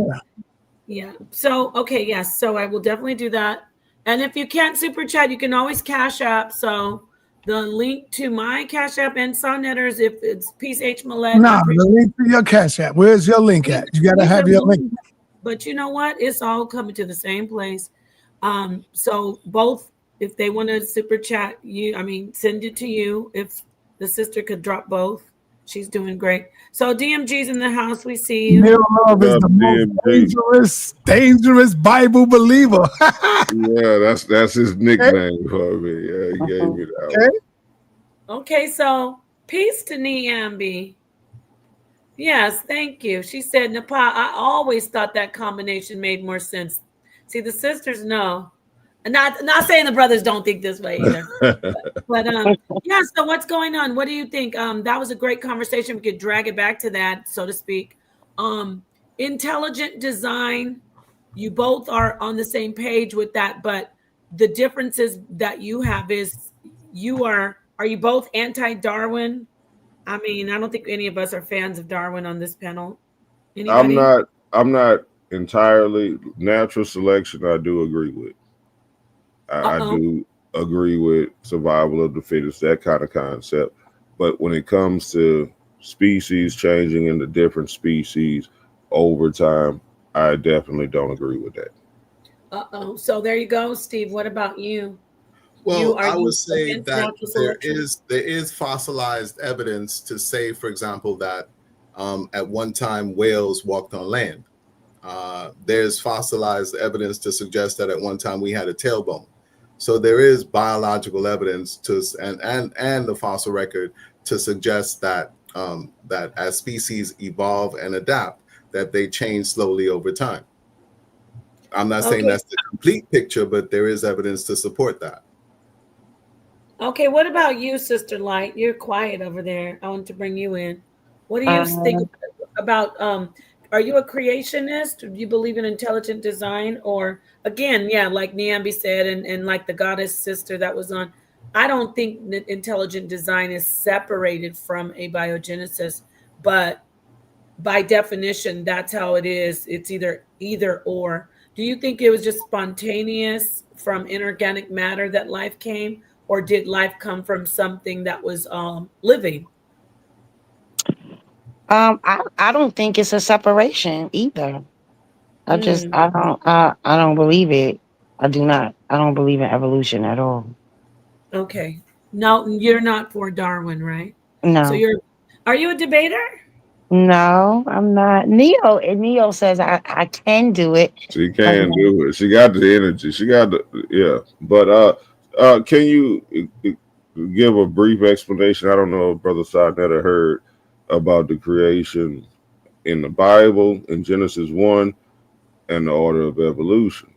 [SPEAKER 4] yeah. So, okay, yes. So I will definitely do that. And if you can't super chat, you can always Cash App. So the link to my Cash App and Sonnetters, if it's Peace H. Millett.
[SPEAKER 6] No, the link to your Cash App. Where's your link at? You got to have your link.
[SPEAKER 4] But you know what? It's all coming to the same place. So both, if they want to super chat you, send it to you. If the sister could drop both, she's doing great. So DMG's in the house. We see you.
[SPEAKER 6] Neil Love is the most dangerous Bible believer.
[SPEAKER 7] Yeah, that's his nickname for me. Yeah, he gave me that.
[SPEAKER 4] Okay, so peace to Niambi. Yes, thank you. She said, Napah, I always thought that combination made more sense. See, the sisters know. And not saying the brothers don't think this way either. but yeah, so what's going on? What do you think? That was a great conversation. We could drag it back to that, so to speak. Intelligent design, you both are on the same page with that, but the differences that you have is are you both anti-Darwin? I don't think any of us are fans of Darwin on this panel. Anybody?
[SPEAKER 7] I'm not entirely. Natural selection I do agree with. I do agree with survival of the fittest, that kind of concept. But when it comes to species changing into different species over time, I definitely don't agree with that.
[SPEAKER 4] So there you go, Steve. What about you?
[SPEAKER 8] Well, I
[SPEAKER 4] you
[SPEAKER 8] would say
[SPEAKER 4] against
[SPEAKER 8] that
[SPEAKER 4] natural selection?
[SPEAKER 8] there is fossilized evidence to say, for example, that at one time whales walked on land. There's fossilized evidence to suggest that at one time we had a tailbone. So there is biological evidence to and the fossil record to suggest that that as species evolve and adapt, that they change slowly over time. I'm not saying that's the complete picture, but there is evidence to support that.
[SPEAKER 4] Okay, what about you, Sister Light? You're quiet over there. I want to bring you in. What do you think about are you a creationist? Do you believe in intelligent design? Or again, yeah, like Niambi said, and like the goddess sister that was on, I don't think that intelligent design is separated from abiogenesis, but by definition, that's how it is. It's either or. Do you think it was just spontaneous from inorganic matter that life came, or did life come from something that was living?
[SPEAKER 18] I don't think it's a separation either. I don't believe it. I do not. I don't believe in evolution at all.
[SPEAKER 4] Okay. No, you're not for Darwin, right? So
[SPEAKER 18] No.
[SPEAKER 4] Are you a debater?
[SPEAKER 18] No, I'm not. Neo says I can do it.
[SPEAKER 7] She can do it. She got the energy. She got the, yeah. But can you give a brief explanation? I don't know if Brother Sarnetta heard about the creation in the Bible in Genesis 1 and the order of evolution.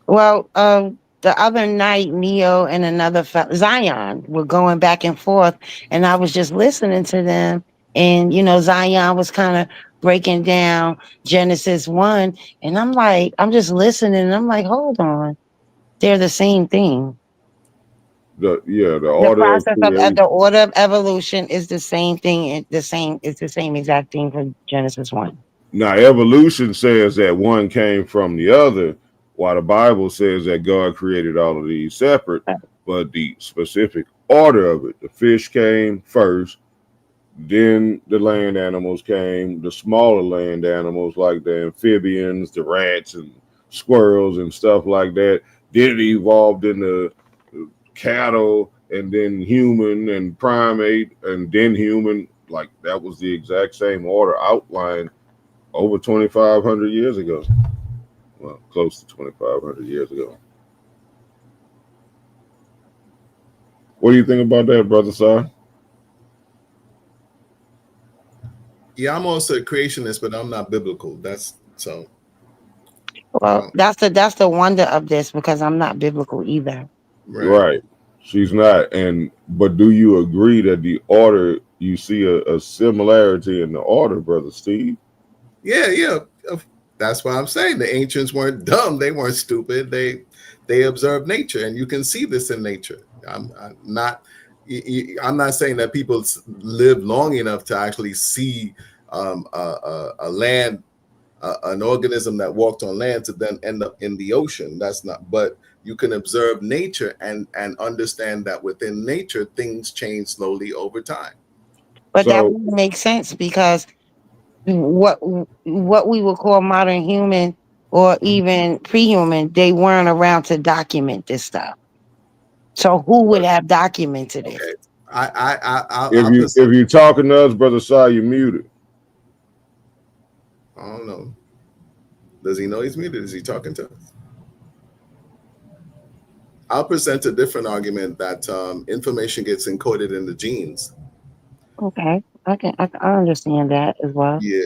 [SPEAKER 18] Well, the other night, Neo and another Zion were going back and forth, and I was just listening to them. And Zion was kind of breaking down Genesis 1, and I'm just listening, and I'm like, hold on, they're the same thing.
[SPEAKER 7] The
[SPEAKER 18] The process of the order of evolution is the same thing. It's the same exact thing for Genesis 1.
[SPEAKER 7] Now, evolution says that one came from the other, while the Bible says that God created all of these separate, but the specific order of it, the fish came first, then the land animals came, the smaller land animals like the amphibians, the rats and squirrels and stuff like that. Then it evolved into cattle and then human and primate and then human. Like that was the exact same order outlined over 2,500 years ago. Well, close to 2,500 years ago. What do you think about that, Brother Sar?
[SPEAKER 8] Yeah, I'm also a creationist, but I'm not biblical. That's so.
[SPEAKER 18] Well, that's the wonder of this, because I'm not biblical either.
[SPEAKER 7] Right. She's not. But do you agree that the order, you see a similarity in the order, Brother Steve?
[SPEAKER 8] Yeah. That's why I'm saying the ancients weren't dumb. They weren't stupid. They observed nature, and you can see this in nature. I'm not saying that people live long enough to actually see a land, an organism that walked on land to then end up in the ocean. That's not. But you can observe nature and understand that within nature things change slowly over time.
[SPEAKER 18] But that wouldn't make sense, because what we would call modern human or even pre-human, they weren't around to document this stuff. So who would have documented it?
[SPEAKER 8] Okay.
[SPEAKER 7] If you're talking to us, Brother Sai, you're muted.
[SPEAKER 8] I don't know. Does he know he's muted? Is he talking to us? I'll present a different argument that information gets encoded in the genes.
[SPEAKER 18] Okay, I understand that as well.
[SPEAKER 8] Yeah,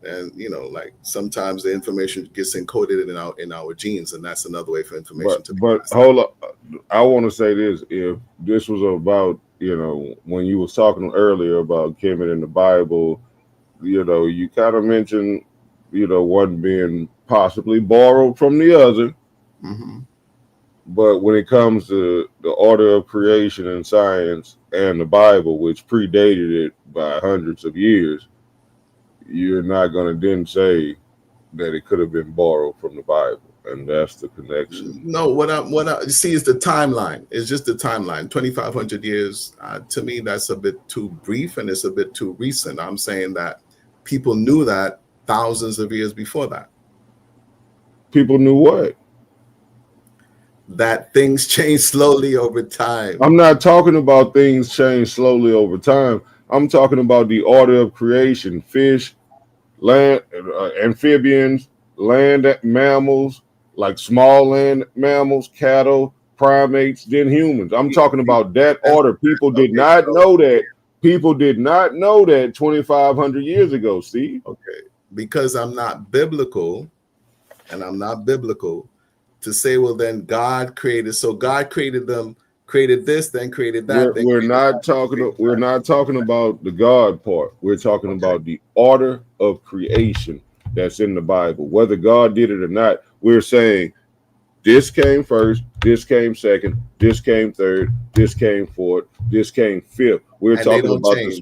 [SPEAKER 8] and like sometimes the information gets encoded in our genes, and that's another way for information to be.
[SPEAKER 7] But hold up, I want to say this: if this was about when you was talking earlier about Kemet in the Bible, you kind of mentioned one being possibly borrowed from the other.
[SPEAKER 8] Mm-hmm.
[SPEAKER 7] But when it comes to the order of creation and science and the Bible, which predated it by hundreds of years, you're not going to then say that it could have been borrowed from the Bible. and that's the connection.
[SPEAKER 8] No, what I see is the timeline. It's just the timeline. 2,500 years. To me, that's a bit too brief and it's a bit too recent. I'm saying that people knew that thousands of years before that.
[SPEAKER 7] People knew what?
[SPEAKER 8] That things change slowly over time.
[SPEAKER 7] I'm not talking about things change slowly over time. I'm talking about the order of creation: fish, land, amphibians, land mammals, like small land mammals, cattle, primates, then humans. I'm talking about that order. People did not know that. People did not know that 2,500 years ago, Steve.
[SPEAKER 8] Okay, because I'm not biblical, and I'm not biblical to say, well, then God created. So God created them, created this, then created that.
[SPEAKER 7] We're not talking about the God part. We're talking about the order of creation that's in the Bible. Whether God did it or not, we're saying this came first, this came second, this came third, this came fourth, this came fifth. We're talking about
[SPEAKER 8] this.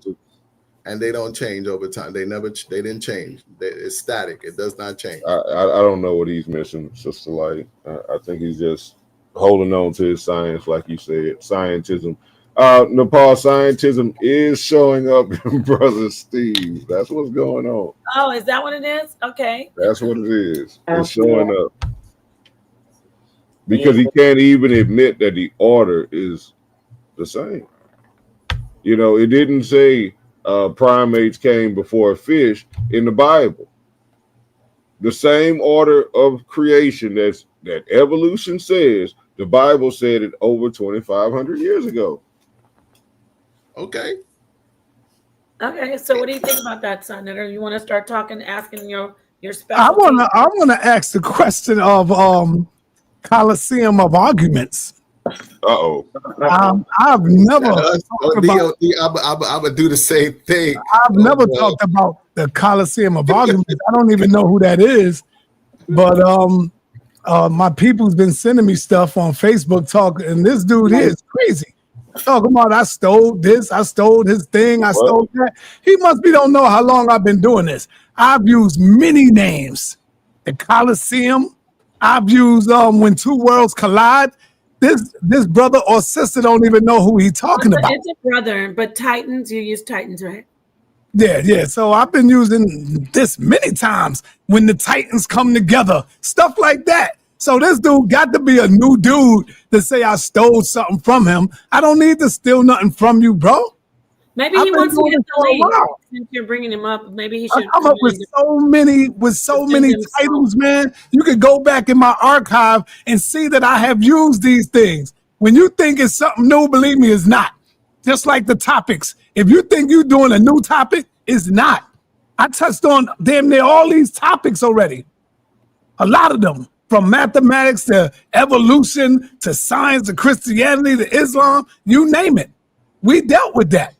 [SPEAKER 8] And they don't change over time. They didn't change. It's static. It does not change.
[SPEAKER 7] I don't know what he's missing, Sister Light. I think he's just holding on to his science, like you said, scientism. Napah, scientism is showing up in Brother Steve. That's what's going on.
[SPEAKER 4] Oh, is that what it is? Okay.
[SPEAKER 7] That's what it is. It's showing up. Because he can't even admit that the order is the same. You know, it didn't say primates came before fish in the Bible. The same order of creation that evolution says, the Bible said it over 2,500 years ago.
[SPEAKER 8] Okay.
[SPEAKER 4] Okay, so what do you think about that, Senator? You want to start asking your specialty?
[SPEAKER 6] I wanna ask the question of Coliseum of arguments. I've never
[SPEAKER 8] I would do the same thing.
[SPEAKER 6] I've never talked about the Coliseum of arguments. I don't even know who that is, but my people's been sending me stuff on Facebook talking, and this dude here is crazy. Talking about I stole this, I stole his thing, I stole that. He must be don't know how long I've been doing this. I've used many names. The Coliseum. I've used when two worlds collide. This brother or sister don't even know who he's talking about.
[SPEAKER 4] It's a brother, but Titans, you use Titans, right?
[SPEAKER 6] Yeah. So I've been using this many times when the Titans come together, stuff like that. So this dude got to be a new dude to say I stole something from him. I don't need to steal nothing from you, bro.
[SPEAKER 4] Maybe he wants to get the lead. Since you're bringing him up, maybe he should
[SPEAKER 6] come up with so many titles, man. You could go back in my archive and see that I have used these things. When you think it's something new, believe me, it's not. Just like the topics. If you think you're doing a new topic, it's not. I touched on damn near all these topics already. A lot of them, from mathematics to evolution to science to Christianity to Islam, you name it. We dealt with that.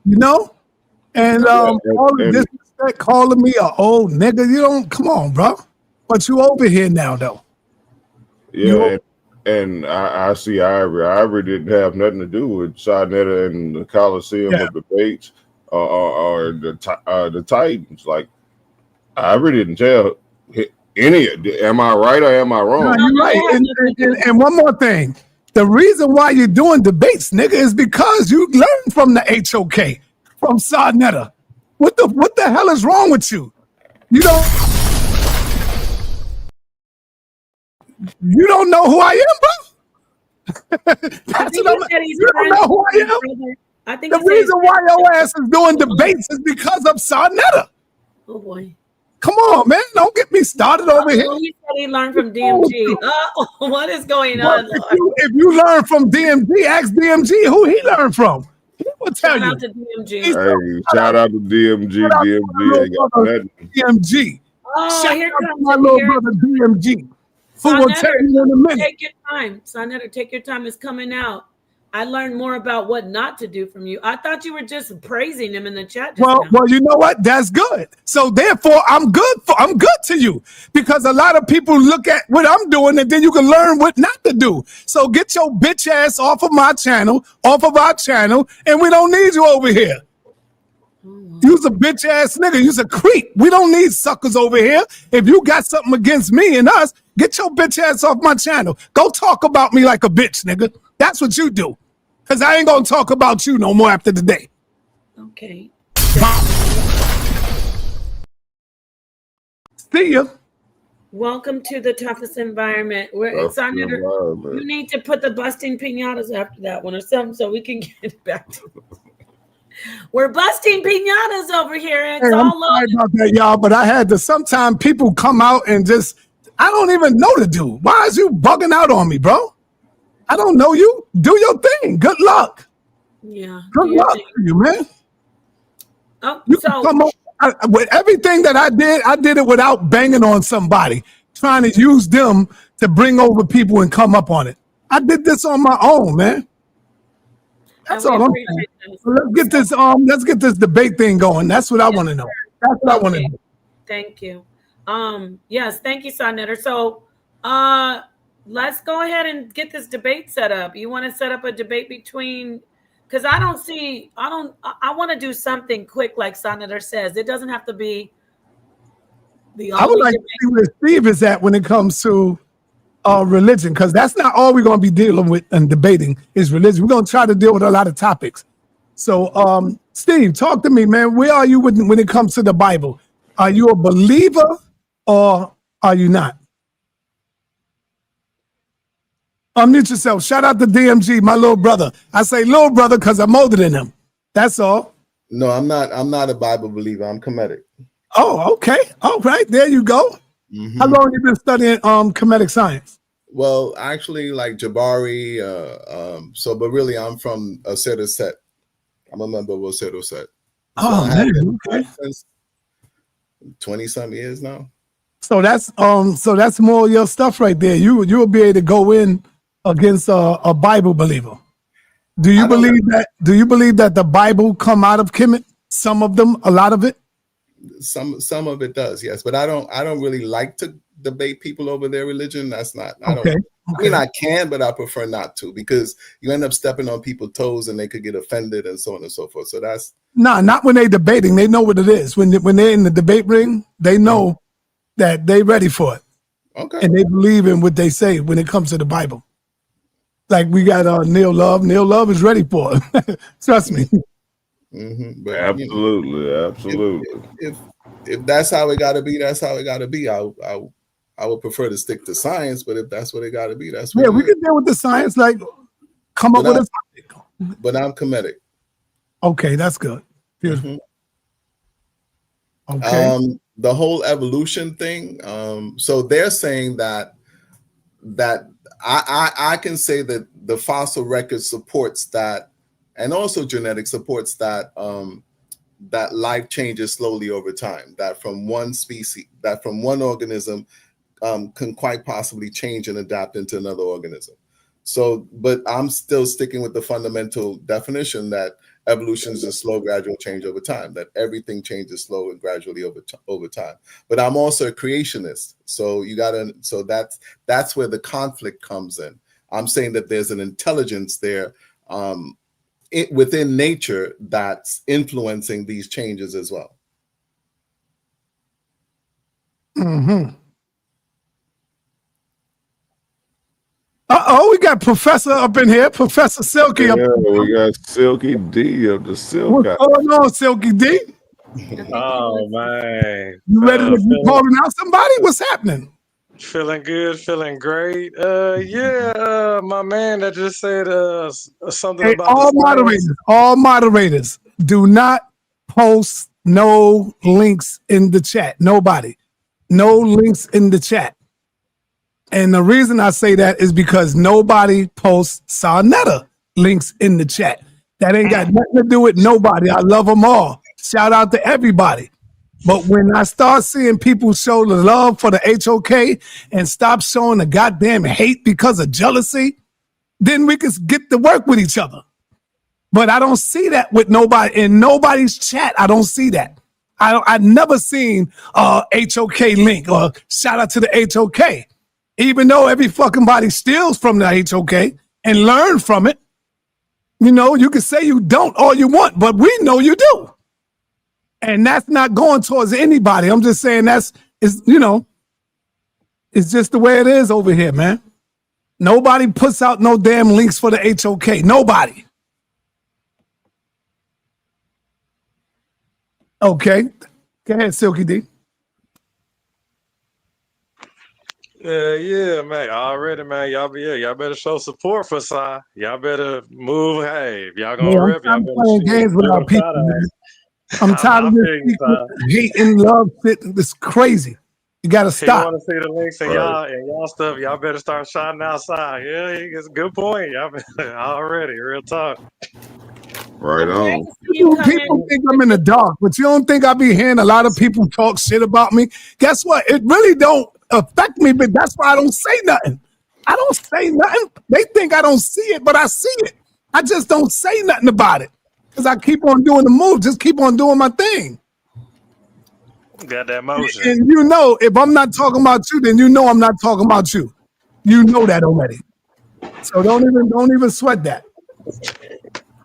[SPEAKER 6] You know? And all the disrespect, calling me an old nigga. You don't, come on, bro. But you over here now, though.
[SPEAKER 7] Yeah, and I see Ivory. Ivory didn't have nothing to do with Sarnetta and the Coliseum of debates or the Titans. Like, Ivory didn't tell any. Am I right or am I wrong?
[SPEAKER 6] No, you're right. And one more thing. The reason why you're doing debates, nigga, is because you learned from the HOK, from Sarnetta. What the hell is wrong with you? You don't know who I am, bro? You don't know who I am? The reason why your ass is doing debates is because of Sarnetta.
[SPEAKER 4] Oh, boy.
[SPEAKER 6] Come on, man. Don't get me started over here.
[SPEAKER 4] He said he learned from DMG. What is going on, Lord?
[SPEAKER 6] If you learn from DMG, ask DMG who he learned from. He will tell you.
[SPEAKER 4] Shout out to DMG.
[SPEAKER 7] Hey, shout out to DMG.
[SPEAKER 6] DMG.
[SPEAKER 4] Oh,
[SPEAKER 6] Shout
[SPEAKER 4] here
[SPEAKER 6] out
[SPEAKER 4] comes
[SPEAKER 6] to my little brother DMG. Who will tell you in a minute.
[SPEAKER 4] Take your time. Sarnetta, take your time. It's coming out. I learned more about what not to do from you. I thought you were just praising him in the chat.
[SPEAKER 6] Well, you know what? That's good. So therefore, I'm good to you, because a lot of people look at what I'm doing and then you can learn what not to do. So get your bitch ass off of my channel, off of our channel, and we don't need you over here. You's a bitch ass nigga. You's a creep. We don't need suckers over here. If you got something against me and us, get your bitch ass off my channel. Go talk about me like a bitch, nigga. That's what you do. Cause I ain't gonna talk about you no more after the day.
[SPEAKER 4] Okay.
[SPEAKER 6] See ya.
[SPEAKER 4] Welcome to the toughest environment. You need to put the busting piñatas after that one or something so we can get back to it. We're busting piñatas over here. And it's
[SPEAKER 6] I'm sorry about that, y'all, but I had to. Sometimes people come out and just, I don't even know the dude. Why is you bugging out on me, bro? I don't know you. Do your thing. Good luck.
[SPEAKER 4] Yeah.
[SPEAKER 6] Good luck to you, man.
[SPEAKER 4] Oh,
[SPEAKER 6] you can come up with everything that I did it without banging on somebody, trying to use them to bring over people and come up on it. I did this on my own, man. That's all I'm saying. So let's get this debate thing going. That's what I want to know. That's what I want to do.
[SPEAKER 4] Thank you. Yes, thank you, Sonetter. So let's go ahead and get this debate set up. You want to set up a debate between, because I want to do something quick, like Sonetter says. It doesn't have to be the only
[SPEAKER 6] I would like to see where Steve is at when it comes to religion, because that's not all we're going to be dealing with and debating is religion. We're going to try to deal with a lot of topics. So, Steve, talk to me, man. Where are you when it comes to the Bible? Are you a believer or are you not? Unmute yourself. Shout out to DMG, my little brother. I say little brother because I'm older than him. That's all.
[SPEAKER 8] No, I'm not a Bible believer. I'm Kemetic.
[SPEAKER 6] Oh, okay. All right. There you go. How long have you been studying Kemetic science?
[SPEAKER 8] Well, actually, like Jabari. But really, I'm from Seto Set. I'm a member of Seto Set.
[SPEAKER 6] Oh, man. Okay.
[SPEAKER 8] Since 20-some years now.
[SPEAKER 6] So that's more of your stuff right there. You'll be able to go in against a Bible believer. Do you believe that the Bible come out of Kemet? Some of them, a lot of it?
[SPEAKER 8] Some of it does, yes. But I don't really like to debate people over their religion. That's not
[SPEAKER 6] I
[SPEAKER 8] mean, I can, but I prefer not to, because you end up stepping on people's toes and they could get offended and so on and so forth. So that's
[SPEAKER 6] not when they're debating. They know what it is. When they're in the debate ring, they know that they ready for it.
[SPEAKER 8] Okay.
[SPEAKER 6] And they believe in what they say when it comes to the Bible. Like we got Neil Love. Neil Love is ready for it. Trust me.
[SPEAKER 8] But,
[SPEAKER 7] absolutely.
[SPEAKER 8] If that's how it got to be, that's how it got to be. I would prefer to stick to science, but if that's what it got to be, that's what
[SPEAKER 6] we can deal with the science. Like, come up with a topic.
[SPEAKER 8] But I'm Kemetic.
[SPEAKER 6] Okay, that's good. Beautiful. Okay.
[SPEAKER 8] The whole evolution thing. So they're saying that I can say that the fossil record supports that, and also genetics supports that that life changes slowly over time. That from one species, that from one organism can quite possibly change and adapt into another organism. So, but I'm still sticking with the fundamental definition that evolution is a slow, gradual change over time, that everything changes slow and gradually over time. But I'm also a creationist. So that's where the conflict comes in. I'm saying that there's an intelligence there within nature that's influencing these changes as well.
[SPEAKER 6] We got Professor up in here, Professor Silky.
[SPEAKER 7] Yeah, we got Silky D of the Silk.
[SPEAKER 6] What's going on, Silky D?
[SPEAKER 19] Oh man,
[SPEAKER 6] you ready to be calling out somebody? What's happening?
[SPEAKER 19] Feeling good, feeling great. My man that just said something about
[SPEAKER 6] all moderators, do not post no links in the chat. Nobody, no links in the chat. And the reason I say that is because nobody posts Sonetta links in the chat. That ain't got nothing to do with nobody. I love them all. Shout out to everybody. But when I start seeing people show the love for the HOK and stop showing the goddamn hate because of jealousy, then we can get to work with each other. But I don't see that with nobody in nobody's chat. I don't see that. I never seen HOK link or shout out to the HOK. Even though every fucking body steals from the HOK and learn from it, you know, you can say you don't all you want, but we know you do. And that's not going towards anybody. I'm just saying it's just the way it is over here, man. Nobody puts out no damn links for the HOK. Nobody. Okay. Go ahead, Silky D.
[SPEAKER 19] Yeah, man. Already, man. Y'all better show support for Sai. Y'all better move. Hey, if y'all gonna
[SPEAKER 6] I'm
[SPEAKER 19] rip, y'all
[SPEAKER 6] tired of
[SPEAKER 19] better
[SPEAKER 6] playing games with
[SPEAKER 19] give
[SPEAKER 6] our
[SPEAKER 19] it a
[SPEAKER 6] people,
[SPEAKER 19] shot
[SPEAKER 6] man.
[SPEAKER 19] at.
[SPEAKER 6] I'm tired of
[SPEAKER 19] I
[SPEAKER 6] this
[SPEAKER 19] feel you, Sai.
[SPEAKER 6] hate and love shit. It's crazy. You gotta
[SPEAKER 19] He
[SPEAKER 6] stop.
[SPEAKER 19] want to see the links and y'all stuff. Y'all better start shouting outside. Yeah, it's a good point. Y'all already real talk.
[SPEAKER 7] Right on.
[SPEAKER 6] People think I'm in the dark, but you don't think I be hearing a lot of people talk shit about me? Guess what? It really don't affect me, but that's why I don't say nothing. I don't say nothing. They think I don't see it, but I see it. I just don't say nothing about it because I keep on doing the move. Just keep on doing my thing.
[SPEAKER 19] Got that motion.
[SPEAKER 6] And you know, if I'm not talking about you, then you know I'm not talking about you. You know that already. So don't even sweat that.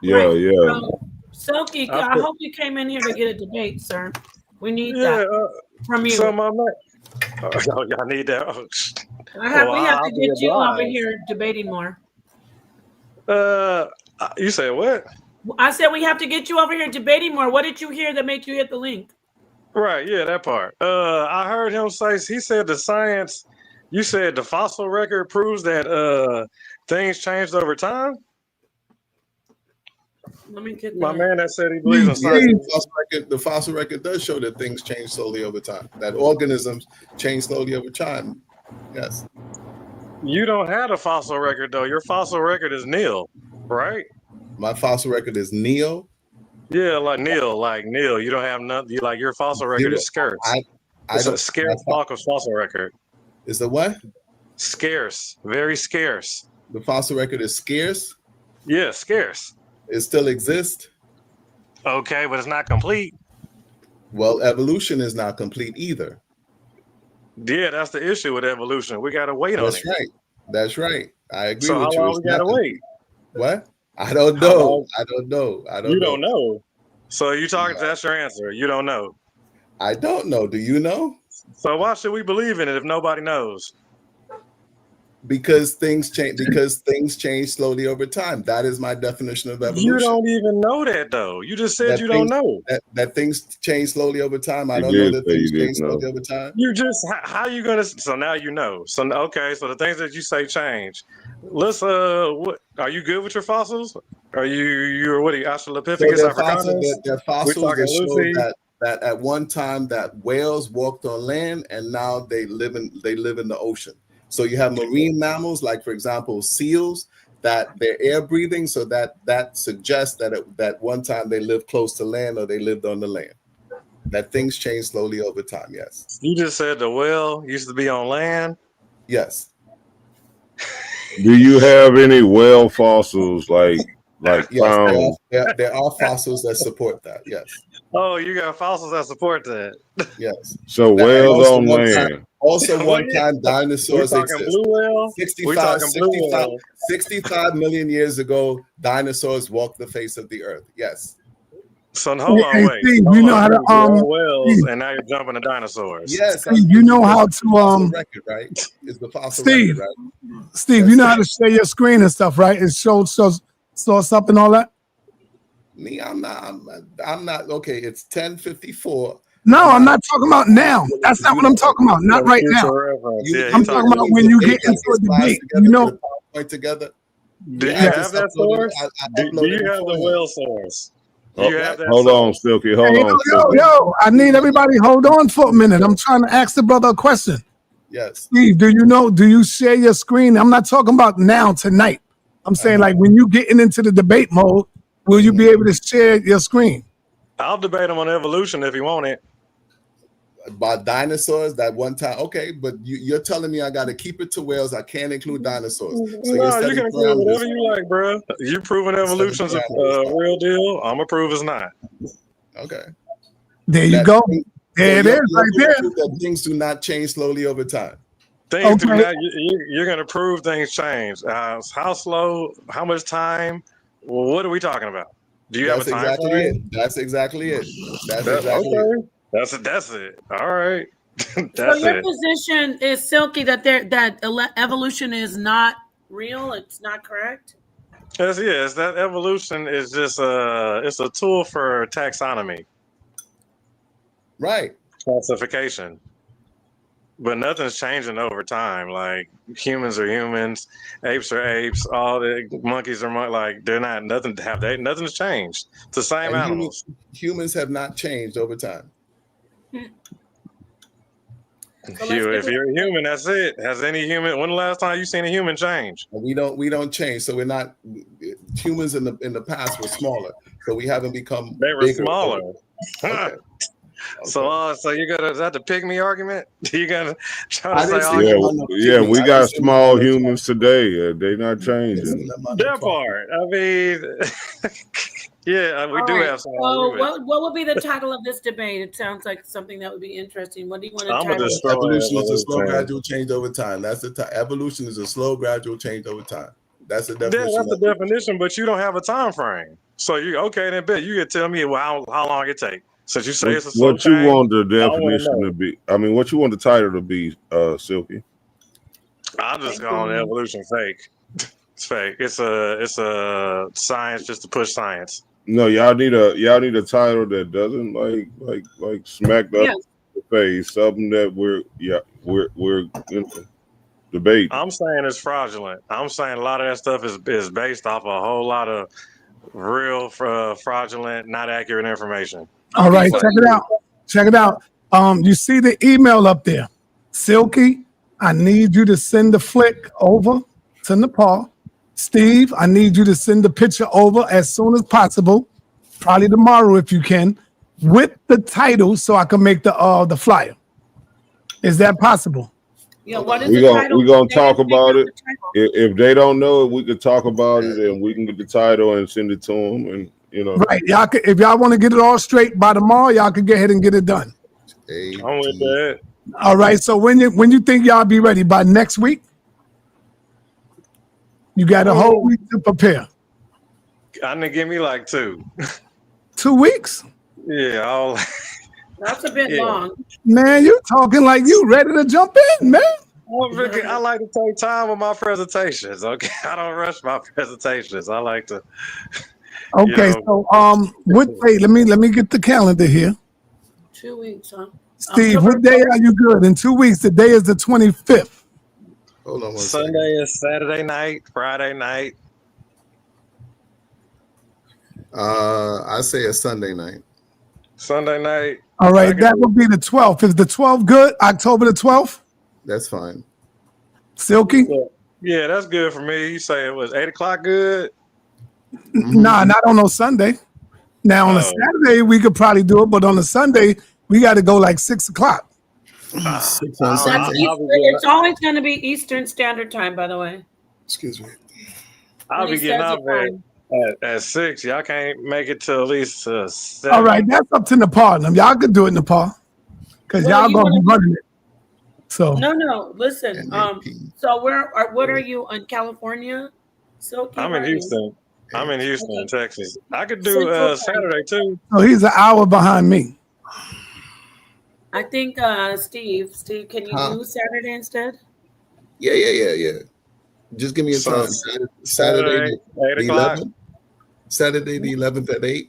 [SPEAKER 7] Yeah, yeah.
[SPEAKER 4] Silky, I hope you came in here to get a debate, sir. We need that from you.
[SPEAKER 19] So my man, y'all need that.
[SPEAKER 4] We have to get you over here debating more.
[SPEAKER 19] You said what?
[SPEAKER 4] I said we have to get you over here debating more. What did you hear that made you hit the link?
[SPEAKER 19] Right, yeah, that part. I heard him say, he said the science, you said the fossil record proves that things changed over time?
[SPEAKER 4] Let me get
[SPEAKER 19] my man that said he believes in science.
[SPEAKER 8] The fossil record does show that things change slowly over time, that organisms change slowly over time. Yes.
[SPEAKER 19] You don't have a fossil record, though. Your fossil record is nil, right?
[SPEAKER 8] My fossil record is neo?
[SPEAKER 19] Yeah, like nil. You don't have nothing. Like your fossil record is scarce. It's a scarce fossil record.
[SPEAKER 8] Is the what?
[SPEAKER 19] Scarce, very scarce.
[SPEAKER 8] The fossil record is scarce?
[SPEAKER 19] Yeah, scarce.
[SPEAKER 8] It still exists?
[SPEAKER 19] Okay, but it's not complete.
[SPEAKER 8] Well, evolution is not complete either.
[SPEAKER 19] Yeah, that's the issue with evolution. We gotta wait on it.
[SPEAKER 8] That's right. That's right. I agree
[SPEAKER 19] so
[SPEAKER 8] with you.
[SPEAKER 19] How long we gotta wait?
[SPEAKER 8] What? I don't know. I don't know.
[SPEAKER 19] You don't know. So you talking? That's your answer. You don't know.
[SPEAKER 8] I don't know. Do you know?
[SPEAKER 19] So why should we believe in it if nobody knows?
[SPEAKER 8] Because things change. Because things change slowly over time. That is my definition of evolution.
[SPEAKER 19] You don't even know that though. You just said you don't know
[SPEAKER 8] that things change slowly over time. I don't know that things change slowly over time.
[SPEAKER 19] You just how you gonna? So now you know. So okay. So the things that you say change. Let's what are you good with your fossils? Are you're what are you Australopithecus africanus?
[SPEAKER 8] They're fossils that show that at one time that whales walked on land and now they live in the ocean. So you have marine mammals, like for example, seals, that they're air breathing. So that suggests that at one time they lived close to land or they lived on the land. That things change slowly over time. Yes.
[SPEAKER 19] You just said the whale used to be on land.
[SPEAKER 8] Yes.
[SPEAKER 7] Do you have any whale fossils like found?
[SPEAKER 8] There are fossils that support that. Yes.
[SPEAKER 19] Oh, you got fossils that support that.
[SPEAKER 8] Yes.
[SPEAKER 7] So whales on land.
[SPEAKER 8] Also, one time dinosaurs exist.
[SPEAKER 19] Blue whale?
[SPEAKER 8] 65 million years ago, dinosaurs walked the face of the earth. Yes.
[SPEAKER 19] So hold on, wait.
[SPEAKER 6] Steve, you know how to
[SPEAKER 19] whales, and now you're jumping to dinosaurs.
[SPEAKER 8] Yes.
[SPEAKER 6] Steve, you know how to
[SPEAKER 8] record, right? It's the fossil
[SPEAKER 6] Steve,
[SPEAKER 8] record, right?
[SPEAKER 6] Steve, you know how to share your screen and stuff, right? It shows up and all that.
[SPEAKER 8] Me, I'm not okay. It's 10:54.
[SPEAKER 6] No, I'm not talking about now. That's not what I'm talking about. Not right now. I'm talking about when you get into a debate. You know.
[SPEAKER 8] Together.
[SPEAKER 19] Do you have that source? Do you have the whale source? You have that
[SPEAKER 7] hold on, Silky. Hold on.
[SPEAKER 6] Yo, I need everybody hold on for a minute. I'm trying to ask the brother a question.
[SPEAKER 8] Yes.
[SPEAKER 6] Steve, do you share your screen? I'm not talking about now, tonight. I'm saying like when you getting into the debate mode, will you be able to share your screen?
[SPEAKER 19] I'll debate him on evolution if you want it.
[SPEAKER 8] About dinosaurs that one time, okay, but you're telling me I got to keep it to whales. I can't include dinosaurs. So
[SPEAKER 19] no, you can include whatever you like, bro. You proving evolution's a real deal. I'm gonna prove it's not.
[SPEAKER 8] Okay.
[SPEAKER 6] There you go. There it is, right there.
[SPEAKER 8] That things do not change slowly over time.
[SPEAKER 19] Things do not. You're gonna prove things change. How slow? How much time? Well, what are we talking about? Do you have a time
[SPEAKER 8] exactly
[SPEAKER 19] frame?
[SPEAKER 8] it. That's exactly it. That's
[SPEAKER 19] That,
[SPEAKER 8] exactly
[SPEAKER 19] okay.
[SPEAKER 8] it.
[SPEAKER 19] That's it. All right.
[SPEAKER 4] So your
[SPEAKER 19] it.
[SPEAKER 4] position is, Silky, that evolution is not real. It's not correct.
[SPEAKER 19] Yes, that evolution is just it's a tool for taxonomy.
[SPEAKER 8] Right.
[SPEAKER 19] Classification. But nothing's changing over time. Like humans are humans, apes are apes, all the monkeys are like they're not nothing. Nothing's changed? It's the same
[SPEAKER 8] And
[SPEAKER 19] animals.
[SPEAKER 8] humans have not changed over time.
[SPEAKER 4] So
[SPEAKER 19] If you're a human, that's it. Has any human? When the last time you seen a human change?
[SPEAKER 8] We don't change. So we're not humans in the past were smaller. So we haven't become
[SPEAKER 19] They were
[SPEAKER 8] bigger.
[SPEAKER 19] smaller.
[SPEAKER 8] Okay.
[SPEAKER 19] So you're gonna, is that the pigmy argument? You gonna try to
[SPEAKER 8] I
[SPEAKER 19] say,
[SPEAKER 8] didn't
[SPEAKER 19] oh,
[SPEAKER 8] see them on the pygmy.
[SPEAKER 7] we
[SPEAKER 8] I
[SPEAKER 7] got
[SPEAKER 8] didn't see them
[SPEAKER 7] small
[SPEAKER 8] on the
[SPEAKER 7] humans today. They not changing.
[SPEAKER 19] that part. I mean, yeah, we
[SPEAKER 4] All
[SPEAKER 19] do
[SPEAKER 4] right.
[SPEAKER 19] have some.
[SPEAKER 4] So what would be the title of this debate? It sounds like something that would be interesting. What do you want to
[SPEAKER 19] I'm gonna
[SPEAKER 4] title it?
[SPEAKER 19] destroy
[SPEAKER 8] Evolution is a slow,
[SPEAKER 19] evolution.
[SPEAKER 8] gradual change over time. That's the evolution is a slow, gradual change over time. That's the
[SPEAKER 19] Yeah,
[SPEAKER 8] definition.
[SPEAKER 19] that's the definition, but you don't have a time frame. So you okay? Then bet you can tell me how long it take. Since you say it's a slow
[SPEAKER 7] What you
[SPEAKER 19] change,
[SPEAKER 7] want the
[SPEAKER 19] I wanna
[SPEAKER 7] definition
[SPEAKER 19] know.
[SPEAKER 7] to be? I mean, what you want the title to be, Silky?
[SPEAKER 19] I'm just calling evolution fake. It's fake. It's a science just to push science.
[SPEAKER 7] No, y'all need a title that doesn't like smack up the face. Something that we're debate.
[SPEAKER 19] I'm saying it's fraudulent. I'm saying a lot of that stuff is based off a whole lot of real fraudulent, not accurate information.
[SPEAKER 6] All right, check it out. Check it out. You see the email up there. Silky, I need you to send the flick over to Nepal. Steve, I need you to send the picture over as soon as possible, probably tomorrow if you can, with the title so I can make the flyer. Is that possible?
[SPEAKER 4] Yeah, what is
[SPEAKER 7] We're
[SPEAKER 4] the title?
[SPEAKER 7] gonna talk about it. If they don't know it, we could talk about it and we can get the title and send it to them. And
[SPEAKER 6] Right, y'all could, if y'all want to get it all straight by tomorrow, y'all could go ahead and get it done.
[SPEAKER 19] I'm with that.
[SPEAKER 6] All right. So when you think y'all be ready by next week? You got a whole week to prepare.
[SPEAKER 19] I didn't give me like 2.
[SPEAKER 6] 2 weeks?
[SPEAKER 19] Yeah,
[SPEAKER 4] That's a bit long.
[SPEAKER 6] Man, you talking like you ready to jump in, man.
[SPEAKER 19] I like to take time with my presentations. Okay, I don't rush my presentations. I like to.
[SPEAKER 6] Okay, so wait, let me get the calendar here.
[SPEAKER 4] 2 weeks, huh?
[SPEAKER 6] Steve, what day are you good? In 2 weeks, the day is the 25th.
[SPEAKER 8] Hold on one
[SPEAKER 19] Sunday is Saturday night, Friday night.
[SPEAKER 8] I say a Sunday night.
[SPEAKER 19] Sunday night.
[SPEAKER 6] All right, that would be the 12th. Is the 12th good? October the 12th?
[SPEAKER 8] That's fine.
[SPEAKER 6] Silky?
[SPEAKER 19] Yeah, that's good for me. You say it was 8 o'clock good?
[SPEAKER 6] Nah, not on no Sunday. Now on a Saturday we could probably do it, but on a Sunday we got to go like 6 o'clock.
[SPEAKER 8] 6 on
[SPEAKER 4] That's it's always going to be Eastern Standard Time, by the way.
[SPEAKER 8] Excuse me.
[SPEAKER 19] I'll be getting out there at 6. Y'all can't make it till at least 7.
[SPEAKER 6] All right, that's up to Nepal. Y'all could do it in Nepal because y'all gonna be running it. So
[SPEAKER 4] No, listen. So what are you in California? Silky,
[SPEAKER 19] I'm in Houston. I'm in Houston, Texas. I could do
[SPEAKER 4] Central
[SPEAKER 19] Saturday too.
[SPEAKER 6] So he's an hour behind me.
[SPEAKER 4] I think Steve, can you do Saturday instead?
[SPEAKER 8] Yeah. Just give me a time. Saturday,
[SPEAKER 19] 8 o'clock.
[SPEAKER 8] Saturday the 11th at 8.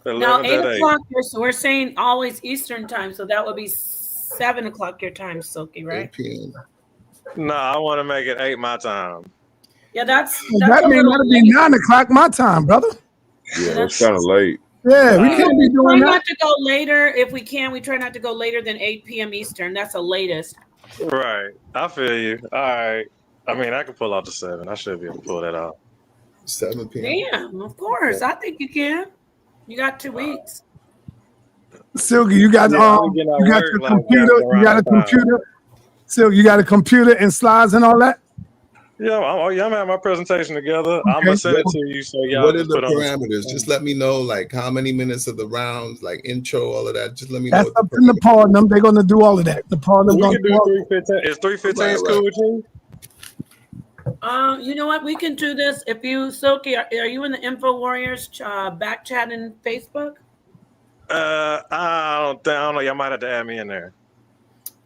[SPEAKER 4] Now 8 o'clock. So we're saying always Eastern time, so that would be 7 o'clock your time, Silky, right?
[SPEAKER 8] 8 p.m.
[SPEAKER 19] No, I want to make it 8 my time.
[SPEAKER 4] Yeah, that's
[SPEAKER 6] that means that'll be 9 o'clock my time, brother.
[SPEAKER 7] Yeah, that's kind of late.
[SPEAKER 6] Yeah, we can't be doing
[SPEAKER 4] try
[SPEAKER 6] that.
[SPEAKER 4] not to go later if we can. We try not to go later than 8 p.m. Eastern. That's the latest.
[SPEAKER 19] Right. I feel you. All right. I mean, I can pull out the 7. I should be able to pull that off.
[SPEAKER 8] 7 p.m.
[SPEAKER 4] Damn, of course. I think you can. You got 2 weeks.
[SPEAKER 6] Silky, you got you got your computer. You got a computer. Silky, you got a computer and slides and all that.
[SPEAKER 19] Yeah, I'm gonna have my presentation together. I'm gonna send it to you. So y'all
[SPEAKER 8] What are
[SPEAKER 19] just
[SPEAKER 8] the
[SPEAKER 19] put on
[SPEAKER 8] parameters? Just let me know, like how many minutes of the rounds, like intro, all of that. Just let me
[SPEAKER 6] That's
[SPEAKER 8] know.
[SPEAKER 6] up to Nepal and them. They're gonna do all of that. Nepal and them
[SPEAKER 19] We
[SPEAKER 6] gonna
[SPEAKER 19] can
[SPEAKER 6] do
[SPEAKER 19] do
[SPEAKER 6] all of
[SPEAKER 19] 3:15. Is 3:15 cool with you?
[SPEAKER 4] You know what? We can do this. If you, Silky, are you in the InfoWarriors back chat in Facebook?
[SPEAKER 19] I don't know. Y'all might have to add me in there.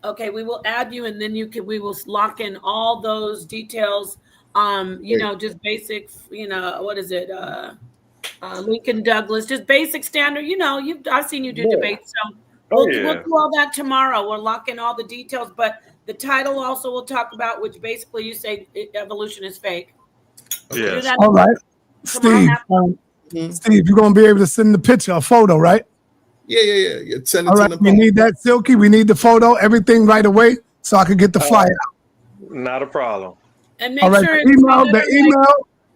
[SPEAKER 4] Okay, we will add you, and then we will lock in all those details. You know, just basic. You know, what is it? Lincoln Douglas, just basic standard. You know, I've seen you do debates, so we'll do all that tomorrow. We'll lock in all the details, but the title also we'll talk about, which basically you say evolution is fake. We'll do that
[SPEAKER 6] all right, Steve. Steve, you're gonna be able to send the picture, a photo, right?
[SPEAKER 8] Yeah. Send it
[SPEAKER 6] all
[SPEAKER 8] to
[SPEAKER 6] right,
[SPEAKER 8] Napah.
[SPEAKER 6] we need that, Silky. We need the photo, everything right away, so I can get the flyer out.
[SPEAKER 19] Not a problem.
[SPEAKER 4] And make
[SPEAKER 6] All right,
[SPEAKER 4] sure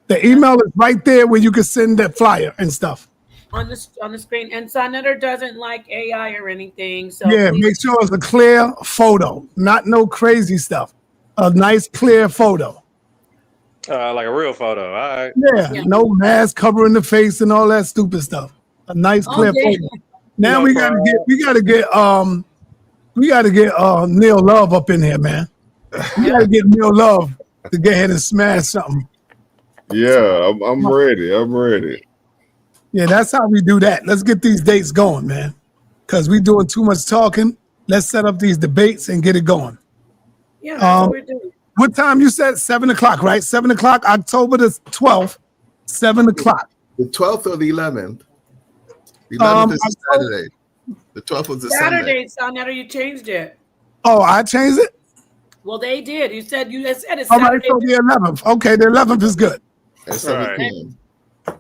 [SPEAKER 6] the email is right there where you can send that flyer and stuff.
[SPEAKER 4] On the screen. And Sonetter doesn't like AI or anything, so
[SPEAKER 6] Yeah,
[SPEAKER 4] please.
[SPEAKER 6] make sure it's a clear photo, not no crazy stuff. A nice clear photo.
[SPEAKER 19] Like a real photo. All right.
[SPEAKER 6] Yeah, no mask covering the face and all that stupid stuff. A nice clear photo. Now we gotta get Neil Love up in here, man. We gotta get Neil Love to get ahead and smash something.
[SPEAKER 7] Yeah, I'm ready. I'm ready.
[SPEAKER 6] Yeah, that's how we do that. Let's get these dates going, man. Because we doing too much talking. Let's set up these debates and get it going.
[SPEAKER 4] Yeah, that's what we're doing.
[SPEAKER 6] What time you said? 7 o'clock, right? 7 o'clock, October the 12th, 7 o'clock.
[SPEAKER 8] The 12th or the 11th? The 11th is a Saturday. The 12th was a Sunday.
[SPEAKER 4] Saturday, Sonetter, you changed it.
[SPEAKER 6] Oh, I changed it?
[SPEAKER 4] Well, they did. You said it's
[SPEAKER 6] All right,
[SPEAKER 4] Saturday.
[SPEAKER 6] so the 11th. Okay, the 11th is good.
[SPEAKER 8] At 7 p.m.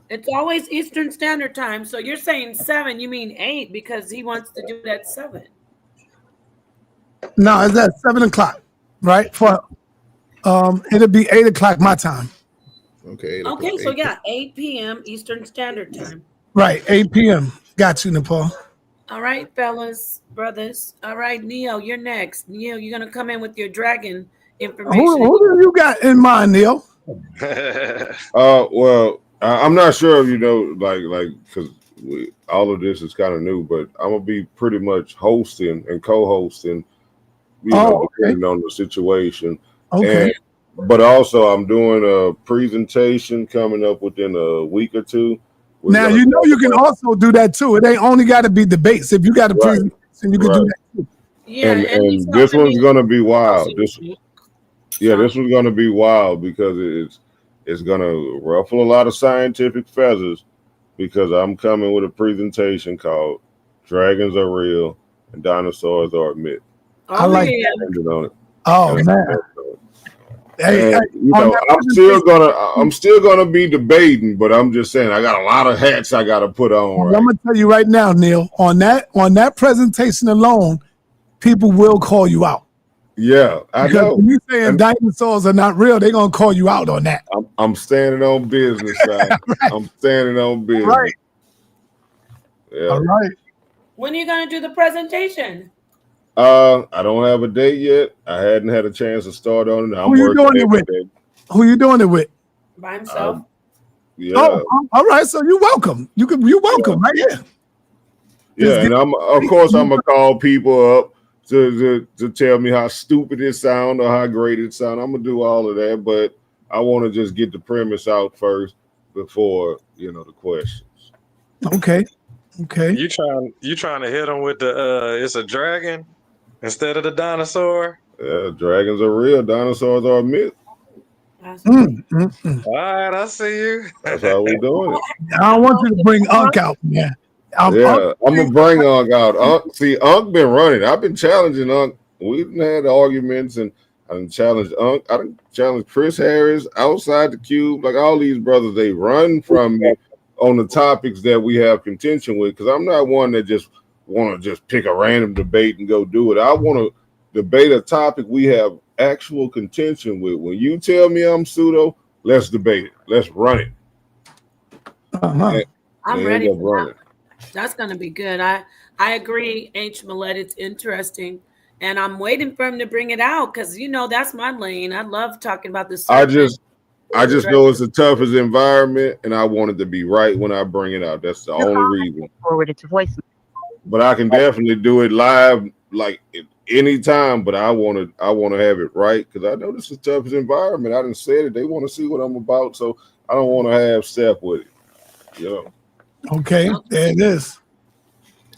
[SPEAKER 4] It's always Eastern Standard Time. So you're saying 7, you mean 8 because he wants to do it at 7.
[SPEAKER 6] No, it's at 7 o'clock, right? For it'll be 8 o'clock my time.
[SPEAKER 8] Okay.
[SPEAKER 4] Okay, so yeah, 8 p.m. Eastern Standard Time.
[SPEAKER 6] Right, 8 p.m. Got you, Napah.
[SPEAKER 4] All right, fellas, brothers. All right, Neo, you're next. Neo, you're gonna come in with your dragon information.
[SPEAKER 6] Who do you got in mind, Neil?
[SPEAKER 7] Well, I'm not sure if you know, like, because all of this is kind of new, but I'm gonna be pretty much hosting and co-hosting, depending on the situation.
[SPEAKER 6] Okay.
[SPEAKER 7] But also, I'm doing a presentation coming up within a week or two.
[SPEAKER 6] Now you know you can also do that too. It ain't only got to be debates. If you got a presentation, you can do that too.
[SPEAKER 4] Yeah,
[SPEAKER 7] and this one's gonna be wild. This one's gonna be wild because it's gonna ruffle a lot of scientific feathers because I'm coming with a presentation called "Dragons Are Real and Dinosaurs Are a Myth."
[SPEAKER 6] I like
[SPEAKER 7] that.
[SPEAKER 6] Oh man.
[SPEAKER 7] Hey, I'm still gonna be debating, but I'm just saying I got a lot of hats I gotta put on.
[SPEAKER 6] Right? I'm gonna tell you right now, Neil, on that presentation alone, people will call you out.
[SPEAKER 7] Yeah, I know.
[SPEAKER 6] When you saying dinosaurs are not real, they're gonna call you out on that.
[SPEAKER 7] I'm standing on business, right. I'm standing on business.
[SPEAKER 6] Right.
[SPEAKER 7] Yeah.
[SPEAKER 6] All right.
[SPEAKER 4] When are you gonna do the presentation?
[SPEAKER 7] I don't have a date yet. I hadn't had a chance to start on it.
[SPEAKER 6] Who you doing it with? Who you doing it with?
[SPEAKER 4] By himself.
[SPEAKER 7] Yeah.
[SPEAKER 6] Oh, all right. So you're welcome. You're welcome right here.
[SPEAKER 7] Yeah, and I'm gonna call people up to tell me how stupid it sound or how great it sound. I'm gonna do all of that, but I want to just get the premise out first before the questions.
[SPEAKER 6] Okay.
[SPEAKER 19] You trying to hit them with the it's a dragon instead of the dinosaur?
[SPEAKER 7] Yeah, dragons are real, dinosaurs are a myth.
[SPEAKER 19] All right, I see you.
[SPEAKER 7] That's how we doing it.
[SPEAKER 6] I don't want you to bring Unc out, man.
[SPEAKER 7] I'm gonna bring Unc out. Unc been running. I've been challenging Unc. We've had arguments, and I done challenged Unc. I done challenged Chris Harris outside the cube. Like all these brothers, they run from me on the topics that we have contention with. Because I'm not one that just want to just pick a random debate and go do it. I want to debate a topic we have actual contention with. When you tell me I'm pseudo, let's debate it. Let's run it.
[SPEAKER 4] I'm ready for that. That's gonna be good. I agree, H. Millette. It's interesting, and I'm waiting for him to bring it out because that's my lane. I love talking about this.
[SPEAKER 7] I just know it's the toughest environment, and I want it to be right when I bring it out. That's the only reason.
[SPEAKER 18] Forward it to voice.
[SPEAKER 7] But I can definitely do it live, like anytime, but I want to have it right because I know this is the toughest environment. I done said it. They want to see what I'm about, so I don't want to have step with it. You know.
[SPEAKER 6] Okay, there it is.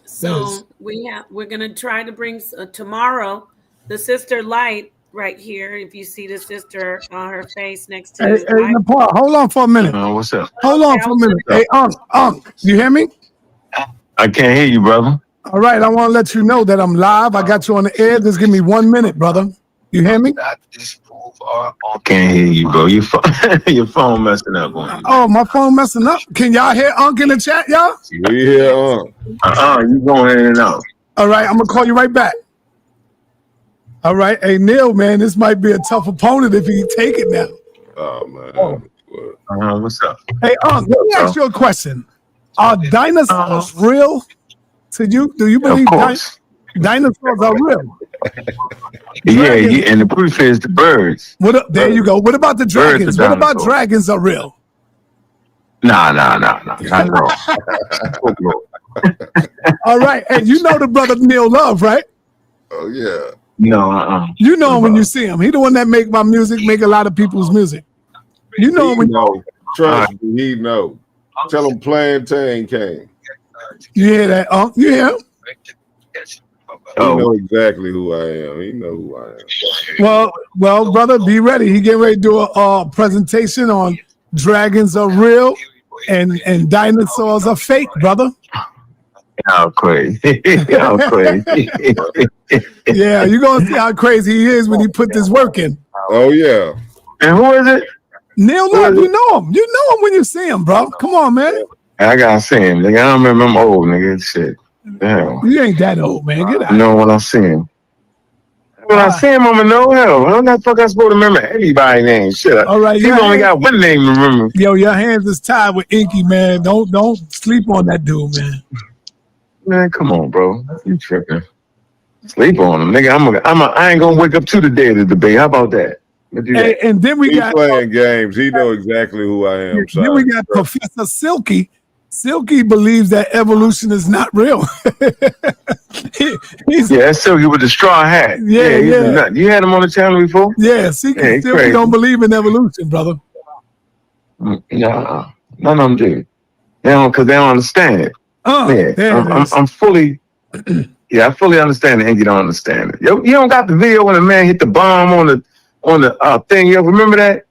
[SPEAKER 4] So we're gonna try to bring tomorrow the sister Light right here. If you see the sister on her face next to
[SPEAKER 6] Hey, Napah, hold on for a minute.
[SPEAKER 17] What's up?
[SPEAKER 6] Hold on for a minute. Hey, Unc, you hear me?
[SPEAKER 17] I can't hear you, brother.
[SPEAKER 6] All right, I want to let you know that I'm live. I got you on the air. Just give me 1 minute, brother. You hear me?
[SPEAKER 17] Can't hear you, bro. Your phone messing up on you.
[SPEAKER 6] Oh, my phone messing up. Can y'all hear Unc in the chat, y'all?
[SPEAKER 7] We hear Unc.
[SPEAKER 17] You going in and out.
[SPEAKER 6] All right, I'm gonna call you right back. All right, hey Neil, man, this might be a tough opponent if he take it now.
[SPEAKER 7] Oh man.
[SPEAKER 17] What's up?
[SPEAKER 6] Hey Unc, let me ask you a question. Are dinosaurs real to you? Do you believe dinosaurs are real?
[SPEAKER 17] Yeah, and the proof is the birds.
[SPEAKER 6] There you go. What about the dragons? What about dragons are real?
[SPEAKER 17] Nah. Not at all.
[SPEAKER 6] All right, and you know the brother Neil Love, right?
[SPEAKER 7] Oh yeah.
[SPEAKER 17] No,
[SPEAKER 6] You know him when you see him. He the one that make my music, make a lot of people's music. You know him when
[SPEAKER 7] Trust me, he know. Tell him Plantain came.
[SPEAKER 6] You hear that? You hear him?
[SPEAKER 7] He know exactly who I am. He know who I am.
[SPEAKER 6] Well, brother, be ready. He getting ready to do a presentation on dragons are real and dinosaurs are fake, brother.
[SPEAKER 17] Y'all crazy. Y'all crazy.
[SPEAKER 6] Yeah, you're gonna see how crazy he is when he put this work in.
[SPEAKER 7] Oh yeah.
[SPEAKER 17] And who is it?
[SPEAKER 6] Neil Love, you know him. You know him when you see him, bro. Come on, man.
[SPEAKER 17] I gotta see him, nigga. I don't remember I'm old, nigga. Shit. Damn.
[SPEAKER 6] You ain't that old, man. Get out.
[SPEAKER 17] You know when I see him. When I see him, I'm gonna know hell. How the fuck I supposed to remember anybody's name? Shit.
[SPEAKER 6] All right,
[SPEAKER 17] he only got one name to remember.
[SPEAKER 6] Yo, your hands is tied with Inky, man. Don't sleep on that dude, man.
[SPEAKER 17] Man, come on, bro. You tripping? Sleep on him, nigga. I ain't gonna wake up to the day of the debate. How about that?
[SPEAKER 6] Hey, and then we got
[SPEAKER 7] playing games. He know exactly who I am.
[SPEAKER 6] Then we got Professor Silky. Silky believes that evolution is not real.
[SPEAKER 17] That's Silky with the straw hat.
[SPEAKER 6] Yeah.
[SPEAKER 17] You had him on the channel before?
[SPEAKER 6] Yeah, Silky don't believe in evolution, brother.
[SPEAKER 17] Nah, none of them do. They don't, because they don't understand it. I'm fully. Yeah, I fully understand it, and you don't understand it. You don't got the video when the man hit the bomb on the thing. You remember that?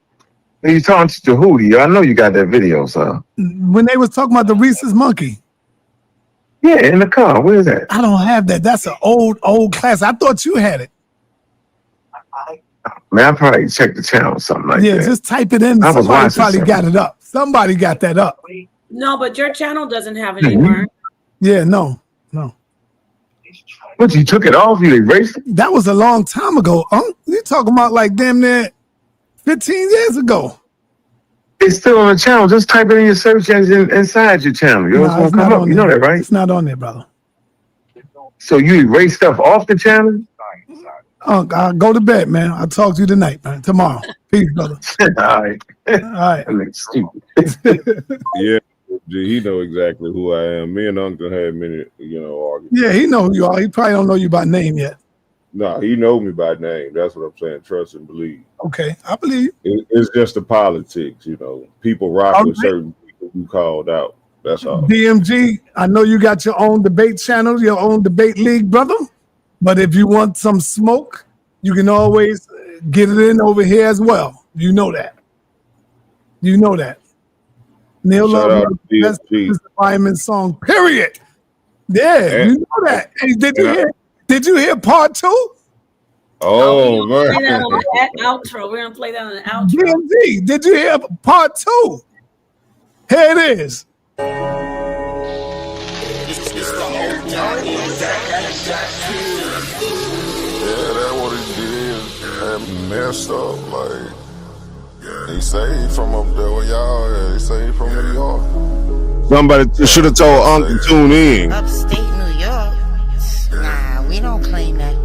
[SPEAKER 17] You talking to Hootie? I know you got that video, son.
[SPEAKER 6] When they was talking about the Reese's monkey.
[SPEAKER 17] Yeah, in the car. Where is that?
[SPEAKER 6] I don't have that. That's an old class. I thought you had it.
[SPEAKER 17] Man, I probably checked the channel or something like that.
[SPEAKER 6] Yeah, just type it in. Somebody probably got it up. Somebody got that up.
[SPEAKER 4] No, but your channel doesn't have it anymore.
[SPEAKER 6] Yeah, no.
[SPEAKER 17] But you took it off? You erased it?
[SPEAKER 6] That was a long time ago. You talking about like damn near 15 years ago.
[SPEAKER 17] It's still on the channel. Just type it in your search engine inside your channel. It's gonna come up. You know that, right?
[SPEAKER 6] It's not on there, brother.
[SPEAKER 17] So you erase stuff off the channel?
[SPEAKER 6] I'll go to bed, man. I'll talk to you tonight, man. Tomorrow. Peace, brother.
[SPEAKER 17] All right.
[SPEAKER 6] That
[SPEAKER 17] looks stupid.
[SPEAKER 7] Yeah. He know exactly who I am. Me and Uncle had many, arguments.
[SPEAKER 6] Yeah, he know who you are. He probably don't know you by name yet.
[SPEAKER 7] No, he know me by name. That's what I'm saying. Trust and believe.
[SPEAKER 6] Okay, I believe.
[SPEAKER 7] It's just the politics, People rock with certain people you called out. That's all.
[SPEAKER 6] DMG, I know you got your own debate channel, your own debate league, brother. But if you want some smoke, you can always get it in over here as well. You know that. Neil Love, that's the fireman song, period. Yeah, you know that. Hey, did you hear part 2?
[SPEAKER 7] Oh, man.
[SPEAKER 4] Play that on that outro. We're gonna play that on the outro.
[SPEAKER 6] DMZ, did you hear part 2? Here it is.
[SPEAKER 1] That's what he did. Had me messed up, like. They say from up there where y'all at. They say from New York.
[SPEAKER 7] Somebody should have told Unc to tune in.
[SPEAKER 18] Upstate New York? Nah, we don't claim that.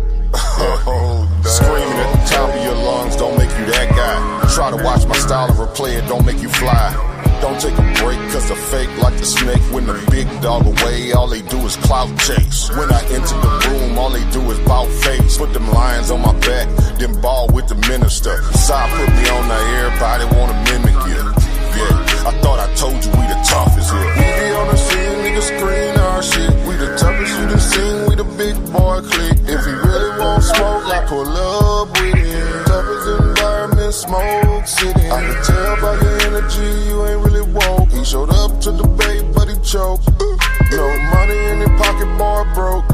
[SPEAKER 1] Screaming at the top of your lungs don't make you that guy. Try to watch my style and replay it, don't make you fly. Don't take a break, cause the fake like the snake. When the big dog away, all they do is clout chase. When I enter the room, all they do is bout face. Put them lions on my back, then ball with the minister. Side put me on there, everybody wanna mimic you. Yeah, I thought I told you we the toughest here. We be on the scene, niggas screen our shit. We the toughest you done seen, we the big boy clique. If he really want smoke, I pull up with him. Toughest environment, smoke city. I can tell by your energy, you ain't really woke. He showed up to debate, but he choked. No money in his pocket, boy broke.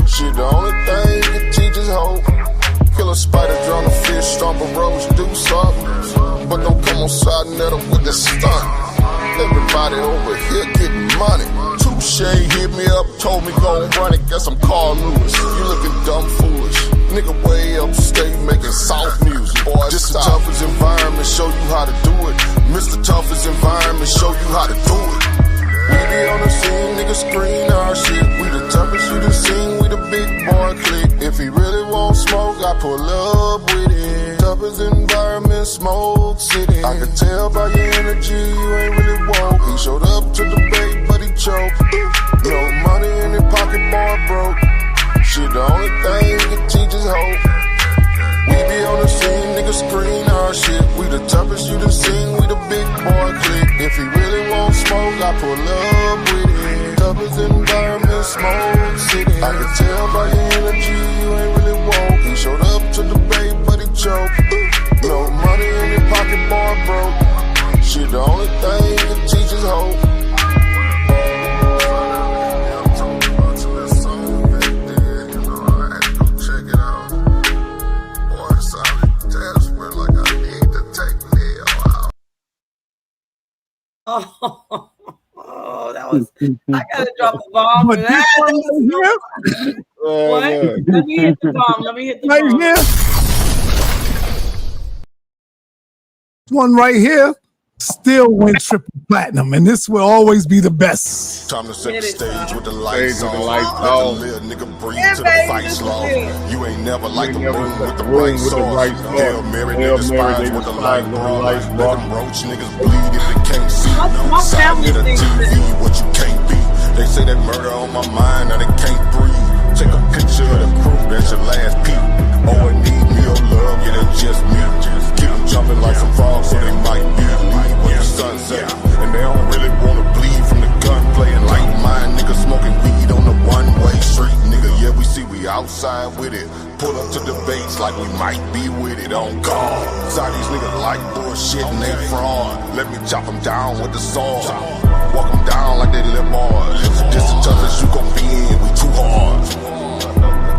[SPEAKER 1] Shit, the only thing he can teach is hope. Kill a spider, drown a fish, stomp a rose, do something. But don't come on side net up with the stunt. Everybody over here getting money. Touche hit me up, told me go and run it. Guess I'm Carl Lewis. You looking dumb foolish. Nigga way upstate making soft music. Boy, this the toughest environment, show you how to do it. Mr. Toughest environment, show you how to do it. We be on the scene, niggas screen our shit. We the toughest you done seen, we the big boy clique. If he really want smoke, I pull up with it. Toughest environment, smoke city. I can tell by your energy, you ain't really woke. He showed up to debate, but he choked. No money in his pocket, boy broke. Shit, the only thing he can teach is hope. We be on the scene, niggas screen our shit. We the toughest you done seen, we the big boy clique. If he really want smoke, I pull up with it. Toughest environment, smoke city. I can tell by your energy, you ain't really woke. He showed up to debate, but he choked. No money in his pocket, boy broke. Shit, the only thing he can teach is hope.
[SPEAKER 4] Oh, that was. I gotta drop a bomb for that. What? Let me hit the bomb. Let me hit the bomb.
[SPEAKER 6] Here. One right here still went triple platinum, and this will always be the best.
[SPEAKER 1] Time to set the stage with the lights on. Let the little nigga breathe to the fight's law. You ain't never like the room with the right sauce. Hail Mary, they despise with the light brought. Let them roach niggas bleed if they can't see. Side of the TV, what you can't be. They say that murder on my mind, now they can't breathe. Take a picture of the crew, that's your last peep. Oh, and need me or love, yeah, that's just me. Keep them jumping like some frogs, so they might be leave when the sun sets. And they don't really wanna bleed from the gunplay. And like mine, niggas smoking weed on the one-way street, nigga. Yeah, we see we outside with it. Pull up to debates like we might be with it on guard. Side these niggas like bullshit and they fraud. Let me chop them down with the sword. Walk them down like they live hard. This the toughest you gon' be in, we too hard.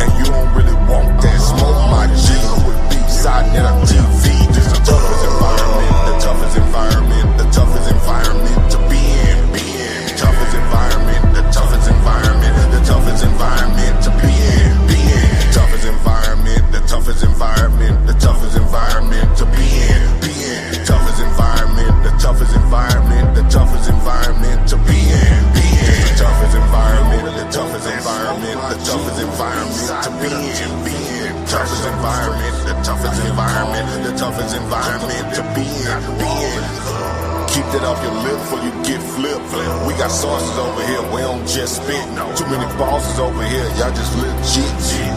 [SPEAKER 1] And you don't really want that smoke, my G. With B-side net on TV. This the toughest environment, the toughest environment, the toughest environment to be in, be in. Toughest environment, the toughest environment, the toughest environment to be in, be in. Toughest environment, the toughest environment, the toughest environment to be in, be in. Toughest environment, the toughest environment, the toughest environment to be in, be in. The toughest environment, the toughest environment, the toughest environment to be in, be in. Toughest environment, the toughest environment, the toughest environment to be in, be in. Keep that off your lip before you get flipped. We got sources over here, we don't just spit. Too many bosses over here, y'all just legit.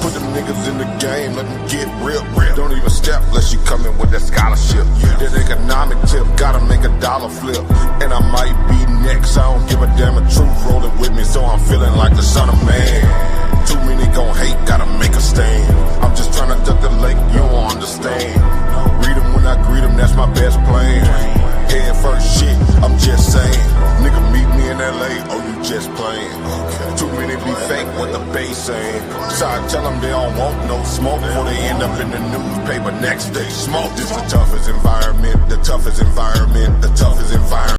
[SPEAKER 1] Put them niggas in the game, let them get real. Don't even step unless you come in with that scholarship. That economic tip, gotta make a dollar flip. And I might be next, I don't give a damn, a truth rolling with me, so I'm feeling like the son of man. Too many gon' hate, gotta make a stand. I'm just trying to duck the lake, you don't understand. Read them when I greet them, that's my best plan. Head first shit, I'm just saying. Nigga meet me in LA, oh you just playing. Too many be fake, what the base saying. So I tell them they don't want no smoke before they end up in the newspaper next day. Smoke, this the toughest environment, the toughest environment, the toughest environment.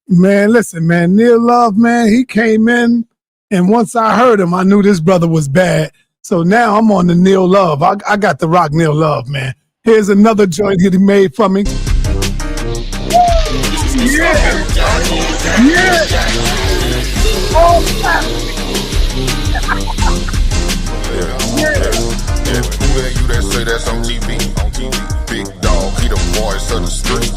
[SPEAKER 6] Man, listen, man, Neil Love, man, he came in, and once I heard him, I knew this brother was bad. So now I'm on the Neil Love. I got to rock Neil Love, man. Here's another joint that he made for me. Yeah. Oh,
[SPEAKER 1] yeah. Who that you that say that's on TV? On TV. Big dog, he the voice of the streets.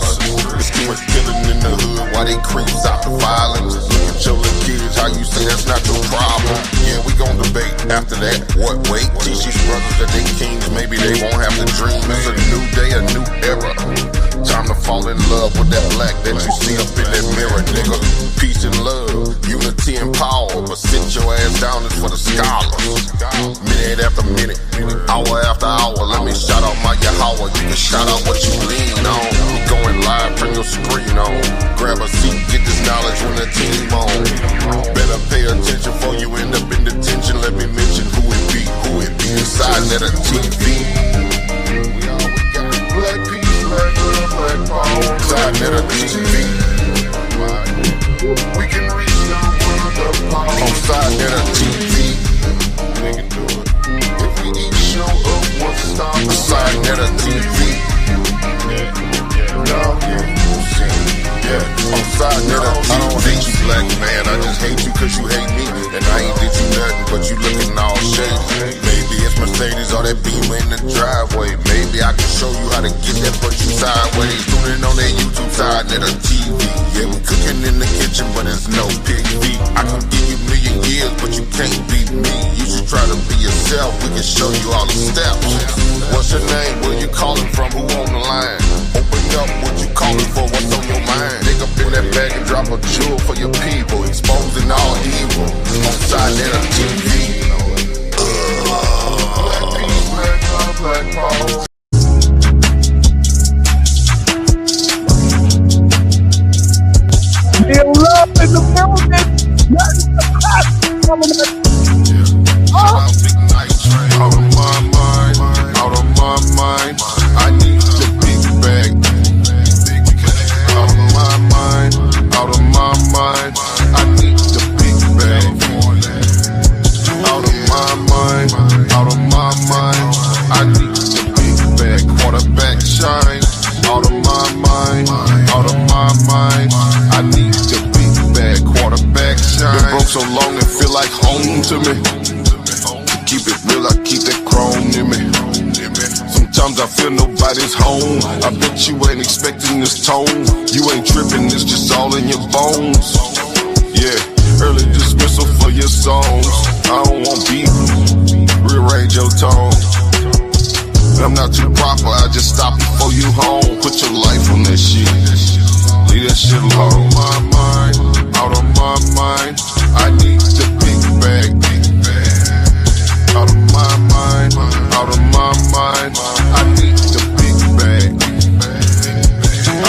[SPEAKER 1] It's too much killing in the hood while they creeps out the violence. Look at your little kids, how you say that's not your problem. Yeah, we gon' debate after that. What, wait? Teach these brothers that they kings, maybe they won't have to dream. It's a new day, a new era. Time to fall in love with that black that you see up in that mirror, nigga. Peace and love, unity and power. But sit your ass down, it's for the scholars. Minute after minute, hour after hour. Let me shout out my Yahweh. You can shout out what you lean on. We going live, turn your screen on. Grab a seat, get this knowledge when the team on. Better pay attention before you end up in detention. Let me mention who it be inside that TV. Black peace, black love, black power. Inside that TV. We can reach the world of power. Inside that TV. We can do it. If we each show up, what's stop inside that TV. Outside that I don't hate you, black man. I just hate you cause you hate me. And I ain't did you nothing, but you looking all shady. Maybe it's Mercedes or that Beamer in the driveway. Maybe I can show you how to get that butt you sideways. Tuning on that YouTube side, net a TV. Yeah, we cooking in the kitchen, but it's no pig feet. I can give you a million years, but you can't beat me. You should try to be yourself. We can show you all the steps. What's your name? Where you calling from? Who on the line? Open up, what you calling for? What's on your mind? Dig up in that bag and drop a jewel for your people. Exposing all evil. On side that of TV. Black peace, black love, black power.
[SPEAKER 6] Real love in the building. Nothing but class coming up.
[SPEAKER 1] Out of my mind, out of my mind. I need the big bag. Out of my mind, out of my mind. I need the big bag. Out of my mind, out of my mind. I need the big bag. Quarterback shine. Out of my mind, out of my mind. I need the big bag. Quarterback shine. Been broke so long it feel like home to me. Keep it real, I keep that chrome in me. Sometimes I feel nobody's home. I bet you ain't expecting this tone. You ain't tripping, it's just all in your bones. Yeah, early dismissal for your songs. I don't want beef, rearrange your tone. I'm not too proper, I just stop before you home. Put your life on that shit, leave that shit alone. Out of my mind, out of my mind. I need the big bag. Out of my mind, out of my mind. I need the big bag.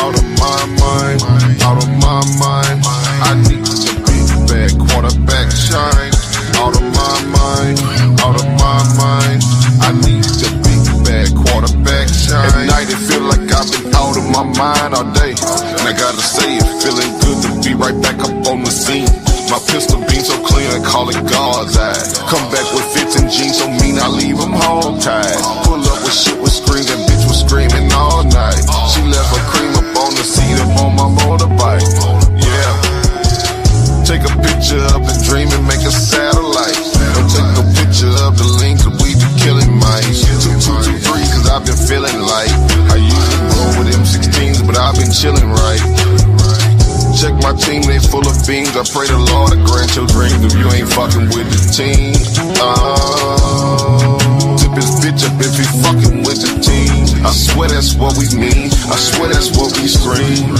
[SPEAKER 1] Out of my mind, out of my mind. I need the big bag. Quarterback shine. Out of my mind, out of my mind. I need the big bag. Quarterback shine. At night it feel like I've been out of my mind all day. And I gotta say it feeling good to be right back up on the scene. My pistol beam so clean, I call it God's eye. Come back with fits and jeans, so mean I leave them home tied. Pull up with shit with screams, that bitch was screaming all night. She left her cream up on the seat up on my motorbike. Yeah. Take a picture of the dream and make a satellite. Don't take no picture of the link, cause we be killing mice. 2223, cause I've been feeling like I usually roll with M16s, but I've been chilling right. Check my team, they full of beans. I pray the Lord to grant your dreams if you ain't fucking with the team. Tip his bitch up if he fucking with the team. I swear that's what we mean. I swear that's what we scream.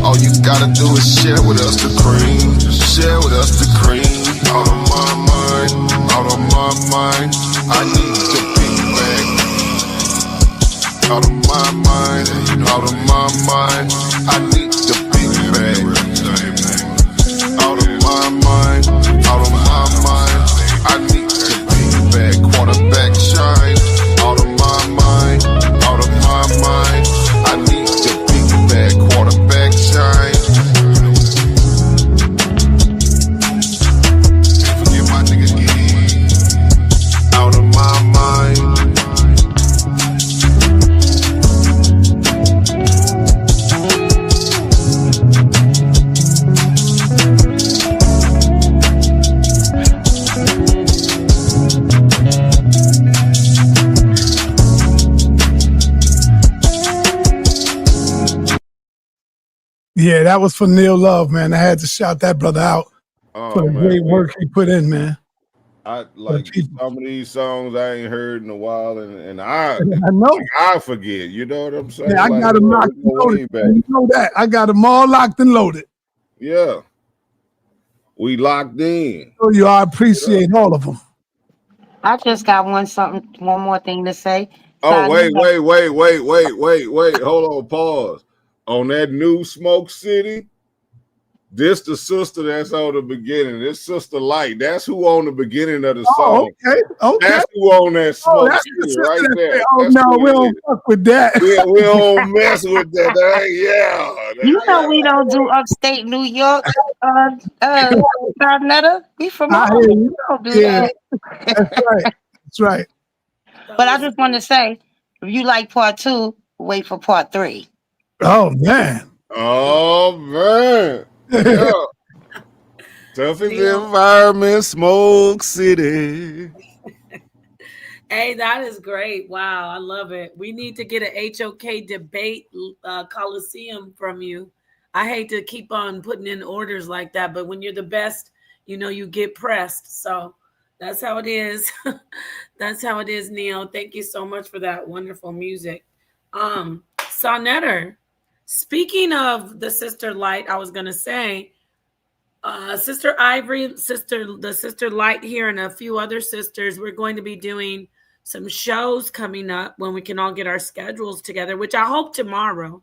[SPEAKER 1] All you gotta do is share with us the cream. Share with us the cream. Out of my mind, out of my mind. I need the big bag. Out of my mind, out of my mind. I need the big bag. Out of my mind, out of my mind. I need the big bag. Quarterback shine. Out of my mind, out of my mind. I need the big bag. Quarterback shine. Can't forget my nigga E. Out of my mind.
[SPEAKER 6] Yeah, that was for Neil Love, man. I had to shout that brother out for
[SPEAKER 7] Oh
[SPEAKER 6] the
[SPEAKER 7] man,
[SPEAKER 6] great work he put in, man.
[SPEAKER 7] I like some of these songs I ain't heard in a while, and I
[SPEAKER 6] know
[SPEAKER 7] I forget. You know what I'm saying?
[SPEAKER 6] Yeah, I
[SPEAKER 7] like,
[SPEAKER 6] got them locked
[SPEAKER 7] we
[SPEAKER 6] and
[SPEAKER 7] go way
[SPEAKER 6] loaded.
[SPEAKER 7] back.
[SPEAKER 6] You know that. I got them all locked and loaded.
[SPEAKER 7] Yeah, we locked in.
[SPEAKER 6] So you, I appreciate all of them.
[SPEAKER 18] I just got one more thing to say.
[SPEAKER 7] Oh, wait. Hold on, pause. On that new Smoke City, this the sister that's on the beginning. This Sister Light. That's who on the beginning of the song.
[SPEAKER 6] Okay.
[SPEAKER 7] That's who on that Smoke
[SPEAKER 6] that's
[SPEAKER 7] City right there.
[SPEAKER 6] Oh,
[SPEAKER 7] That's
[SPEAKER 6] no,
[SPEAKER 7] who
[SPEAKER 6] we
[SPEAKER 7] it
[SPEAKER 6] don't
[SPEAKER 7] is.
[SPEAKER 6] fuck with that.
[SPEAKER 7] We don't mess with that.
[SPEAKER 18] You know we don't do upstate New York, Netta. We from
[SPEAKER 6] I hear
[SPEAKER 18] home.
[SPEAKER 6] you.
[SPEAKER 18] We don't do
[SPEAKER 6] Yeah,
[SPEAKER 18] that.
[SPEAKER 6] that's right. That's right.
[SPEAKER 18] But I just want to say, if you like part 2, wait for part 3.
[SPEAKER 6] Oh man.
[SPEAKER 7] Oh man. Yeah. Toughest environment, Smoke City.
[SPEAKER 4] Hey, that is great. Wow, I love it. We need to get an HOK debate coliseum from you. I hate to keep on putting in orders like that, but when you're the best, you know, you get pressed. So that's how it is. That's how it is, Neil. Thank you so much for that wonderful music. Sonetter, speaking of the Sister Light, I was gonna say, Sister Ivory, the Sister Light here, and a few other sisters, we're going to be doing some shows coming up when we can all get our schedules together, which I hope tomorrow.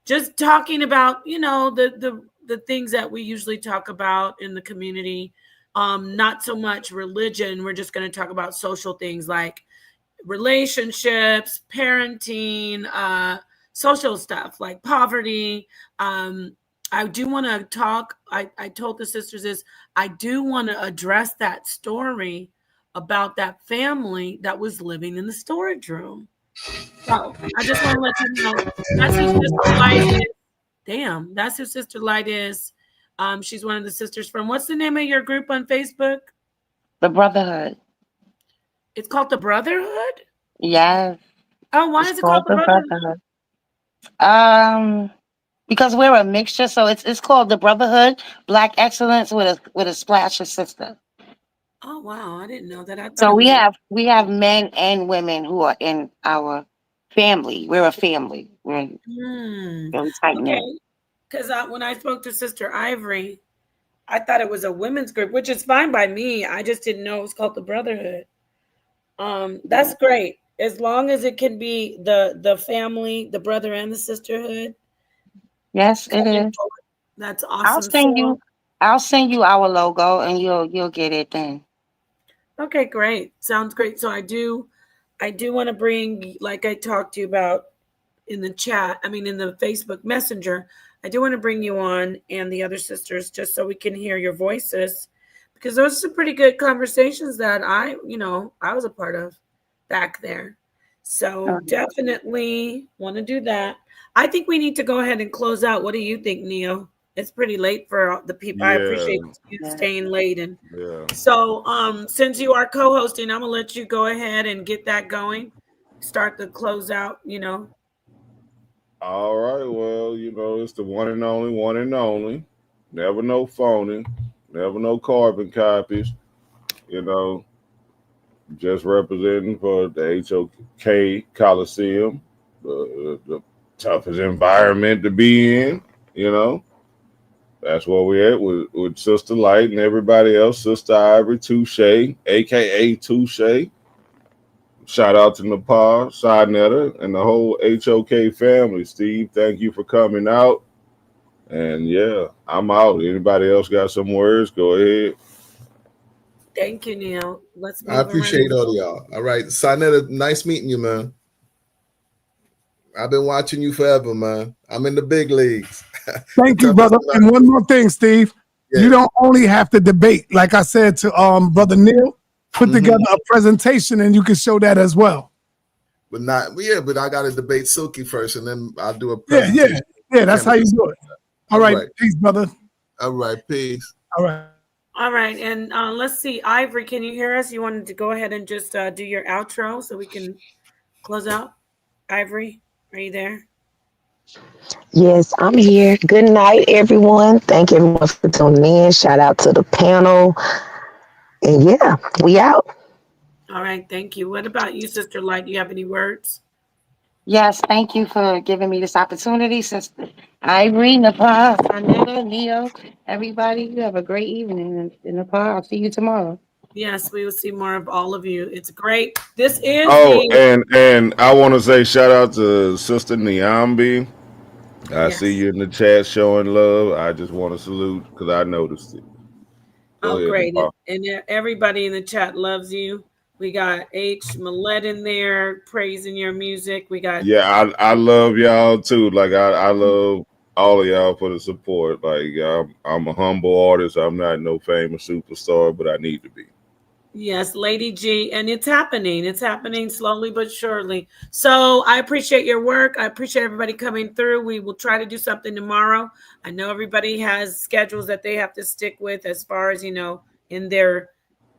[SPEAKER 4] Just talking about, you know, the things that we usually talk about in the community. Not so much religion. We're just going to talk about social things like relationships, parenting, social stuff like poverty. I do want to talk. I told the sisters this. I do want to address that story about that family that was living in the storage room. So I just want to let you know that's who Sister Light is. Damn, that's who Sister Light is. She's one of the sisters from, what's the name of your group on Facebook?
[SPEAKER 18] The Brotherhood.
[SPEAKER 4] It's called the Brotherhood?
[SPEAKER 18] Yes.
[SPEAKER 4] Oh, why is it called the
[SPEAKER 18] Brotherhood? Because we're a mixture, so it's called the Brotherhood, Black Excellence with a splash of sister.
[SPEAKER 4] Oh wow, I didn't know that. I thought
[SPEAKER 18] So
[SPEAKER 4] it was
[SPEAKER 18] we have men and women who are in our family. We're a family. We're really tight knit.
[SPEAKER 4] Okay, because when I spoke to Sister Ivory, I thought it was a women's group, which is fine by me. I just didn't know it was called the Brotherhood. That's great. As long as it can be the family, the brother and the sisterhood.
[SPEAKER 18] Yes, it is.
[SPEAKER 4] That's awesome.
[SPEAKER 18] I'll send you our logo and you'll get it then.
[SPEAKER 4] Okay, great. Sounds great. So I do want to bring, like I talked to you about in the chat, I mean in the Facebook Messenger, I do want to bring you on and the other sisters just so we can hear your voices, because those are some pretty good conversations that I was a part of back there. So definitely want to do that. I think we need to go ahead and close out. What do you think, Neil? It's pretty late for the people. I appreciate you staying late. And so since you are co-hosting, I'm gonna let you go ahead and get that going. Start the closeout,
[SPEAKER 7] All right, well, it's the one and only. Never no phoning, never no carbon copies. Just representing for the HOK Coliseum, the toughest environment to be in. That's where we're at with Sister Light and everybody else. Sister Ivory, Touche, aka Touche. Shout out to Napah Shadah and the whole HOK family. Steve, thank you for coming out. And yeah, I'm out. Anybody else got some words? Go ahead.
[SPEAKER 4] Thank you, Neil. Let's move
[SPEAKER 8] I appreciate
[SPEAKER 4] around.
[SPEAKER 8] all of y'all. All right. Sinetta, nice meeting you, man. I've been watching you forever, man. I'm in the big leagues.
[SPEAKER 6] Thank you, brother. And one more thing, Steve. You don't only have to debate. Like I said to Brother Neil, put together a presentation and you can show that as well.
[SPEAKER 8] But I got to debate Silky first, and then I'll do a presentation.
[SPEAKER 6] Yeah, that's how you do it. All right. Peace, brother.
[SPEAKER 8] All right, peace.
[SPEAKER 6] All right.
[SPEAKER 4] All right, and let's see, Ivory, can you hear us? You wanted to go ahead and just do your outro so we can close out? Ivory, are you there?
[SPEAKER 18] Yes, I'm here. Good night, everyone. Thank everyone for tuning in. Shout out to the panel. And yeah, we out.
[SPEAKER 4] All right, thank you. What about you, Sister Light? Do you have any words?
[SPEAKER 18] Yes, thank you for giving me this opportunity, Sister Irene, Napah, Anita, Neo, everybody. You have a great evening in Napah. I'll see you tomorrow.
[SPEAKER 4] Yes, we will see more of all of you. It's great. This is
[SPEAKER 7] and I want to say shout out to Sister Niambi. I see you in the chat showing love. I just want to salute because I noticed it. Go ahead,
[SPEAKER 4] great.
[SPEAKER 7] Napah.
[SPEAKER 4] And everybody in the chat loves you. We got H. Millette in there praising your music. We got
[SPEAKER 7] I love y'all too. Like I love all of y'all for the support. Like I'm a humble artist. I'm not no famous superstar, but I need to be.
[SPEAKER 4] Yes, Lady G, and it's happening. It's happening slowly but surely. So I appreciate your work. I appreciate everybody coming through. We will try to do something tomorrow. I know everybody has schedules that they have to stick with as far as, in their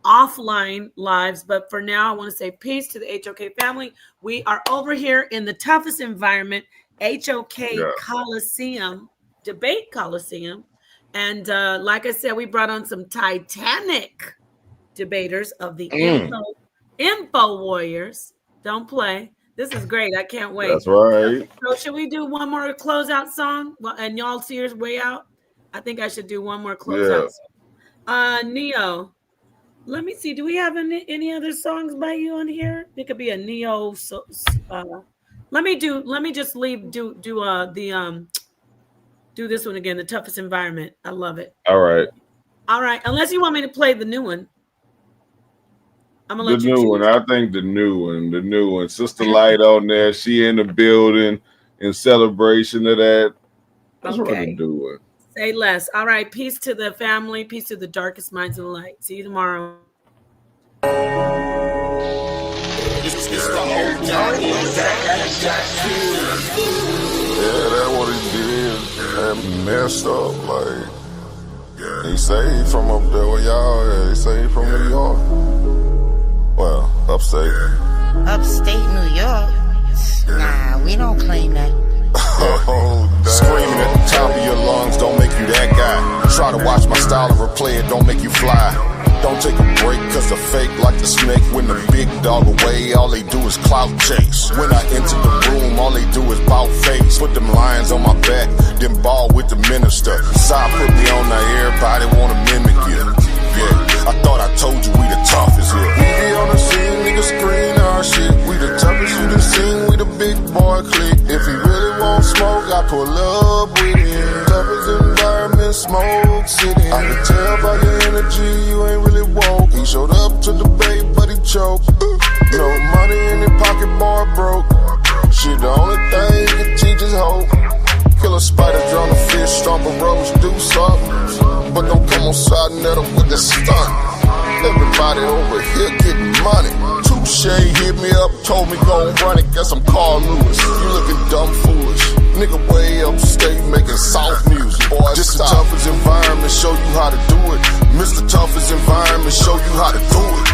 [SPEAKER 4] offline lives. But for now, I want to say peace to the HOK family. We are over here in the toughest environment, HOK Coliseum, Debate Coliseum. And like I said, we brought on some TITANIC debaters of the InfoWarriors. Don't play. This is great. I can't wait.
[SPEAKER 7] That's right.
[SPEAKER 4] So should we do one more closeout song? Well, and y'all see yours way out? I think I should do one more closeout song. Neo, let me see. Do we have any other songs by you on here? It could be a Neo. Let me just do this one again. The toughest environment. I love it.
[SPEAKER 7] All right.
[SPEAKER 4] Unless you want me to play the new one. I'm gonna let you
[SPEAKER 7] new one. I think the new one. Sister Light on there. She in the building in celebration of that. That's what I'm doing.
[SPEAKER 4] Say less. All right. Peace to the family. Peace to the darkest minds of the light. See you tomorrow.
[SPEAKER 1] That's what he did. And messed up. Like, he saved from up there where y'all at. He saved from New York. Well, upstate.
[SPEAKER 20] Upstate New York? Nah, we don't claim that.
[SPEAKER 1] Screaming at the top of your lungs don't make you that guy. Try to watch my style and replay it, don't make you fly. Don't take a break, cause the fake like the snake. When the big dog away, all they do is clout chase. When I enter the room, all they do is bout face. Put them lions on my back, then ball with the minister. Side put me on there, everybody wanna mimic you. Yeah, I thought I told you we the toughest here. We be on the scene, niggas screen our shit. We the toughest you done seen, we the big boy clique. If he really want smoke, I pull up with him. Toughest environment, smoke city. I can tell by your energy, you ain't really woke. He showed up to debate, but he choked. No money in his pocket, boy broke. Shit, the only thing he can teach is hope. Kill a spider, drown a fish, stomp a rose, do something. But don't come on side net with the stunt. Everybody over here getting money. Touche hit me up, told me go and run it. Guess I'm Carl Lewis. You looking dumb foolish. Nigga way upstate making soft music. Boy, this the toughest environment, show you how to do it. Mr. Toughest environment, show you how to do it.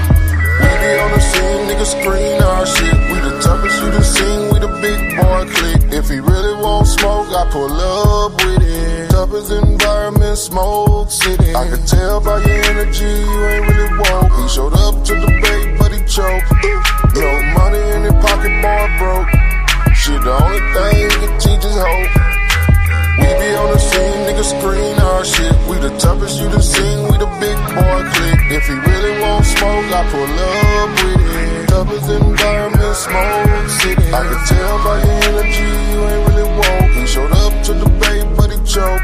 [SPEAKER 1] We be on the scene, niggas screen our shit. We the toughest you done seen, we the big boy clique. If he really want smoke, I pull up with him. Toughest environment, smoke city. I can tell by your energy, you ain't really woke. He showed up to debate, but he choked. No money in his pocket, boy broke. Shit, the only thing he can teach is hope. We be on the scene, niggas screen our shit. We the toughest you done seen, we the big boy clique. If he really want smoke, I pull up with him. Toughest environment, smoke city. I can tell by your energy, you ain't really woke. He showed up to debate, but he choked.